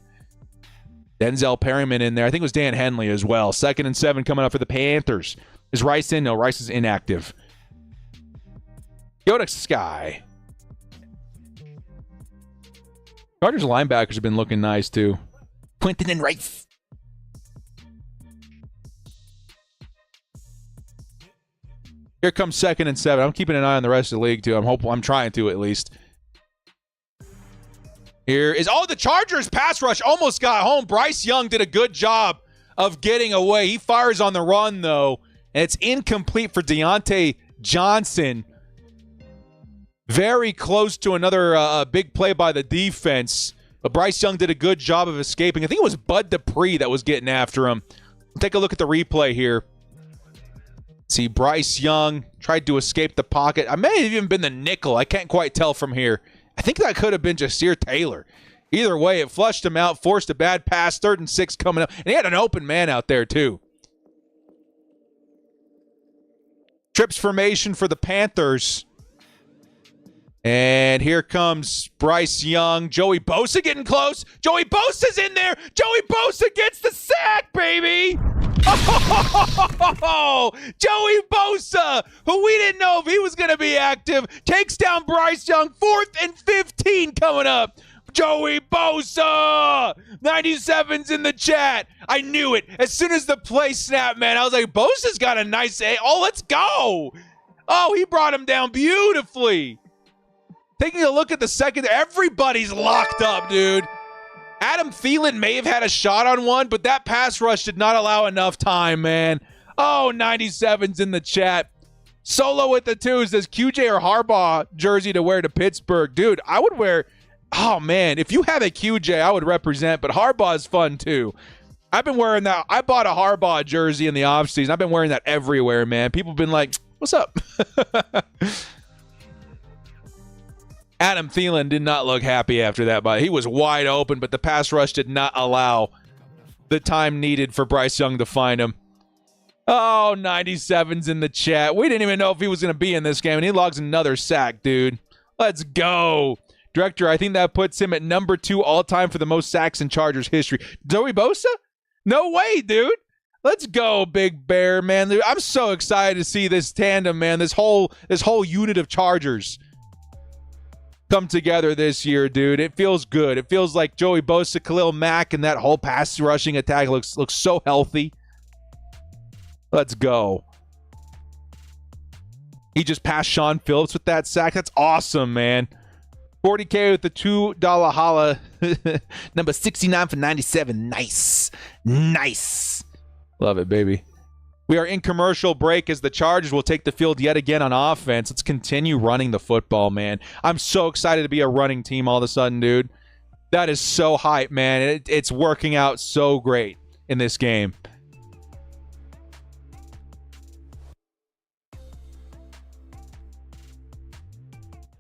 Denzel Perryman in there. I think it was Dan Henley as well. 2nd and 7 coming up for the Panthers. Is Rice in? No, Rice is inactive. Yoda Sky. Chargers linebackers have been looking nice, too. Quinton and Rice. Here comes 2nd and 7. I'm keeping an eye on the rest of the league, too. I'm trying to, at least. Here is... Oh, the Chargers pass rush almost got home. Bryce Young did a good job of getting away. He fires on the run, though, and it's incomplete for Deontay Johnson. Very close to another big play by the defense. But Bryce Young did a good job of escaping. I think it was Bud Dupree that was getting after him. Take a look at the replay here. See, Bryce Young tried to escape the pocket. I may have even been the nickel. I can't quite tell from here. I think that could have been Jasir Taylor. Either way, it flushed him out, forced a bad pass, 3rd and 6 coming up. And he had an open man out there, too. Trips formation for the Panthers. And here comes Bryce Young. Joey Bosa getting close. Joey Bosa's in there. Joey Bosa gets the sack, baby. Oh, Joey Bosa, who we didn't know if he was going to be active, takes down Bryce Young. 4th and 15 coming up. Joey Bosa. 97's in the chat. I knew it. As soon as the play snapped, man, I was like, Bosa's got a nice... Oh, let's go. Oh, he brought him down beautifully. Taking a look at the second, everybody's locked up, dude. Adam Thielen may have had a shot on one, but that pass rush did not allow enough time, man. Oh, 97's in the chat. Solo with the 2 says QJ or Harbaugh jersey to wear to Pittsburgh. Dude, I would wear, oh, man, if you have a QJ, I would represent, but Harbaugh is fun, too. I've been wearing that. I bought a Harbaugh jersey in the offseason. I've been wearing that everywhere, man. People have been like, what's up? Adam Thielen did not look happy after that, but he was wide open, but the pass rush did not allow the time needed for Bryce Young to find him. Oh, 97's in the chat. We didn't even know if he was going to be in this game, and he logs another sack, dude. Let's go. Director, I think that puts him at number 2 all-time for the most sacks in Chargers history. Joey Bosa? No way, dude. Let's go, Big Bear, man. I'm so excited to see this tandem, man, this whole unit of Chargers come together this year, dude. It feels good. It feels like Joey Bosa, Khalil Mack, and that whole pass rushing attack looks so healthy. Let's go. He just passed Sean Phillips with that sack. That's awesome, man. 40K with the $2 holla. Number 69 for 97. Nice. Nice. Love it, baby. We are in commercial break as the Chargers will take the field yet again on offense. Let's continue running the football, man. I'm so excited to be a running team all of a sudden, dude. That is so hype, man. It's working out so great in this game.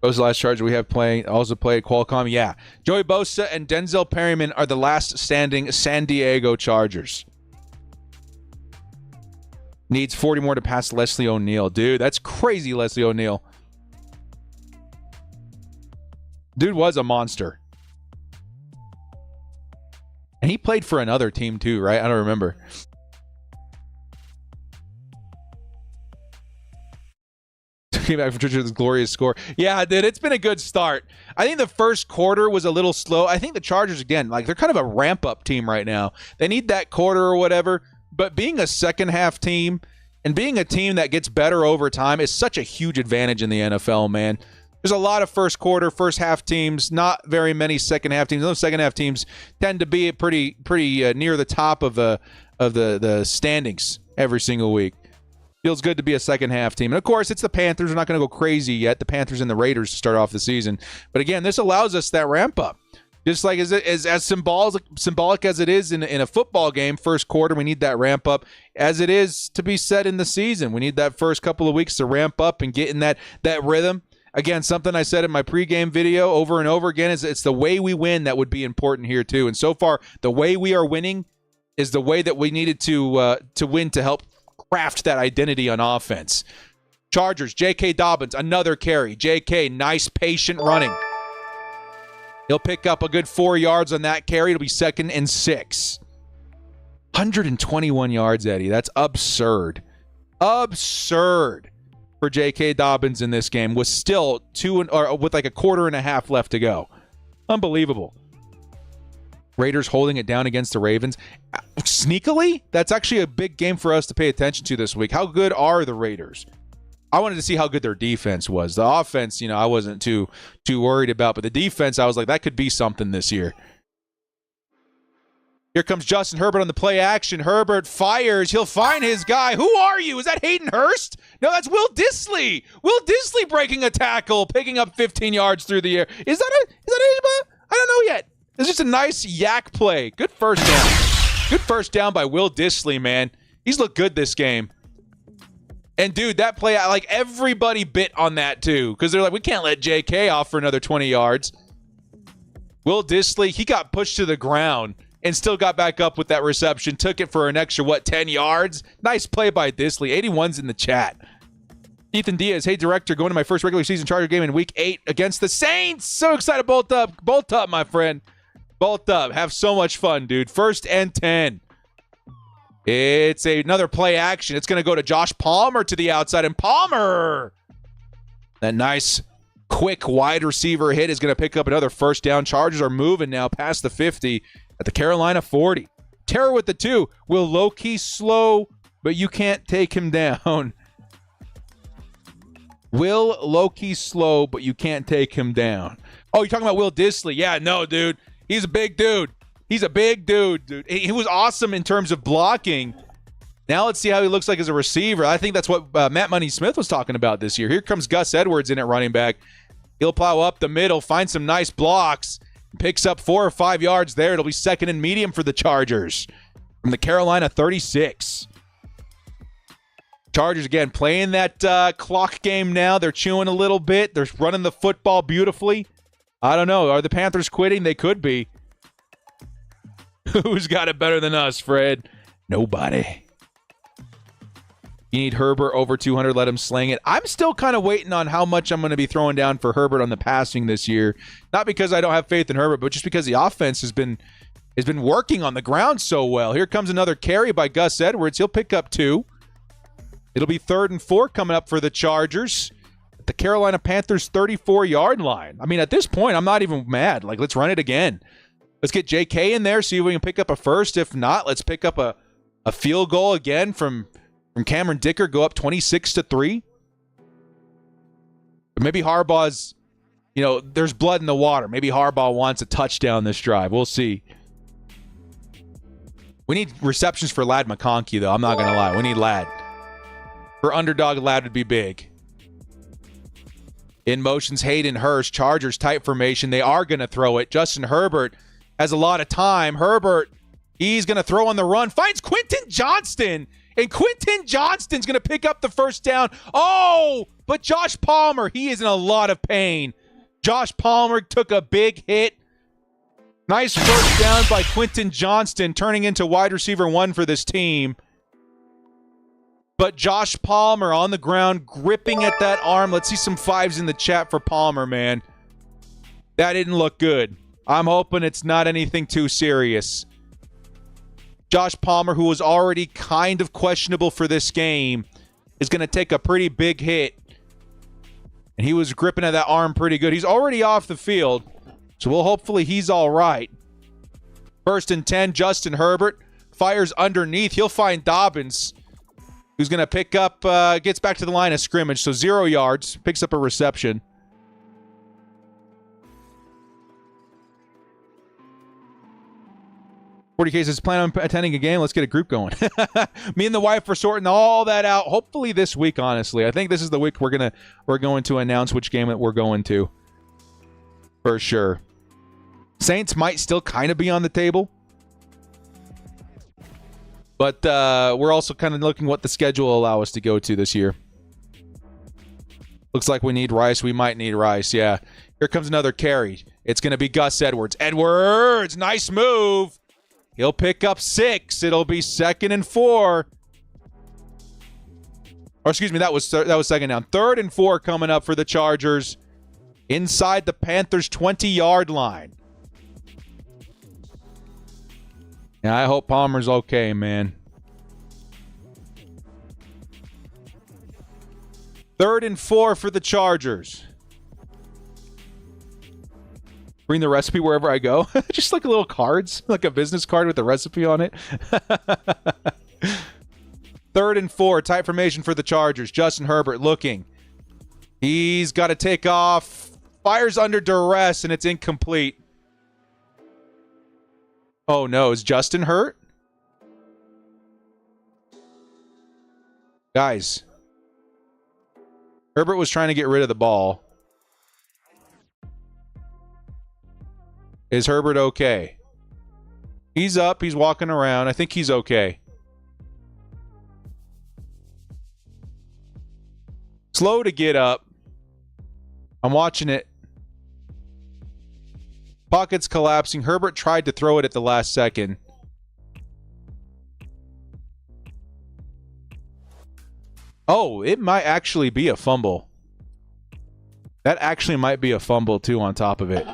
Those last Chargers we have playing also play at Qualcomm. Yeah. Joey Bosa and Denzel Perryman are the last standing San Diego Chargers. Needs 40 more to pass Leslie O'Neal. Dude, that's crazy, Leslie O'Neal. Dude was a monster. And he played for another team too, right? I don't remember. Came back from church with this glorious score. Yeah, dude, it's been a good start. I think the first quarter was a little slow. I think the Chargers, again, like they're kind of a ramp-up team right now. They need that quarter or whatever. But being a second-half team and being a team that gets better over time is such a huge advantage in the NFL, man. There's a lot of first quarter, first half teams, not very many second half teams. Those second half teams tend to be pretty near the top of the standings every single week. Feels good to be a second half team. And of course, it's the Panthers. We're not going to go crazy yet. The Panthers and the Raiders to start off the season. But again, this allows us that ramp up. Just like as symbolic as it is in a football game, first quarter, we need that ramp up. As it is to be said in the season, we need that first couple of weeks to ramp up and get in that rhythm. Again, something I said in my pregame video over and over again is it's the way we win that would be important here too. And so far, the way we are winning is the way that we needed to win to help craft that identity on offense. Chargers, J.K. Dobbins, another carry. J.K., nice patient running. He'll pick up a good 4 yards on that carry. It'll be 2nd and 6. 121 yards, Eddie. That's absurd. Absurd for J.K. Dobbins in this game with still with like a quarter and a half left to go. Unbelievable. Raiders holding it down against the Ravens. Sneakily, that's actually a big game for us to pay attention to this week. How good are the Raiders? I wanted to see how good their defense was. The offense, I wasn't too worried about, but the defense, I was like, that could be something this year. Here comes Justin Herbert on the play action. Herbert fires. He'll find his guy. Who are you? Is that Hayden Hurst? No, that's Will Dissly. Will Dissly breaking a tackle, picking up 15 yards through the air. Is that anybody? I don't know yet. It's just a nice yak play. Good first down. Good first down by Will Dissly, man. He's looked good this game. And, dude, that play, like, everybody bit on that, too, because they're like, we can't let J.K. off for another 20 yards. Will Dissly, he got pushed to the ground and still got back up with that reception, took it for an extra, 10 yards? Nice play by Dissly. 81's in the chat. Ethan Diaz, hey, director, going to my first regular season Charger game in Week 8 against the Saints. So excited. Bolt up, my friend. Bolt up. Have so much fun, dude. 1st and 10. It's another play action. It's going to go to Josh Palmer to the outside, and Palmer, that nice, quick wide receiver hit is going to pick up another first down. Chargers are moving now past the 50 at the Carolina 40. Terror with the 2. Will low-key slow, but you can't take him down. Will low-key slow, but you can't take him down. Oh, you're talking about Will Dissly. Yeah, no, dude. He's a big dude. He's a big dude. He was awesome in terms of blocking. Now let's see how he looks like as a receiver. I think that's what Matt Money Smith was talking about this year. Here comes Gus Edwards in at running back. He'll plow up the middle, find some nice blocks, picks up 4 or 5 yards there. It'll be 2nd and medium for the Chargers from the Carolina 36. Chargers, again, playing that clock game now. They're chewing a little bit. They're running the football beautifully. I don't know. Are the Panthers quitting? They could be. Who's got it better than us, Fred? Nobody. You need Herbert over 200. Let him sling it. I'm still kind of waiting on how much I'm going to be throwing down for Herbert on the passing this year. Not because I don't have faith in Herbert, but just because the offense has been working on the ground so well. Here comes another carry by Gus Edwards. He'll pick up 2. It'll be 3rd and 4 coming up for the Chargers at the Carolina Panthers 34-yard line. I mean, at this point, I'm not even mad. Like, let's run it again. Let's get J.K. in there, see if we can pick up a first. If not, let's pick up a field goal again from Cameron Dicker, go up 26-3. But maybe Harbaugh's, there's blood in the water. Maybe Harbaugh wants a touchdown this drive. We'll see. We need receptions for Ladd McConkey, though. I'm not going to lie. We need Ladd. For Underdog, Ladd would be big. In motion's Hayden Hurst. Chargers tight formation. They are going to throw it. Justin Herbert has a lot of time. Herbert, he's going to throw on the run. Finds Quentin Johnston. And Quentin Johnston's going to pick up the first down. Oh, but Josh Palmer, he is in a lot of pain. Josh Palmer took a big hit. Nice first down by Quentin Johnston, turning into wide receiver 1 for this team. But Josh Palmer on the ground, gripping at that arm. Let's see some 5s in the chat for Palmer, man. That didn't look good. I'm hoping it's not anything too serious. Josh Palmer, who was already kind of questionable for this game, is going to take a pretty big hit. And he was gripping at that arm pretty good. He's already off the field, so hopefully he's all right. 1st and 10, Justin Herbert fires underneath. He'll find Dobbins, who's going to pick up, gets back to the line of scrimmage, so 0 yards, picks up a reception. Forty cases plan on attending a game. Let's get a group going. Me and the wife are sorting all that out. Hopefully this week, honestly. I think this is the week we're going to announce which game that we're going to. For sure. Saints might still kind of be on the table. But we're also kind of looking what the schedule will allow us to go to this year. Looks like we need Rice. We might need Rice, yeah. Here comes another carry. It's going to be Gus Edwards. Edwards, nice move. He'll pick up 6. It'll be 2nd and 4. Or excuse me, that was 2nd down. 3rd and 4 coming up for the Chargers inside the Panthers' 20-yard line. Yeah, I hope Palmer's okay, man. 3rd and 4 for the Chargers. Bring the recipe wherever I go. Just like little cards, like a business card with the recipe on it. 3rd and 4, tight formation for the Chargers. Justin Herbert looking. He's got to take off. Fires under duress, and it's incomplete. Oh, no. Is Justin hurt? Guys. Herbert was trying to get rid of the ball. Is Herbert okay? He's up. He's walking around. I think he's okay. Slow to get up. I'm watching it. Pocket's collapsing. Herbert tried to throw it at the last second. Oh, it might actually be a fumble. That actually might be a fumble, too, on top of it.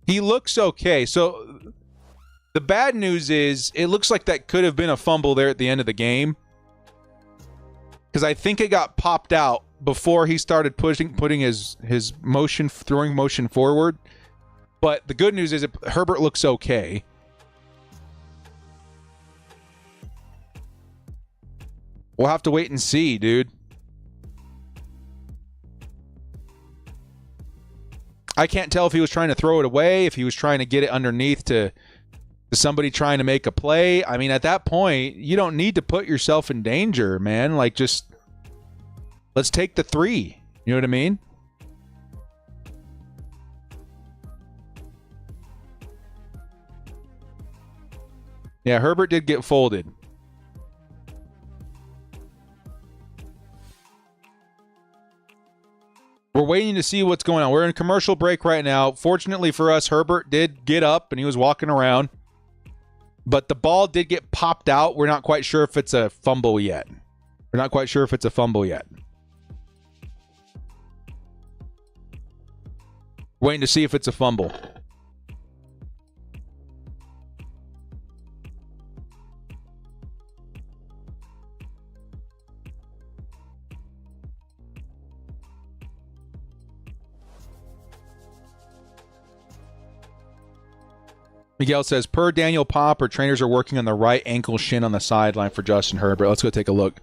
He looks okay. So the bad news is it looks like that could have been a fumble there at the end of the game. Because I think it got popped out before he started putting his throwing motion forward. But the good news is Herbert looks okay. We'll have to wait and see, dude. I can't tell if he was trying to throw it away, if he was trying to get it underneath to somebody trying to make a play. I mean, at that point, you don't need to put yourself in danger, man. Like, just let's take the 3. You know what I mean? Yeah, Herbert did get folded. We're waiting to see what's going on. We're in commercial break right now. Fortunately for us, Herbert did get up and he was walking around. But the ball did get popped out. We're not quite sure if it's a fumble yet. Waiting to see if it's a fumble. Miguel says, per Daniel Popper, trainers are working on the right ankle shin on the sideline for Justin Herbert. Let's go take a look.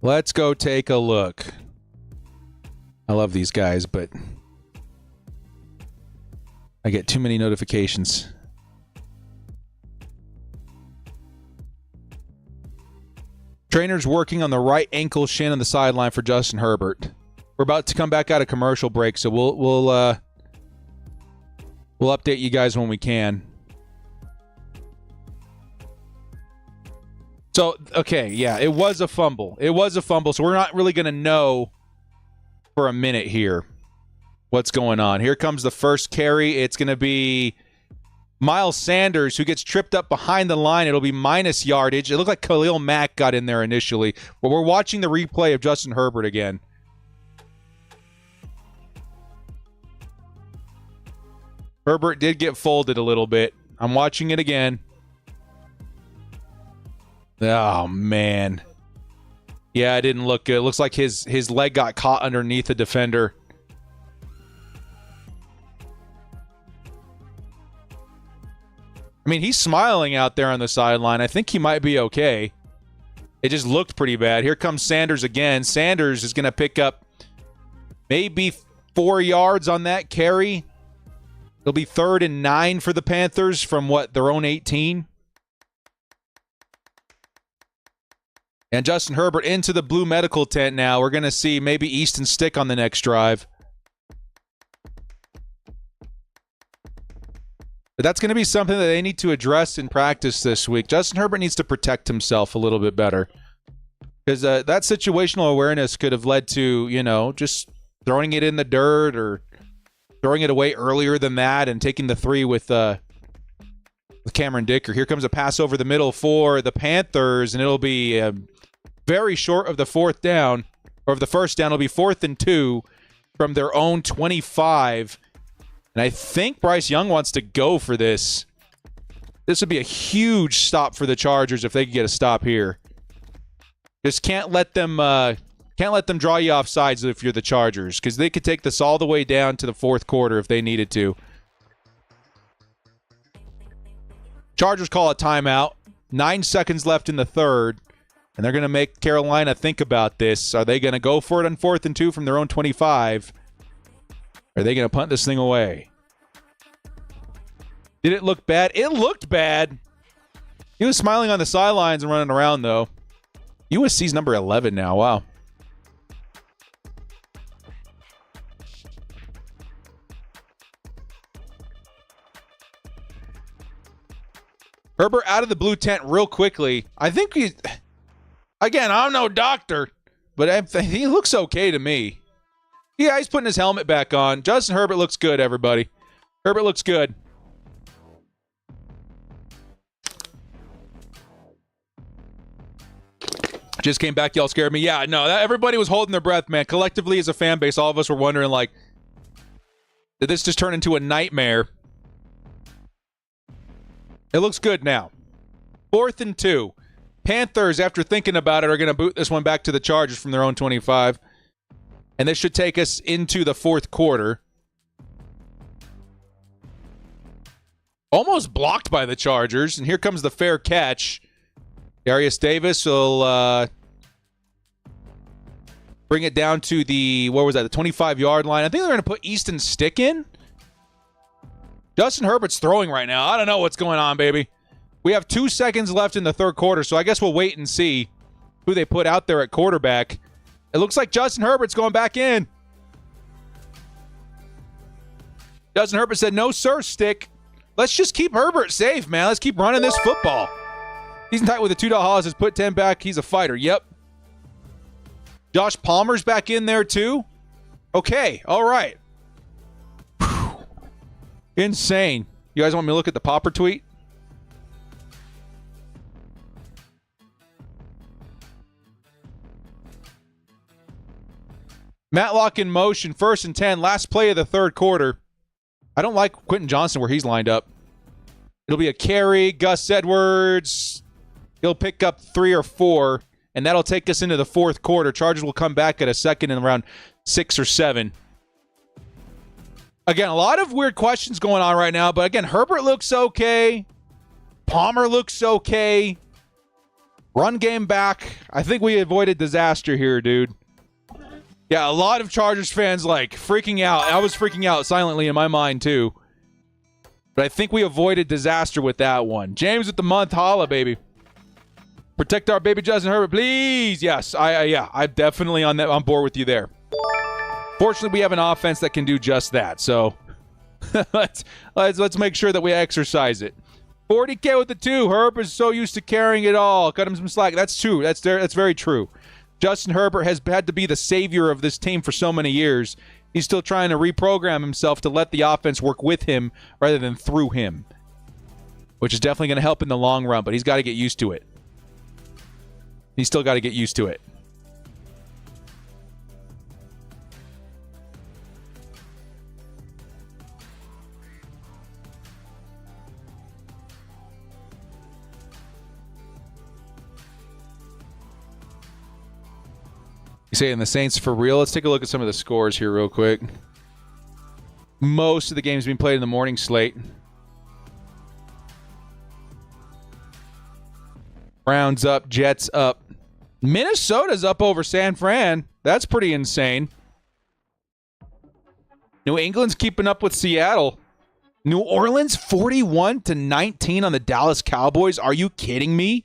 Let's go take a look. I love these guys, but I get too many notifications. Trainers working on the right ankle shin on the sideline for Justin Herbert. We're about to come back out of commercial break, so we'll update you guys when we can. So, okay, yeah, it was a fumble. So we're not really going to know for a minute here what's going on. Here comes the first carry. It's going to be Miles Sanders, who gets tripped up behind the line. It'll be minus yardage. It looked like Khalil Mack got in there initially, but we're watching the replay of Justin Herbert again. Herbert did get folded a little bit. I'm watching it again. Oh, man. Yeah, it didn't look good. It looks like his leg got caught underneath the defender. I mean, he's smiling out there on the sideline. I think he might be okay. It just looked pretty bad. Here comes Sanders again. Sanders is going to pick up maybe 4 yards on that carry. It'll be 3rd and 9 for the Panthers from their own 18. And Justin Herbert into the blue medical tent now. We're going to see maybe Easton Stick on the next drive. But that's going to be something that they need to address in practice this week. Justin Herbert needs to protect himself a little bit better. Because that situational awareness could have led to, just throwing it in the dirt or throwing it away earlier than that and taking the 3 with Cameron Dicker. Here comes a pass over the middle for the Panthers, and it'll be very short of the 4th down, or of the 1st down. It'll be 4th and 2 from their own 25. And I think Bryce Young wants to go for this. This would be a huge stop for the Chargers if they could get a stop here. Just can't let them draw you off sides if you're the Chargers, because they could take this all the way down to the 4th quarter if they needed to. Chargers call a timeout. 9 seconds left in the 3rd, and they're going to make Carolina think about this. Are they going to go for it on 4th and 2 from their own 25? Are they going to punt this thing away? Did it look bad? It looked bad. He was smiling on the sidelines and running around, though. USC's number 11 now. Wow. Herbert out of the blue tent real quickly. I think again, I'm no doctor, but he looks okay to me. Yeah, he's putting his helmet back on. Justin Herbert looks good, everybody. Herbert looks good. Just came back. Y'all scared me. Yeah, no, everybody was holding their breath, man. Collectively, as a fan base, all of us were wondering, did this just turn into a nightmare? It looks good now. 4th and 2. Panthers, after thinking about it, are going to boot this one back to the Chargers from their own 25. And this should take us into the 4th quarter. Almost blocked by the Chargers. And here comes the fair catch. Darius Davis will bring it down to the 25-yard line. I think they're going to put Easton Stick in. Justin Herbert's throwing right now. I don't know what's going on, baby. We have 2 seconds left in the 3rd quarter, so I guess we'll wait and see who they put out there at quarterback. It looks like Justin Herbert's going back in. Justin Herbert said, no, sir, Stick. Let's just keep Herbert safe, man. Let's keep running this football. He's in tight with the $2 Hollis. Has put 10 back. He's a fighter. Yep. Josh Palmer's back in there, too. Okay. All right. Whew. Insane. You guys want me to look at the Popper tweet? Matlock in motion. 1st and 10. Last play of the 3rd quarter. I don't like Quentin Johnson where he's lined up. It'll be a carry. Gus Edwards. He'll pick up 3 or 4, and that'll take us into the 4th quarter. Chargers will come back at a second and around 6 or 7. Again, a lot of weird questions going on right now, but again, Herbert looks okay. Palmer looks okay. Run game back. I think we avoided disaster here, dude. Yeah, a lot of Chargers fans freaking out. I was freaking out silently in my mind too. But I think we avoided disaster with that one. James with the month. Holla, baby. Protect our baby Justin Herbert, please. Yes, I'm definitely on board with you there. Fortunately, we have an offense that can do just that. So let's make sure that we exercise it. 40K with the 2. Herb is so used to carrying it all. Cut him some slack. That's true. That's very true. Justin Herbert has had to be the savior of this team for so many years. He's still trying to reprogram himself to let the offense work with him rather than through him, which is definitely going to help in the long run, but he's got to get used to it. He's still got to get used to it. You saying the Saints for real? Let's take a look at some of the scores here real quick. Most of the games being played in the morning slate. Browns up, Jets up. Minnesota's up over San Fran. That's pretty insane. New England's keeping up with Seattle. New Orleans 41-19 on the Dallas Cowboys. Are you kidding me?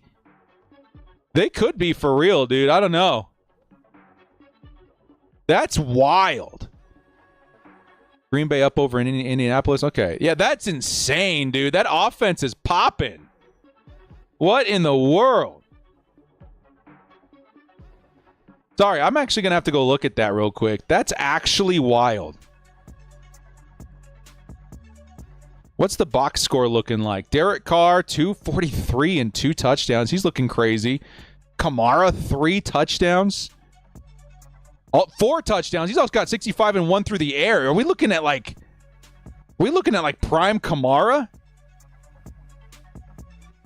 They could be for real, dude. I don't know. That's wild. Green Bay up over in Indianapolis. Okay. Yeah, that's insane, dude. That offense is popping. What in the world? Sorry, I'm actually going to have to go look at that real quick. That's actually wild. What's the box score looking like? Derek Carr, 243 and 2 touchdowns. He's looking crazy. Kamara, 3 touchdowns. 4 touchdowns. He's also got 65 and 1 through the air. Are we looking at like prime Kamara?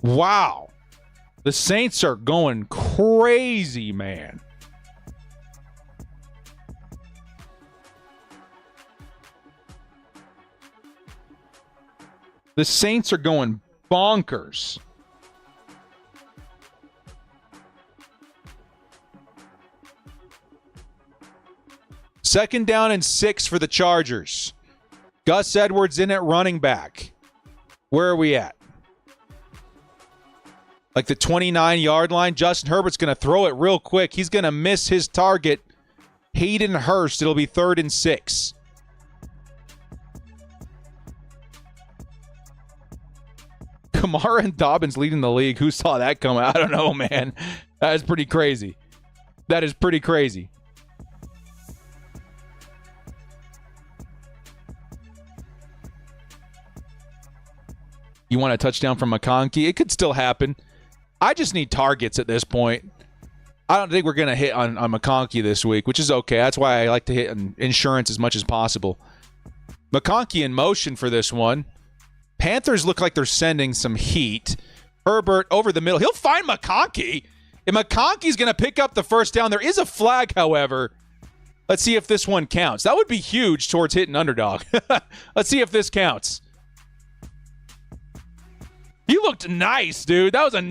Wow. The Saints are going crazy, man. The Saints are going bonkers. Second down and 6 for the Chargers. Gus Edwards in at running back. Where are we at? Like the 29-yard line. Justin Herbert's going to throw it real quick. He's going to miss his target. Hayden Hurst. It'll be 3rd and 6. Kamara and Dobbins leading the league. Who saw that coming? I don't know, man. That is pretty crazy. That is pretty crazy. You want a touchdown from McConkey? It could still happen. I just need targets at this point. I don't think we're going to hit on McConkey this week, which is okay. That's why I like to hit on insurance as much as possible. McConkey in motion for this one. Panthers look like they're sending some heat. Herbert over the middle. He'll find McConkey. If McConkey's going to pick up the first down, there is a flag, however. Let's see if this one counts. That would be huge towards hitting Underdog. Let's see if this counts. He looked nice, dude. That was a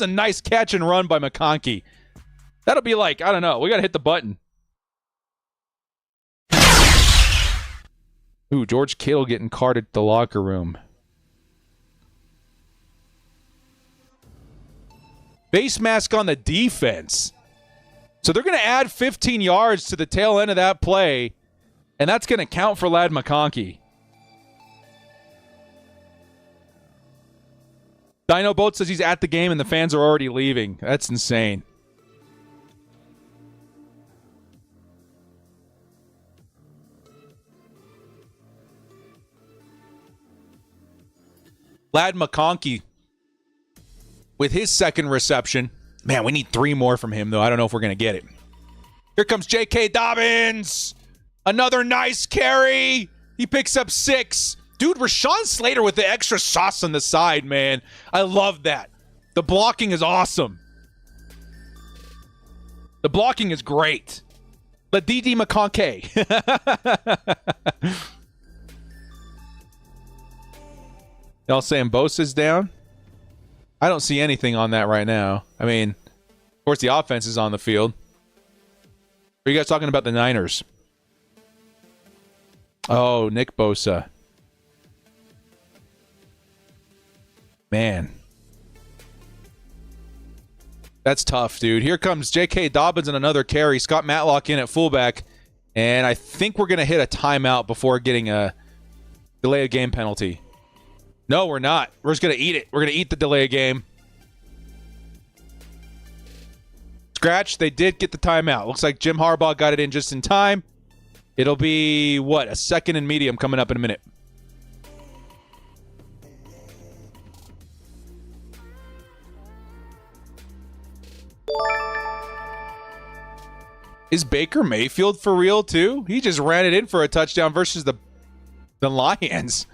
nice catch and run by McConkey. That'll be like, I don't know. We got to hit the button. Ooh, George Kittle getting carted to the locker room. Face mask on the defense. So they're going to add 15 yards to the tail end of that play, and that's going to count for Lad McConkey. Dino Boat says he's at the game and the fans are already leaving. That's insane. Lad McConkey with his second reception. Man, we need 3 more from him, though. I don't know if we're going to get it. Here comes J.K. Dobbins. Another nice carry. He picks up 6. Dude, Rashawn Slater with the extra sauce on the side, man. I love that. The blocking is awesome. The blocking is great. But D.D. McConkey. Y'all saying Bosa's down? I don't see anything on that right now. I mean, of course, the offense is on the field. Are you guys talking about the Niners? Oh, Nick Bosa. Man. That's tough, dude. Here comes J.K. Dobbins and another carry. Scott Matlock in at fullback. And I think we're going to hit a timeout before getting a delay of game penalty. No, we're not. We're just going to eat it. We're going to eat the delay of game. Scratch. They did get the timeout. Looks like Jim Harbaugh got it in just in time. It'll be, what, a 2nd and medium coming up in a minute. Is Baker Mayfield for real, too? He just ran it in for a touchdown versus the Lions.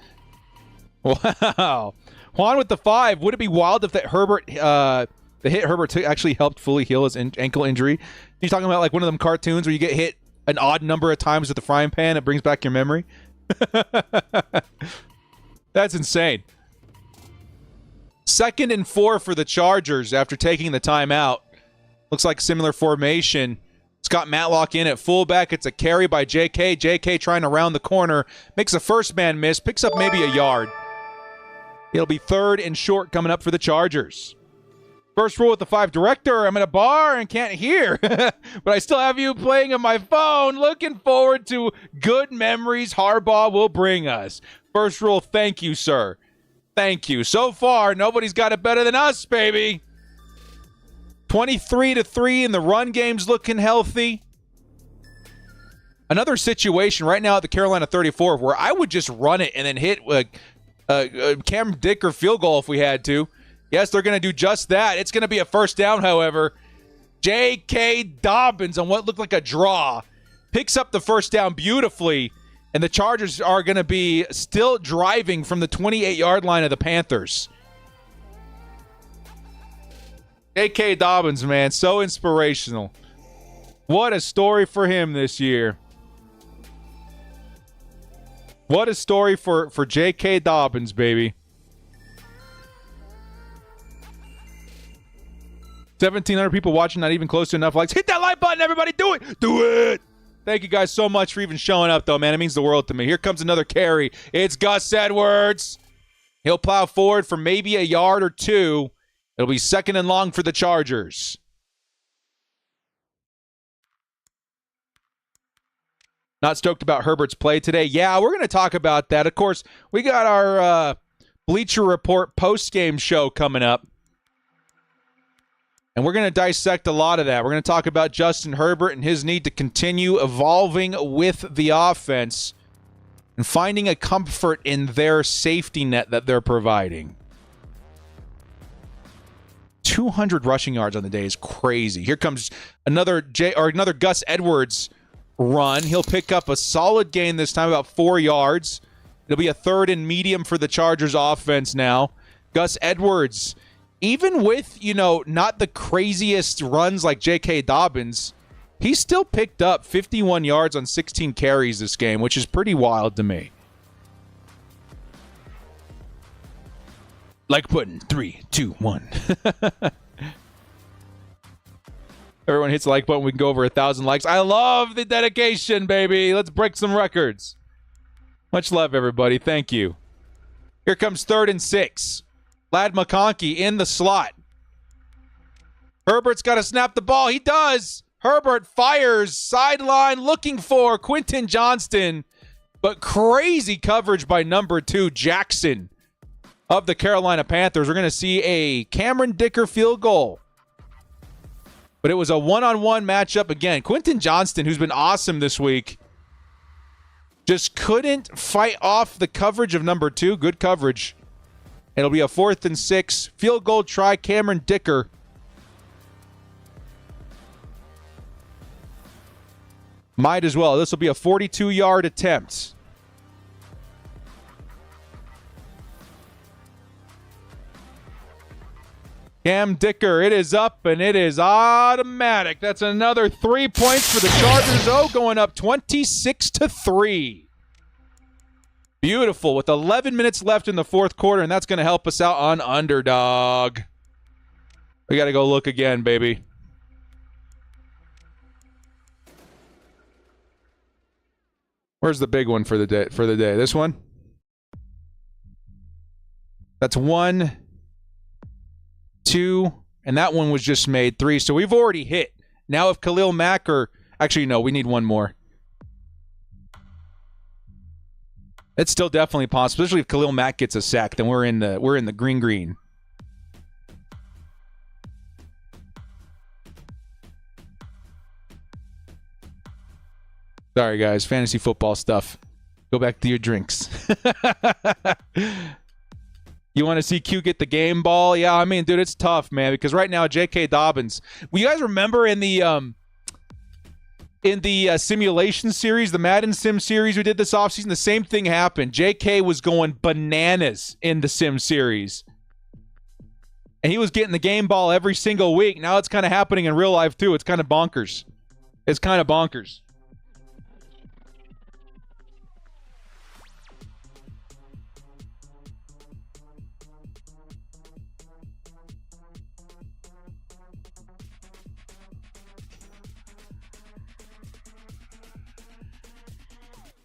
Wow. Juan with the 5. Would it be wild if that Herbert The hit Herbert took actually helped fully heal his ankle injury. You're talking about like one of them cartoons where you get hit an odd number of times with the frying pan. It brings back your memory. That's insane. 2nd and 4 for the Chargers after taking the timeout. Looks like similar formation. Scott Matlock in at fullback. It's a carry by JK. JK trying to round the corner. Makes a first man miss. Picks up maybe a yard. It'll be 3rd and short coming up for the Chargers. First rule with the 5 director. I'm in a bar and can't hear. But I still have you playing on my phone. Looking forward to good memories Harbaugh will bring us. First rule, thank you, sir. Thank you. So far, nobody's got it better than us, baby. 23-3, and the run game's looking healthy. Another situation right now at the Carolina 34 where I would just run it and then hit Cam Dicker field goal if we had to. Yes, they're going to do just that. It's going to be a first down, however. J.K. Dobbins on what looked like a draw picks up the first down beautifully, and the Chargers are going to be still driving from the 28-yard line of the Panthers. J.K. Dobbins, man, so inspirational. What a story for him this year. What a story for J.K. Dobbins, baby. 1,700 people watching, not even close to enough likes. Hit that like button, everybody. Do it. Do it. Thank you guys so much for even showing up, though, man. It means the world to me. Here comes another carry. It's Gus Edwards. He'll plow forward for maybe a yard or two. It'll be 2nd and long for the Chargers. Not stoked about Herbert's play today. Yeah, we're going to talk about that. Of course, we got our Bleacher Report post-game show coming up. And we're going to dissect a lot of that. We're going to talk about Justin Herbert and his need to continue evolving with the offense and finding a comfort in their safety net that they're providing. 200 rushing yards on the day is crazy. Here comes another Gus Edwards run. He'll pick up a solid gain this time, about 4 yards. It'll be a 3rd and medium for the Chargers offense now. Gus Edwards, even with, not the craziest runs like J.K. Dobbins, he still picked up 51 yards on 16 carries this game, which is pretty wild to me. Like button, 3, 2, 1. Everyone hits the like button. We can go over 1,000 likes. I love the dedication, baby. Let's break some records. Much love, everybody. Thank you. Here comes 3rd and 6. Lad McConkey in the slot. Herbert's got to snap the ball. He does. Herbert fires. Sideline looking for Quentin Johnston. But crazy coverage by number 2, Jackson, of the Carolina Panthers. We're going to see a Cameron Dicker field goal. But it was a one-on-one matchup again. Quentin Johnston, who's been awesome this week, just couldn't fight off the coverage of number 2. Good coverage. It'll be a 4th and 6. Field goal try, Cameron Dicker. Might as well. This will be a 42-yard attempt. Cam Dicker, it is up, and it is automatic. That's another 3 points for the Chargers, going up 26-3. Beautiful, with 11 minutes left in the 4th quarter, and that's going to help us out on Underdog. We got to go look again, baby. Where's the big one for the day? This one? That's 1, 2, and that one was just made 3. So we've already hit. Now if Khalil Mack actually, no, we need one more. It's still definitely possible, especially if Khalil Mack gets a sack. Then we're in the green. Sorry, guys, fantasy football stuff. Go back to your drinks. You want to see Q get the game ball? Yeah, I mean, dude, it's tough, man, because right now J.K. Dobbins. Will you guys remember in the simulation series, the Madden Sim series we did this offseason, the same thing happened. J.K. was going bananas in the Sim series. And he was getting the game ball every single week. Now it's kind of happening in real life, too. It's kind of bonkers. It's kind of bonkers.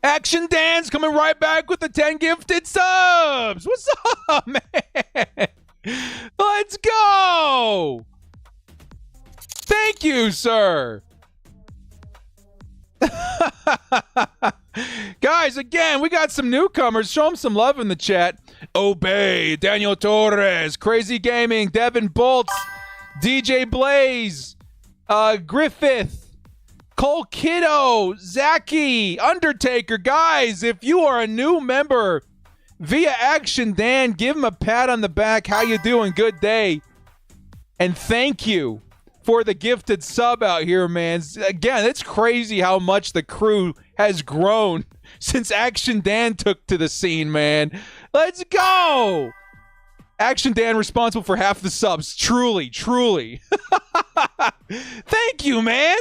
Action Dan's coming right back with the 10 gifted subs. What's up, man? Let's go. Thank you, sir. Guys, again, we got some newcomers. Show them some love in the chat. Obey, Daniel Torres, Crazy Gaming, Devin Bolts, DJ Blaze, Griffith, Cole Kiddo, Zachy, Undertaker. Guys, if you are a new member via Action Dan, give him a pat on the back. How you doing? Good day. And thank you for the gifted sub out here, man. Again, it's crazy how much the crew has grown since Action Dan took to the scene, man. Let's go. Action Dan responsible for half the subs. Truly, truly. Thank you, man.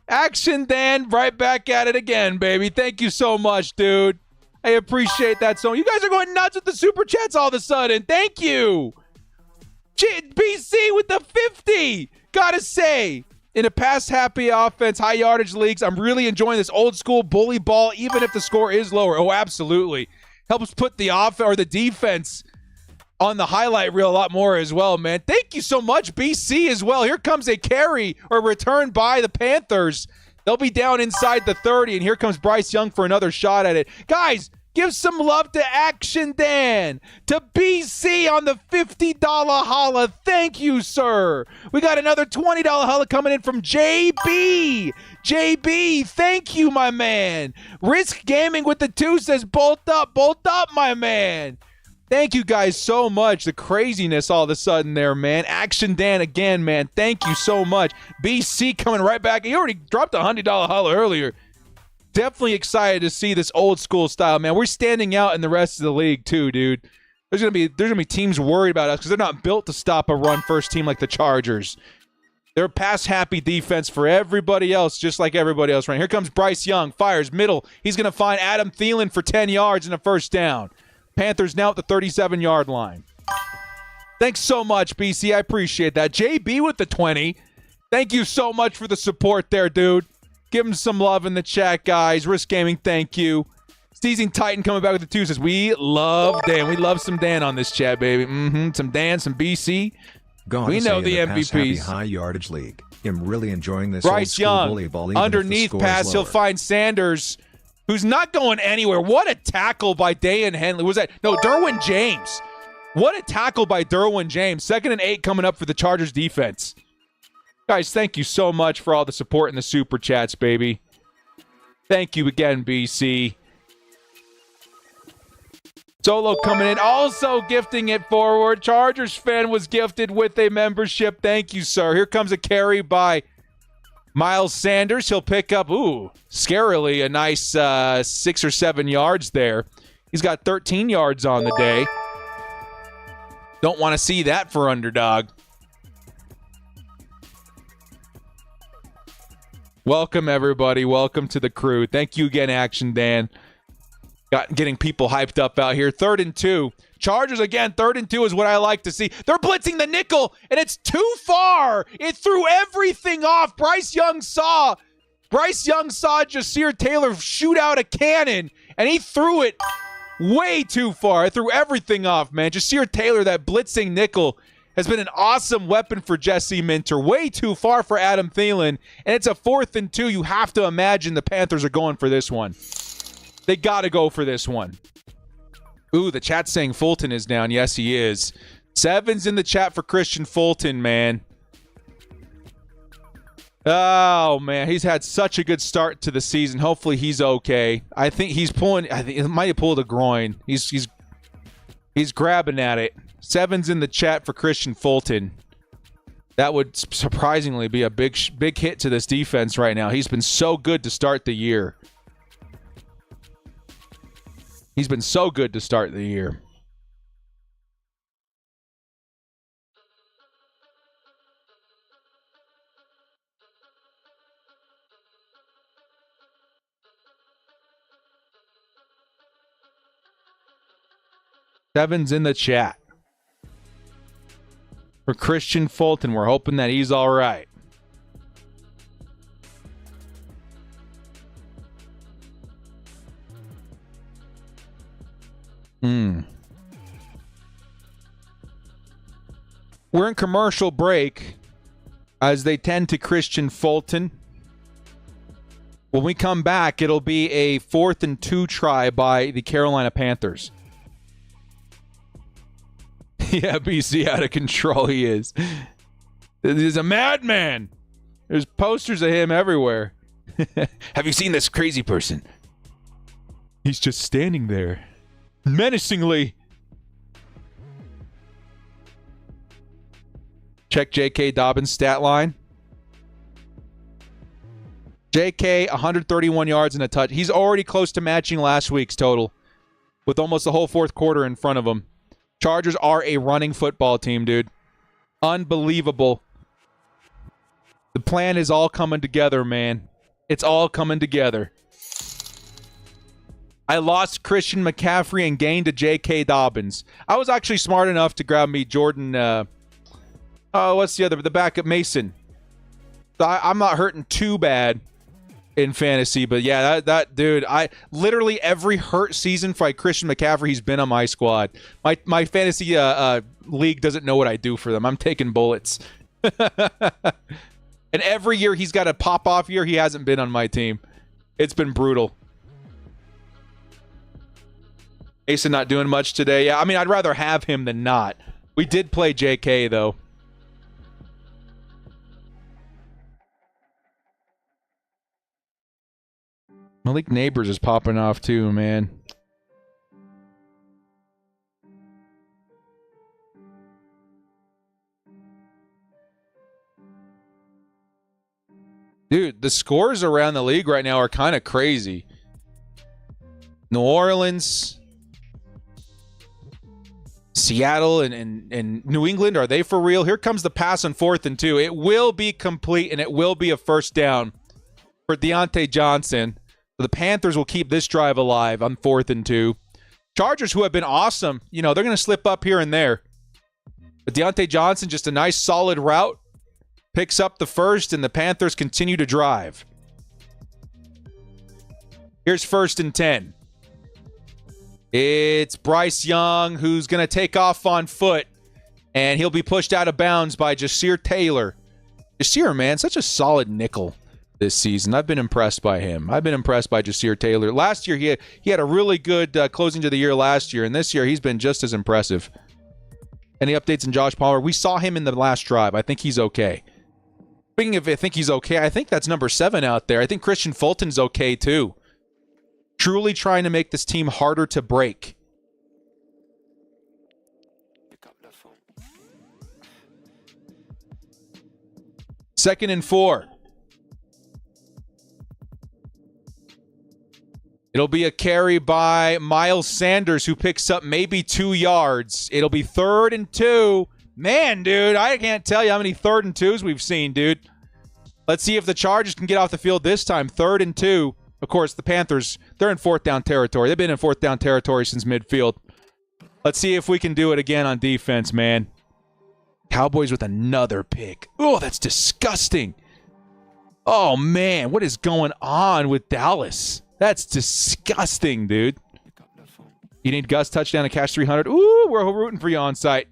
Action Dan, right back at it again, baby. Thank you so much, dude. I appreciate that so much. You guys are going nuts with the super chats all of a sudden. Thank you. BC with the 50. Gotta say, in a pass-happy offense, high yardage leagues, I'm really enjoying this old school bully ball, even if the score is lower. Oh, absolutely. Helps put the offense or the defense on the highlight reel a lot more as well, man. Thank you so much, BC, as well. Here comes a carry or return by the Panthers. They'll be down inside the 30, and here comes Bryce Young for another shot at it. Guys, give some love to Action Dan, to BC on the $50 holla. Thank you, sir. We got another $20 holla coming in from JB. JB, thank you, my man. Risk Gaming with the 2 says, bolt up, my man. Thank you guys so much. The craziness all of a sudden there, man. Action Dan again, man. Thank you so much. BC coming right back. He already dropped a $100 holla earlier. Definitely excited to see this old school style, man. We're standing out in the rest of the league too, dude. There's gonna be teams worried about us because they're not built to stop a run first team like the Chargers. They're a pass happy defense for everybody else, just like everybody else. Right here comes Bryce Young, fires middle. He's gonna find Adam Thielen for 10 yards and a first down. Panthers now at the 37-yard line. Thanks so much, BC. I appreciate that. JB with the 20. Thank you so much for the support there, dude. Give him some love in the chat, guys. Risk Gaming, thank you. Seizing Titan coming back with the 2 says, we love Dan. We love some Dan on this chat, baby. Some Dan, some BC. We know the MVPs. High yardage league. I'm really enjoying this Bryce Young, underneath pass. He'll find Sanders, who's not going anywhere. What a tackle by Dayan Henley. Was that? No, Derwin James. What a tackle by Derwin James. 2nd and 8 coming up for the Chargers defense. Guys, thank you so much for all the support in the super chats, baby. Thank you again, BC. Solo coming in, also gifting it forward. Chargers fan was gifted with a membership. Thank you, sir. Here comes a carry by Miles Sanders. He'll pick up, scarily a nice 6 or 7 yards there. He's got 13 yards on the day. Don't want to see that for Underdog. Welcome, everybody. Welcome to the crew. Thank you again, Action Dan. Getting people hyped up out here. 3rd and 2. Chargers again. 3rd and 2 is what I like to see. They're blitzing the nickel, and it's too far. It threw everything off. Bryce Young saw Jasir Taylor shoot out a cannon, and he threw it way too far. It threw everything off, man. Jasir Taylor, that blitzing nickel, has been an awesome weapon for Jesse Minter. Way too far for Adam Thielen, and it's a 4th and 2. You have to imagine the Panthers are going for this one. They got to go for this one. The chat's saying Fulton is down. Yes, he is. 7's in the chat for Christian Fulton, man. Oh, man. He's had such a good start to the season. Hopefully he's okay. I think he might have pulled a groin. He's grabbing at it. 7's in the chat for Christian Fulton. That would surprisingly be a big hit to this defense right now. He's been so good to start the year. He's been so good to start the year. Seven's in the chat. For Christian Fulton, we're hoping that he's all right. We're in commercial break as they tend to Christian Fulton. When we come back, it'll be a 4th and 2 try by the Carolina Panthers. Yeah, BC out of control he is. He's a madman. There's posters of him everywhere. Have you seen this crazy person? He's just standing there. Menacingly. Check J.K. Dobbins' stat line. J.K., 131 yards and a touch. He's already close to matching last week's total with almost the whole fourth quarter in front of him. Chargers are a running football team, dude. Unbelievable. The plan is all coming together, man. It's all coming together. I lost Christian McCaffrey and gained to J.K. Dobbins. I was actually smart enough to grab me Jordan, what's the other? The backup Mason. So I'm not hurting too bad in fantasy, but yeah, that dude, I literally every hurt season for Christian McCaffrey, he's been on my squad. My fantasy league doesn't know what I do for them. I'm taking bullets. And every year he's got a pop-off year, he hasn't been on my team. It's been brutal. Mason not doing much today. Yeah, I mean, I'd rather have him than not. We did play JK, though. Malik Neighbors is popping off, too, man. Dude, the scores around the league right now are kind of crazy. New Orleans, Seattle, and New England, are they for real? Here comes the pass on 4th and 2. It will be complete, and it will be a first down for Deontay Johnson. The Panthers will keep this drive alive on 4th and 2. Chargers, who have been awesome, you know, they're going to slip up here and there. But Deontay Johnson, just a nice solid route. Picks up the first, and the Panthers continue to drive. Here's 1st and 10. It's Bryce Young, who's going to take off on foot, and he'll be pushed out of bounds by Jasir Taylor. Jasir, man, such a solid nickel this season. I've been impressed by him. I've been impressed by Jasir Taylor. Last year, he had a really good closing to the year last year, and this year he's been just as impressive. Any updates on Josh Palmer? We saw him in the last drive. I think he's okay. Speaking of I think he's okay, I think that's number 7 out there. I think Christian Fulton's okay, too. Truly trying to make this team harder to break. Second and 4. It'll be a carry by Miles Sanders, who picks up maybe 2 yards. It'll be 3rd and 2. Man, dude, I can't tell you how many 3rd and 2s we've seen, dude. Let's see if the Chargers can get off the field this time. 3rd and 2. Of course, the Panthers, they're in 4th down territory. They've been in 4th down territory since midfield. Let's see if we can do it again on defense, man. Cowboys with another pick. Oh, that's disgusting. Oh, man, what is going on with Dallas? That's disgusting, dude. You need Gus touchdown to cash 300. Ooh, we're rooting for you on site.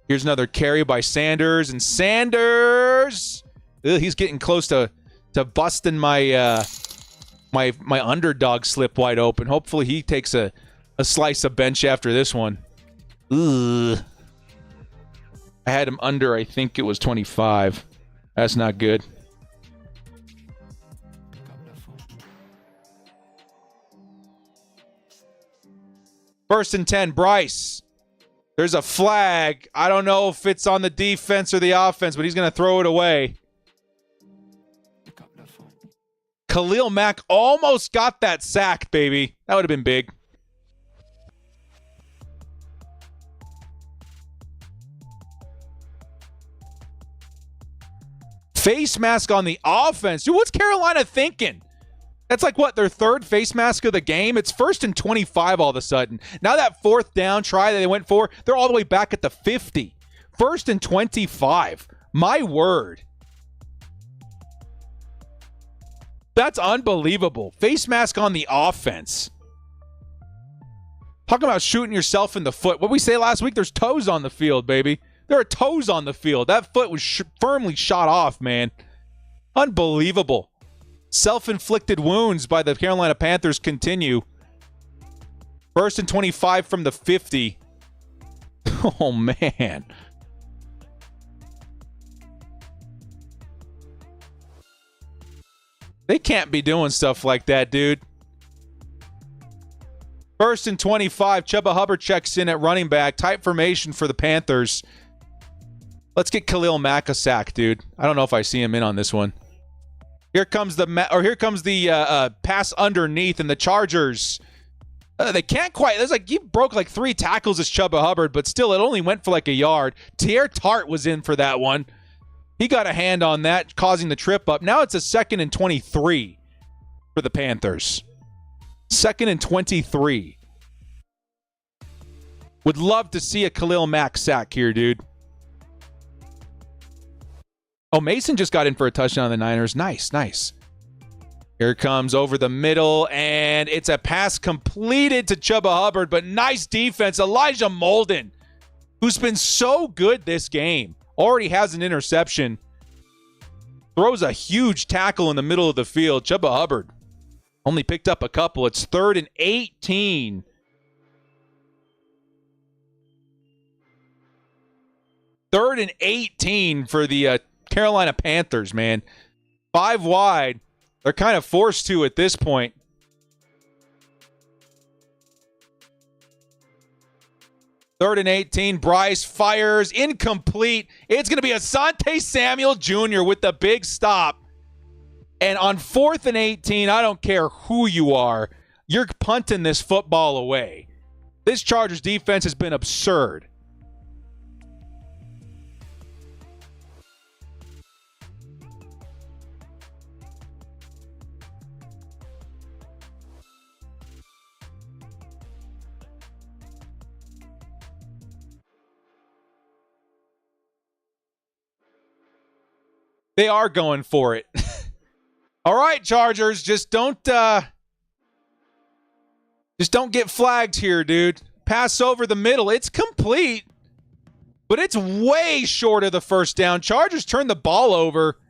Here's another carry by Sanders, and Sanders, he's getting close to busting my my underdog slip wide open. Hopefully he takes a slice of bench after this one. Ugh. I had him under, I think it was 25. That's not good. First and 10, Bryce. There's a flag. I don't know if it's on the defense or the offense, but he's going to throw it away. Khalil Mack almost got that sack, baby. That would have been big. Face mask on the offense. Dude, what's Carolina thinking? That's like what, their third face mask of the game? It's 1st and 25 all of a sudden. Now that 4th down try that they went for, they're all the way back at the 50. 1st and 25. My word. That's unbelievable. Face mask on the offense. Talking about shooting yourself in the foot. What we say last week, there's toes on the field, baby. There are toes on the field. That foot was firmly shot off, man. Unbelievable. Self-inflicted wounds by the Carolina Panthers continue. 1st and 25 from the 50. Oh, man. They can't be doing stuff like that, dude. 1st and 25. Chuba Hubbard checks in at running back. Tight formation for the Panthers. Let's get Khalil Mack a sack, dude. I don't know if I see him in on this one. Here comes the pass underneath, and the Chargers. They can't quite. There's like he broke like 3 tackles as Chuba Hubbard, but still, it only went for like a yard. Teair Tart was in for that one. He got a hand on that, causing the trip up. Now it's a 2nd and 23 for the Panthers. 2nd and 23. Would love to see a Khalil Mack sack here, dude. Oh, Mason just got in for a touchdown on the Niners. Nice, nice. Here comes over the middle, and it's a pass completed to Chuba Hubbard, but nice defense. Elijah Molden, who's been so good this game, already has an interception. Throws a huge tackle in the middle of the field. Chuba Hubbard only picked up a couple. It's 3rd and 18. Third and 18 for the Carolina Panthers, man. 5 wide. They're kind of forced to at this point. Third and 18. Bryce fires. Incomplete. It's going to be Asante Samuel Jr. with the big stop. And on 4th and 18, I don't care who you are, you're punting this football away. This Chargers defense has been absurd. They are going for it. All right, Chargers, just don't get flagged here, dude. Pass over the middle. It's complete, but it's way short of the 1st down. Chargers turn the ball over,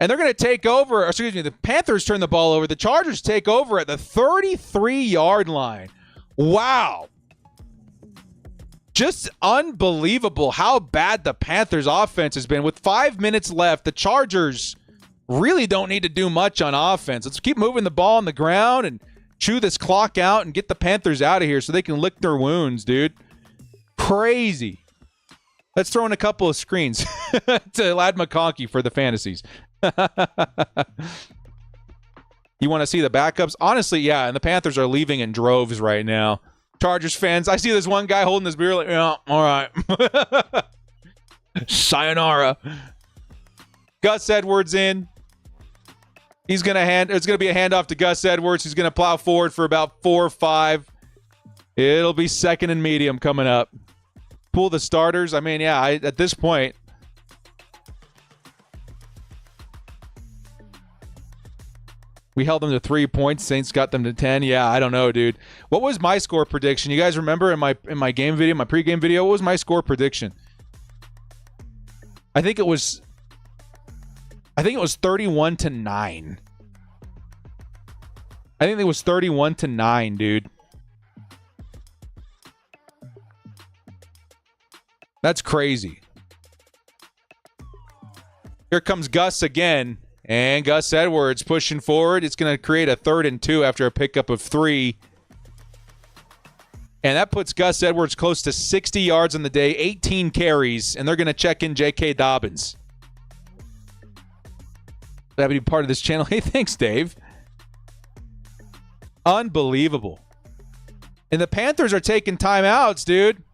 and they're going to take over. Or excuse me, the Panthers turn the ball over. The Chargers take over at the 33-yard line. Wow. Just unbelievable how bad the Panthers offense has been. With 5 minutes left, the Chargers really don't need to do much on offense. Let's keep moving the ball on the ground and chew this clock out and get the Panthers out of here so they can lick their wounds, dude. Crazy. Let's throw in a couple of screens to Lad McConkey for the fantasies. You want to see the backups? Honestly, yeah, and the Panthers are leaving in droves right now. Chargers fans, I see this one guy holding his beer like, yeah, all right. Sayonara. Gus Edwards in. It's going to be a handoff to Gus Edwards. He's going to plow forward for about 4 or 5. It'll be 2nd and medium coming up. Pull the starters. I mean, yeah, at this point, we held them to 3 points. Saints got them to 10. Yeah, I don't know, dude. What was my score prediction? You guys remember in my game video, my pregame video, what was my score prediction? I think it was 31-9. I think it was 31-9, dude. That's crazy. Here comes Gus again. And Gus Edwards pushing forward. It's going to create a 3rd and 2 after a pickup of 3. And that puts Gus Edwards close to 60 yards on the day, 18 carries, and they're going to check in J.K. Dobbins. That would be part of this channel. Hey, thanks, Dave. Unbelievable. And the Panthers are taking timeouts, dude.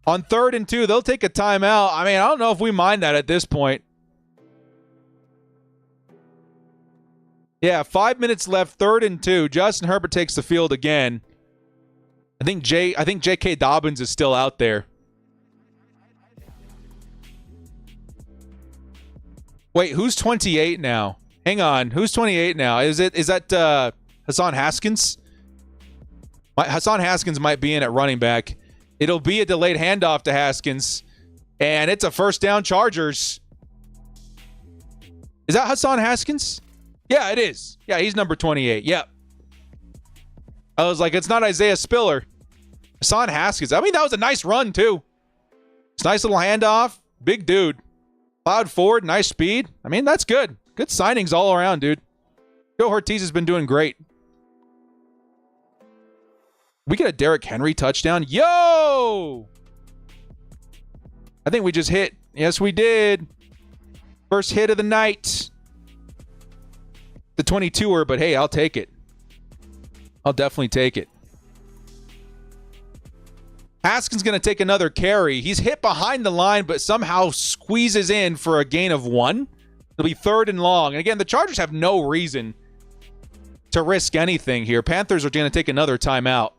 On 3rd and 2, they'll take a timeout. I mean, I don't know if we mind that at this point. Yeah, 5 minutes left, 3rd and 2. Justin Herbert takes the field again. I think J.K. Dobbins is still out there. Wait, who's 28 now? Hang on, who's 28 now? Is that Hassan Haskins? Hassan Haskins might be in at running back. It'll be a delayed handoff to Haskins, and it's a first down Chargers. Is that Hassan Haskins? Yeah, it is. Yeah, he's number 28. Yep. I was like, it's not Isaiah Spiller. Hassan Haskins. I mean, that was a nice run, too. It's a nice little handoff. Big dude. Plowed forward, nice speed. I mean, that's good. Good signings all around, dude. Joe Ortiz has been doing great. We get a Derrick Henry touchdown. Yo! I think we just hit. Yes, we did. First hit of the night. The 22er, but hey, I'll take it. I'll definitely take it. Haskins going to take another carry. He's hit behind the line, but somehow squeezes in for a gain of 1. It'll be 3rd and long. And again, the Chargers have no reason to risk anything here. Panthers are going to take another timeout.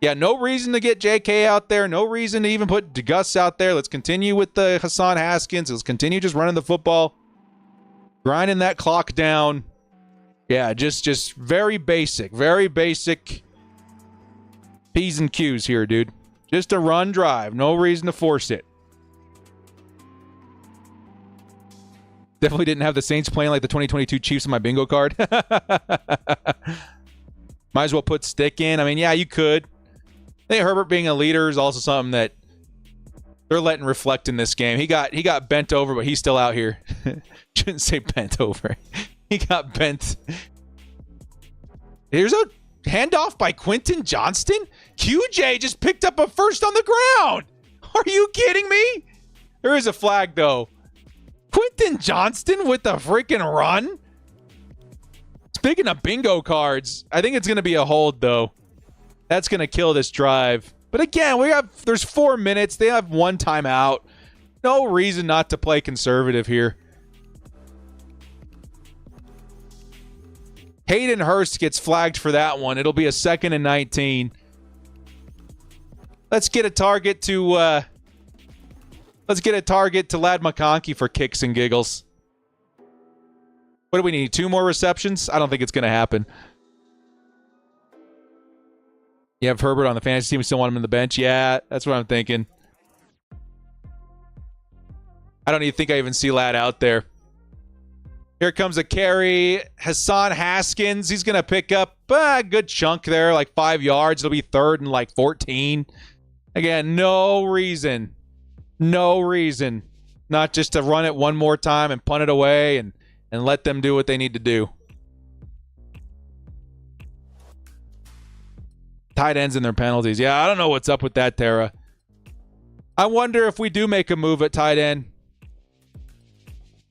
Yeah, no reason to get JK out there. No reason to even put Gus out there. Let's continue with the Hassan Haskins. Let's continue just running the football. Grinding that clock down. Yeah, just very basic. Very basic P's and Q's here, dude. Just a run drive. No reason to force it. Definitely didn't have the Saints playing like the 2022 Chiefs on my bingo card. Might as well put Stick in. I mean, yeah, you could. I think Herbert being a leader is also something that they're letting reflect in this game. He got bent over, but he's still out here. Shouldn't say bent over. He got bent. Here's a handoff by Quentin Johnston. QJ just picked up a first on the ground. Are you kidding me? There is a flag, though. Quentin Johnston with the freaking run? Speaking of bingo cards, I think it's going to be a hold, though. That's going to kill this drive. But again, there's 4 minutes. They have 1 timeout. No reason not to play conservative here. Hayden Hurst gets flagged for that one. It'll be a 2nd and 19. Let's get a target to Lad McConkey for kicks and giggles. What do we need? 2 more receptions? I don't think it's going to happen. You have Herbert on the fantasy team. We still want him in the bench? Yeah, that's what I'm thinking. I don't even think I even see Lad out there. Here comes a carry. Hassan Haskins. He's going to pick up a good chunk there, like 5 yards. It'll be 3rd and like 14. Again, no reason. No reason not just to run it one more time and punt it away and let them do what they need to do. Tight ends and their penalties. Yeah, I don't know what's up with that, Tara. I wonder if we do make a move at tight end.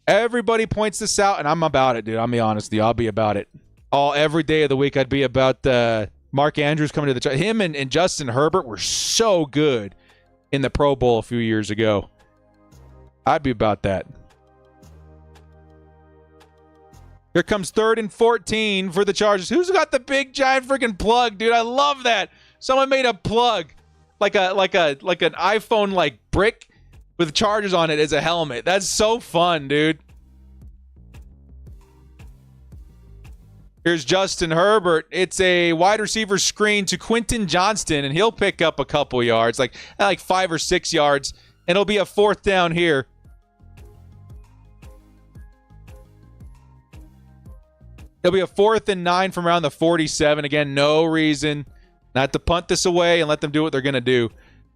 Everybody points this out, and I'm about it, dude. I'll be honest with you. I'll be about it. Every day of the week, I'd be about Mark Andrews coming to the him and Justin Herbert were so good in the Pro Bowl a few years ago. I'd be about that. Here comes 3rd and 14 for the Chargers. Who's got the big giant freaking plug, dude? I love that. Someone made a plug like an iPhone like brick with Chargers on it as a helmet. That's so fun, dude. Here's Justin Herbert. It's a wide receiver screen to Quentin Johnston, and he'll pick up a couple yards, like 5 or 6 yards, and it'll be a 4th down here. It'll be a 4th and 9 from around the 47. Again, no reason not to punt this away and let them do what they're going to do.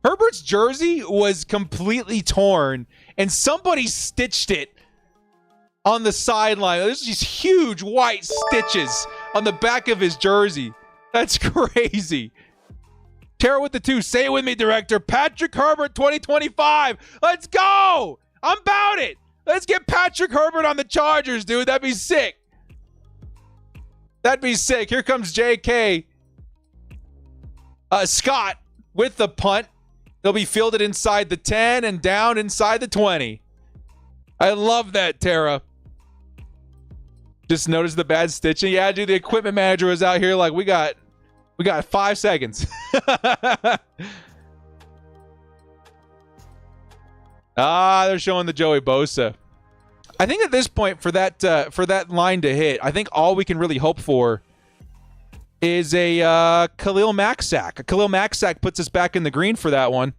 Herbert's jersey was completely torn, and somebody stitched it on the sideline. There's these huge white stitches on the back of his jersey. That's crazy. Tara with the 2. Say it with me, director. Patrick Herbert 2025. Let's go. I'm about it. Let's get Patrick Herbert on the Chargers, dude. That'd be sick. That'd be sick. Here comes JK. Scott with the punt. They'll be fielded inside the 10 and down inside the 20. I love that, Tara. Just notice the bad stitching. Yeah, dude, the equipment manager was out here like, we got 5 seconds. They're showing the Joey Bosa. I think at this point, for that line to hit, I think all we can really hope for is a Khalil Mack sack. A Khalil Mack sack puts us back in the green for that one,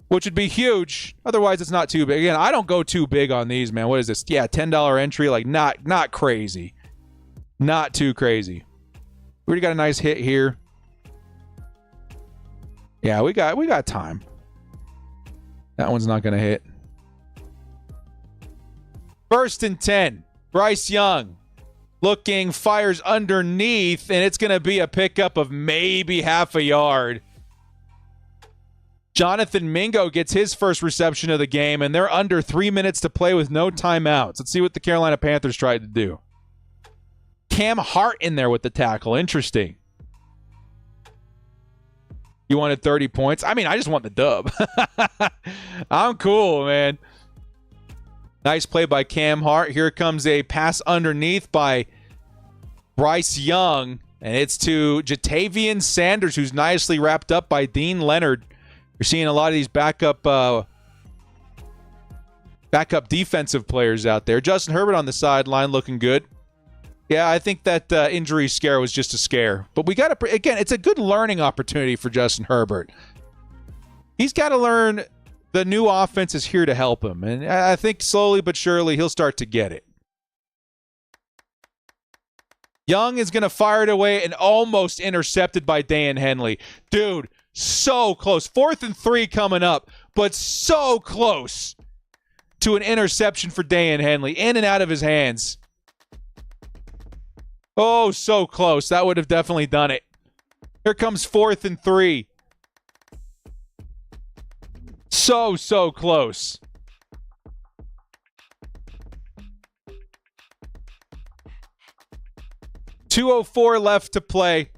which would be huge. Otherwise, it's not too big. Again, I don't go too big on these, man. What is this? Yeah, $10 entry. Like, not crazy. Not too crazy. We already got a nice hit here. Yeah, we got time. That one's not going to hit. 1st and 10. Bryce Young looking, fires underneath, and it's going to be a pickup of maybe half a yard. Jonathan Mingo gets his first reception of the game, and they're under 3 minutes to play with no timeouts. Let's see what the Carolina Panthers tried to do. Cam Hart in there with the tackle. Interesting. You wanted 30 points? I mean, I just want the dub. I'm cool, man. Nice play by Cam Hart. Here comes a pass underneath by Bryce Young, and it's to Jatavian Sanders, who's nicely wrapped up by Dean Leonard. You're seeing a lot of these backup defensive players out there. Justin Herbert on the sideline looking good. Yeah, I think that injury scare was just a scare. But we got to, again, it's a good learning opportunity for Justin Herbert. He's got to learn the new offense is here to help him. And I think slowly but surely he'll start to get it. Young is going to fire it away and almost intercepted by Dan Henley. Dude, so close. 4th and 3 coming up, but so close to an interception for Dan Henley. In and out of his hands. Oh, so close. That would have definitely done it. Here comes 4th and 3. So close. .204 left to play.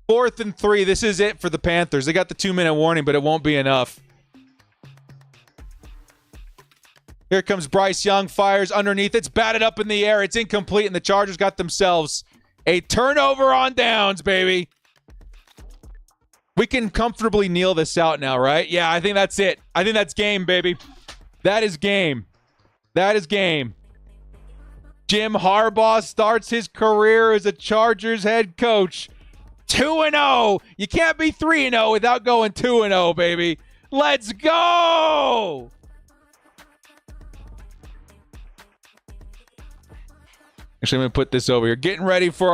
4th and 3. This is it for the Panthers. They got the 2-minute warning, but it won't be enough. Here comes Bryce Young, fires underneath. It's batted up in the air. It's incomplete, and the Chargers got themselves a turnover on downs, baby. We can comfortably kneel this out now, right? Yeah, I think that's it. I think that's game, baby. That is game. That is game. Jim Harbaugh starts his career as a Chargers head coach. 2-0. You can't be 3-0 without going 2-0, baby. Let's go! Actually, I'm going to put this over here. Getting ready for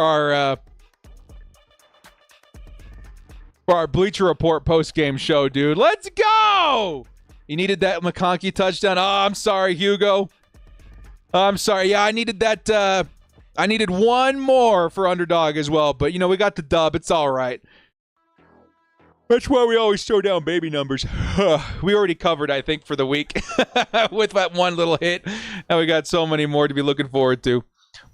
our Bleacher Report post-game show, dude. Let's go! You needed that McConkey touchdown. Oh, I'm sorry, Hugo. I'm sorry. Yeah, I needed that. I needed one more for Underdog as well. But, we got the dub. It's all right. That's why we always throw down baby numbers. We already covered, I think, for the week with that one little hit. And we got so many more to be looking forward to.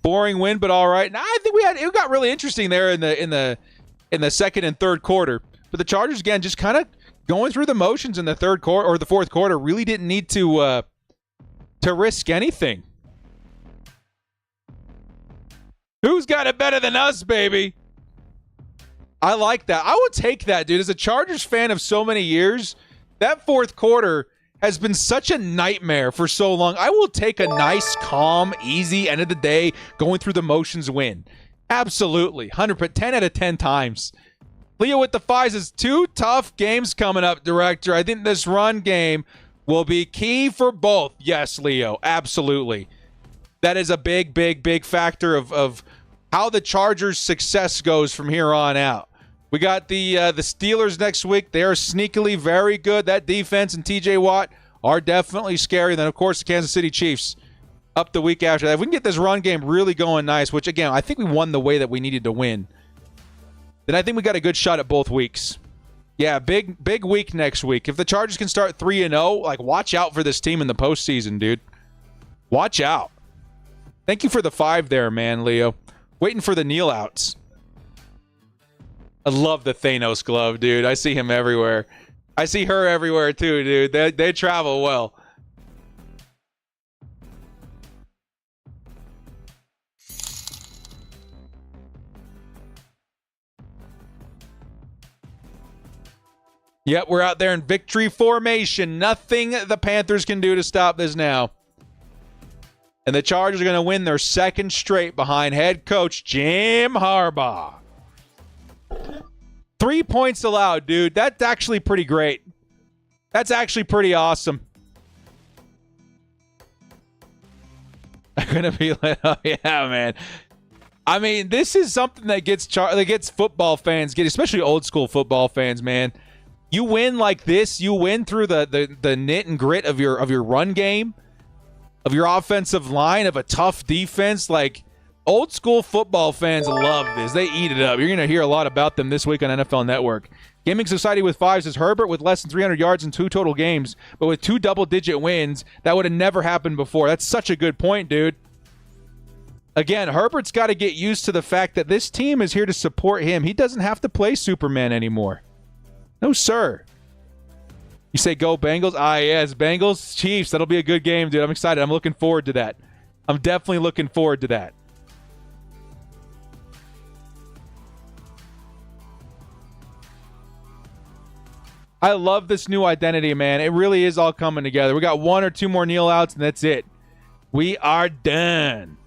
Boring win, but all right. And I think it got really interesting there in the second and third quarter. But the Chargers, again, just kind of going through the motions in the third quarter or the fourth quarter. Really didn't need to risk anything. Who's got it better than us, baby? I like that. I would take that, dude. As a Chargers fan of so many years, that fourth quarter has been such a nightmare for so long. I will take a nice, calm, easy, end of the day, going through the motions win. Absolutely. 10 out of 10 times. Leo with the fives is 2 tough games coming up, Director. I think this run game will be key for both. Yes, Leo. Absolutely. That is a big, big, big factor of how the Chargers' success goes from here on out. We got the Steelers next week. They are sneakily very good. That defense and TJ Watt are definitely scary. And then, of course, the Kansas City Chiefs up the week after that. If we can get this run game really going nice, which, again, I think we won the way that we needed to win, then I think we got a good shot at both weeks. Yeah, big week next week. If the Chargers can start 3-0, like, watch out for this team in the postseason, dude. Watch out. Thank you for the 5 there, man, Leo. Waiting for the kneel outs. I love the Thanos glove, dude. I see him everywhere. I see her everywhere too, dude. They travel well. Yep, we're out there in victory formation. Nothing the Panthers can do to stop this now. And the Chargers are going to win their second straight behind head coach Jim Harbaugh. 3 points allowed, dude. That's actually pretty great. That's actually pretty awesome. I'm going to be like, oh, yeah, man. I mean, this is something that gets football fans, especially old school football fans, man. You win like this, you win through the knit and grit of your run game, of your offensive line, of a tough defense. Like, old school football fans love this. They eat it up. You're going to hear a lot about them this week on NFL Network. Gaming Society with 5 says Herbert with less than 300 yards in 2 total games, but with 2 double-digit wins, that would have never happened before. That's such a good point, dude. Again, Herbert's got to get used to the fact that this team is here to support him. He doesn't have to play Superman anymore. No, sir. You say go Bengals? Yes, Bengals, Chiefs. That'll be a good game, dude. I'm excited. I'm looking forward to that. I'm definitely looking forward to that. I love this new identity, man. It really is all coming together. We got 1 or 2 more kneel outs, and that's it. We are done.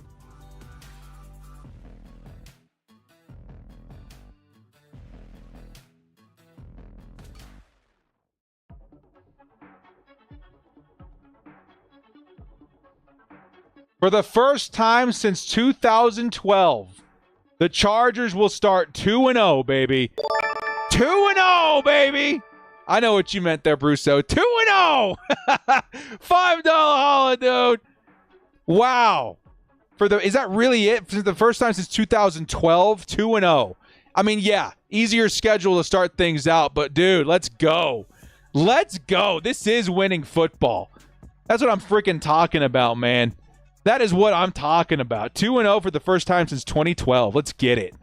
For the first time since 2012, the Chargers will start 2-0, baby. 2-0, baby. I know what you meant there, Brusso. 2-0. $5 holla, dude. Wow. Is that really it? For the first time since 2012, 2-0. I mean, yeah, easier schedule to start things out, but dude, let's go. Let's go. This is winning football. That's what I'm freaking talking about, man. That is what I'm talking about. 2-0 for the first time since 2012. Let's get it.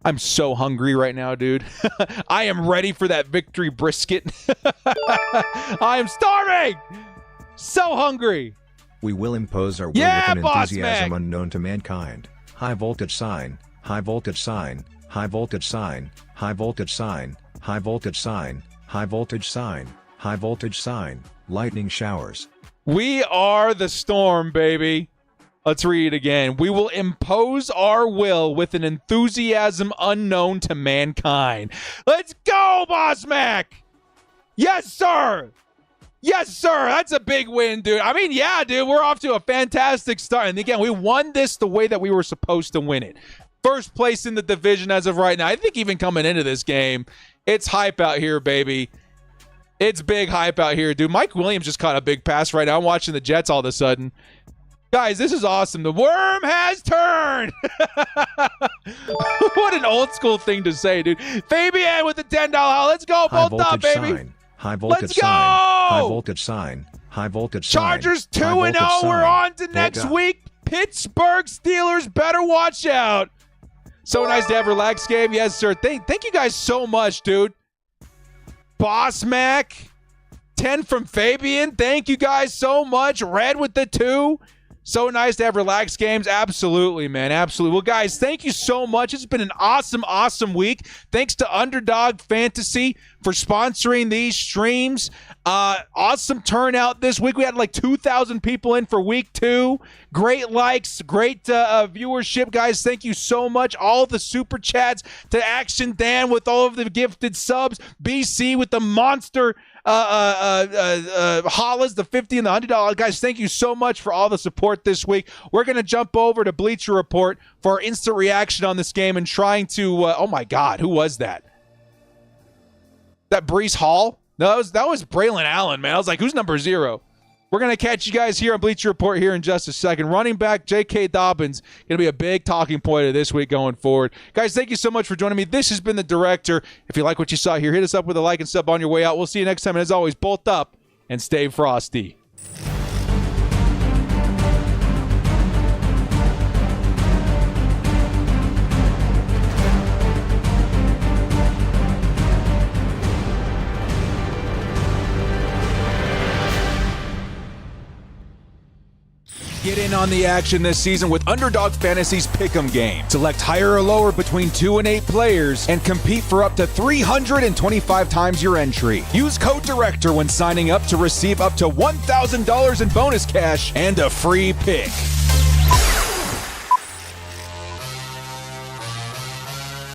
I'm so hungry right now, dude. I am ready for that victory brisket. I am starving. So hungry. We will impose our will with an enthusiasm unknown to mankind. High voltage sign, high voltage sign, high voltage sign, high voltage sign, high voltage sign, high voltage sign, high voltage sign, lightning showers. We are the storm, baby. Let's read it again. We will impose our will with an enthusiasm unknown to mankind. Let's go, Boss Mac. Yes, sir. Yes, sir. That's a big win, dude. I mean, yeah, dude, we're off to a fantastic start. And again, we won this the way that we were supposed to win it. First place in the division as of right now. I think even coming into this game, it's hype out here, baby. It's big hype out here, dude. Mike Williams just caught a big pass right now. I'm watching the Jets all of a sudden. Guys, this is awesome. The worm has turned. What an old school thing to say, dude. Fabian with the $10. Let's go. Bolt up, baby. Sign. High voltage Let's go. Sign. High voltage sign. High voltage Chargers sign. 2-0. We're on to next week. Pittsburgh Steelers better watch out. So nice to have a relaxed game. Yes, sir. Thank you guys so much, dude. Boss Mac, 10 from Fabian. Thank you guys so much. Red with the 2. So nice to have relaxed games. Absolutely, man. Absolutely. Well, guys, thank you so much. It's been an awesome, awesome week. Thanks to Underdog Fantasy for sponsoring these streams. Awesome turnout this week. We had like 2,000 people in for week 2. Great likes, great viewership, guys. Thank you so much. All the super chats, to Action Dan with all of the gifted subs, BC with the monster Hollis, the 50 and the $100. Guys, thank you so much for all the support this week. We're going to jump over to Bleacher Report for our instant reaction on this game and trying to oh my God, who was that? That Breece Hall? No, that was Braylon Allen, man. I was like, who's number 0? We're going to catch you guys here on Bleacher Report here in just a second. Running back J.K. Dobbins going to be a big talking point of this week going forward. Guys, thank you so much for joining me. This has been The Director. If you like what you saw here, hit us up with a like and sub on your way out. We'll see you next time. And as always, bolt up and stay frosty. Get Get in on the action this season with Underdog Fantasy's Pick'em game. Select higher or lower between 2 and 8 players and compete for up to 325 times your entry. Use code DIRECTOR when signing up to receive up to $1,000 in bonus cash and a free pick.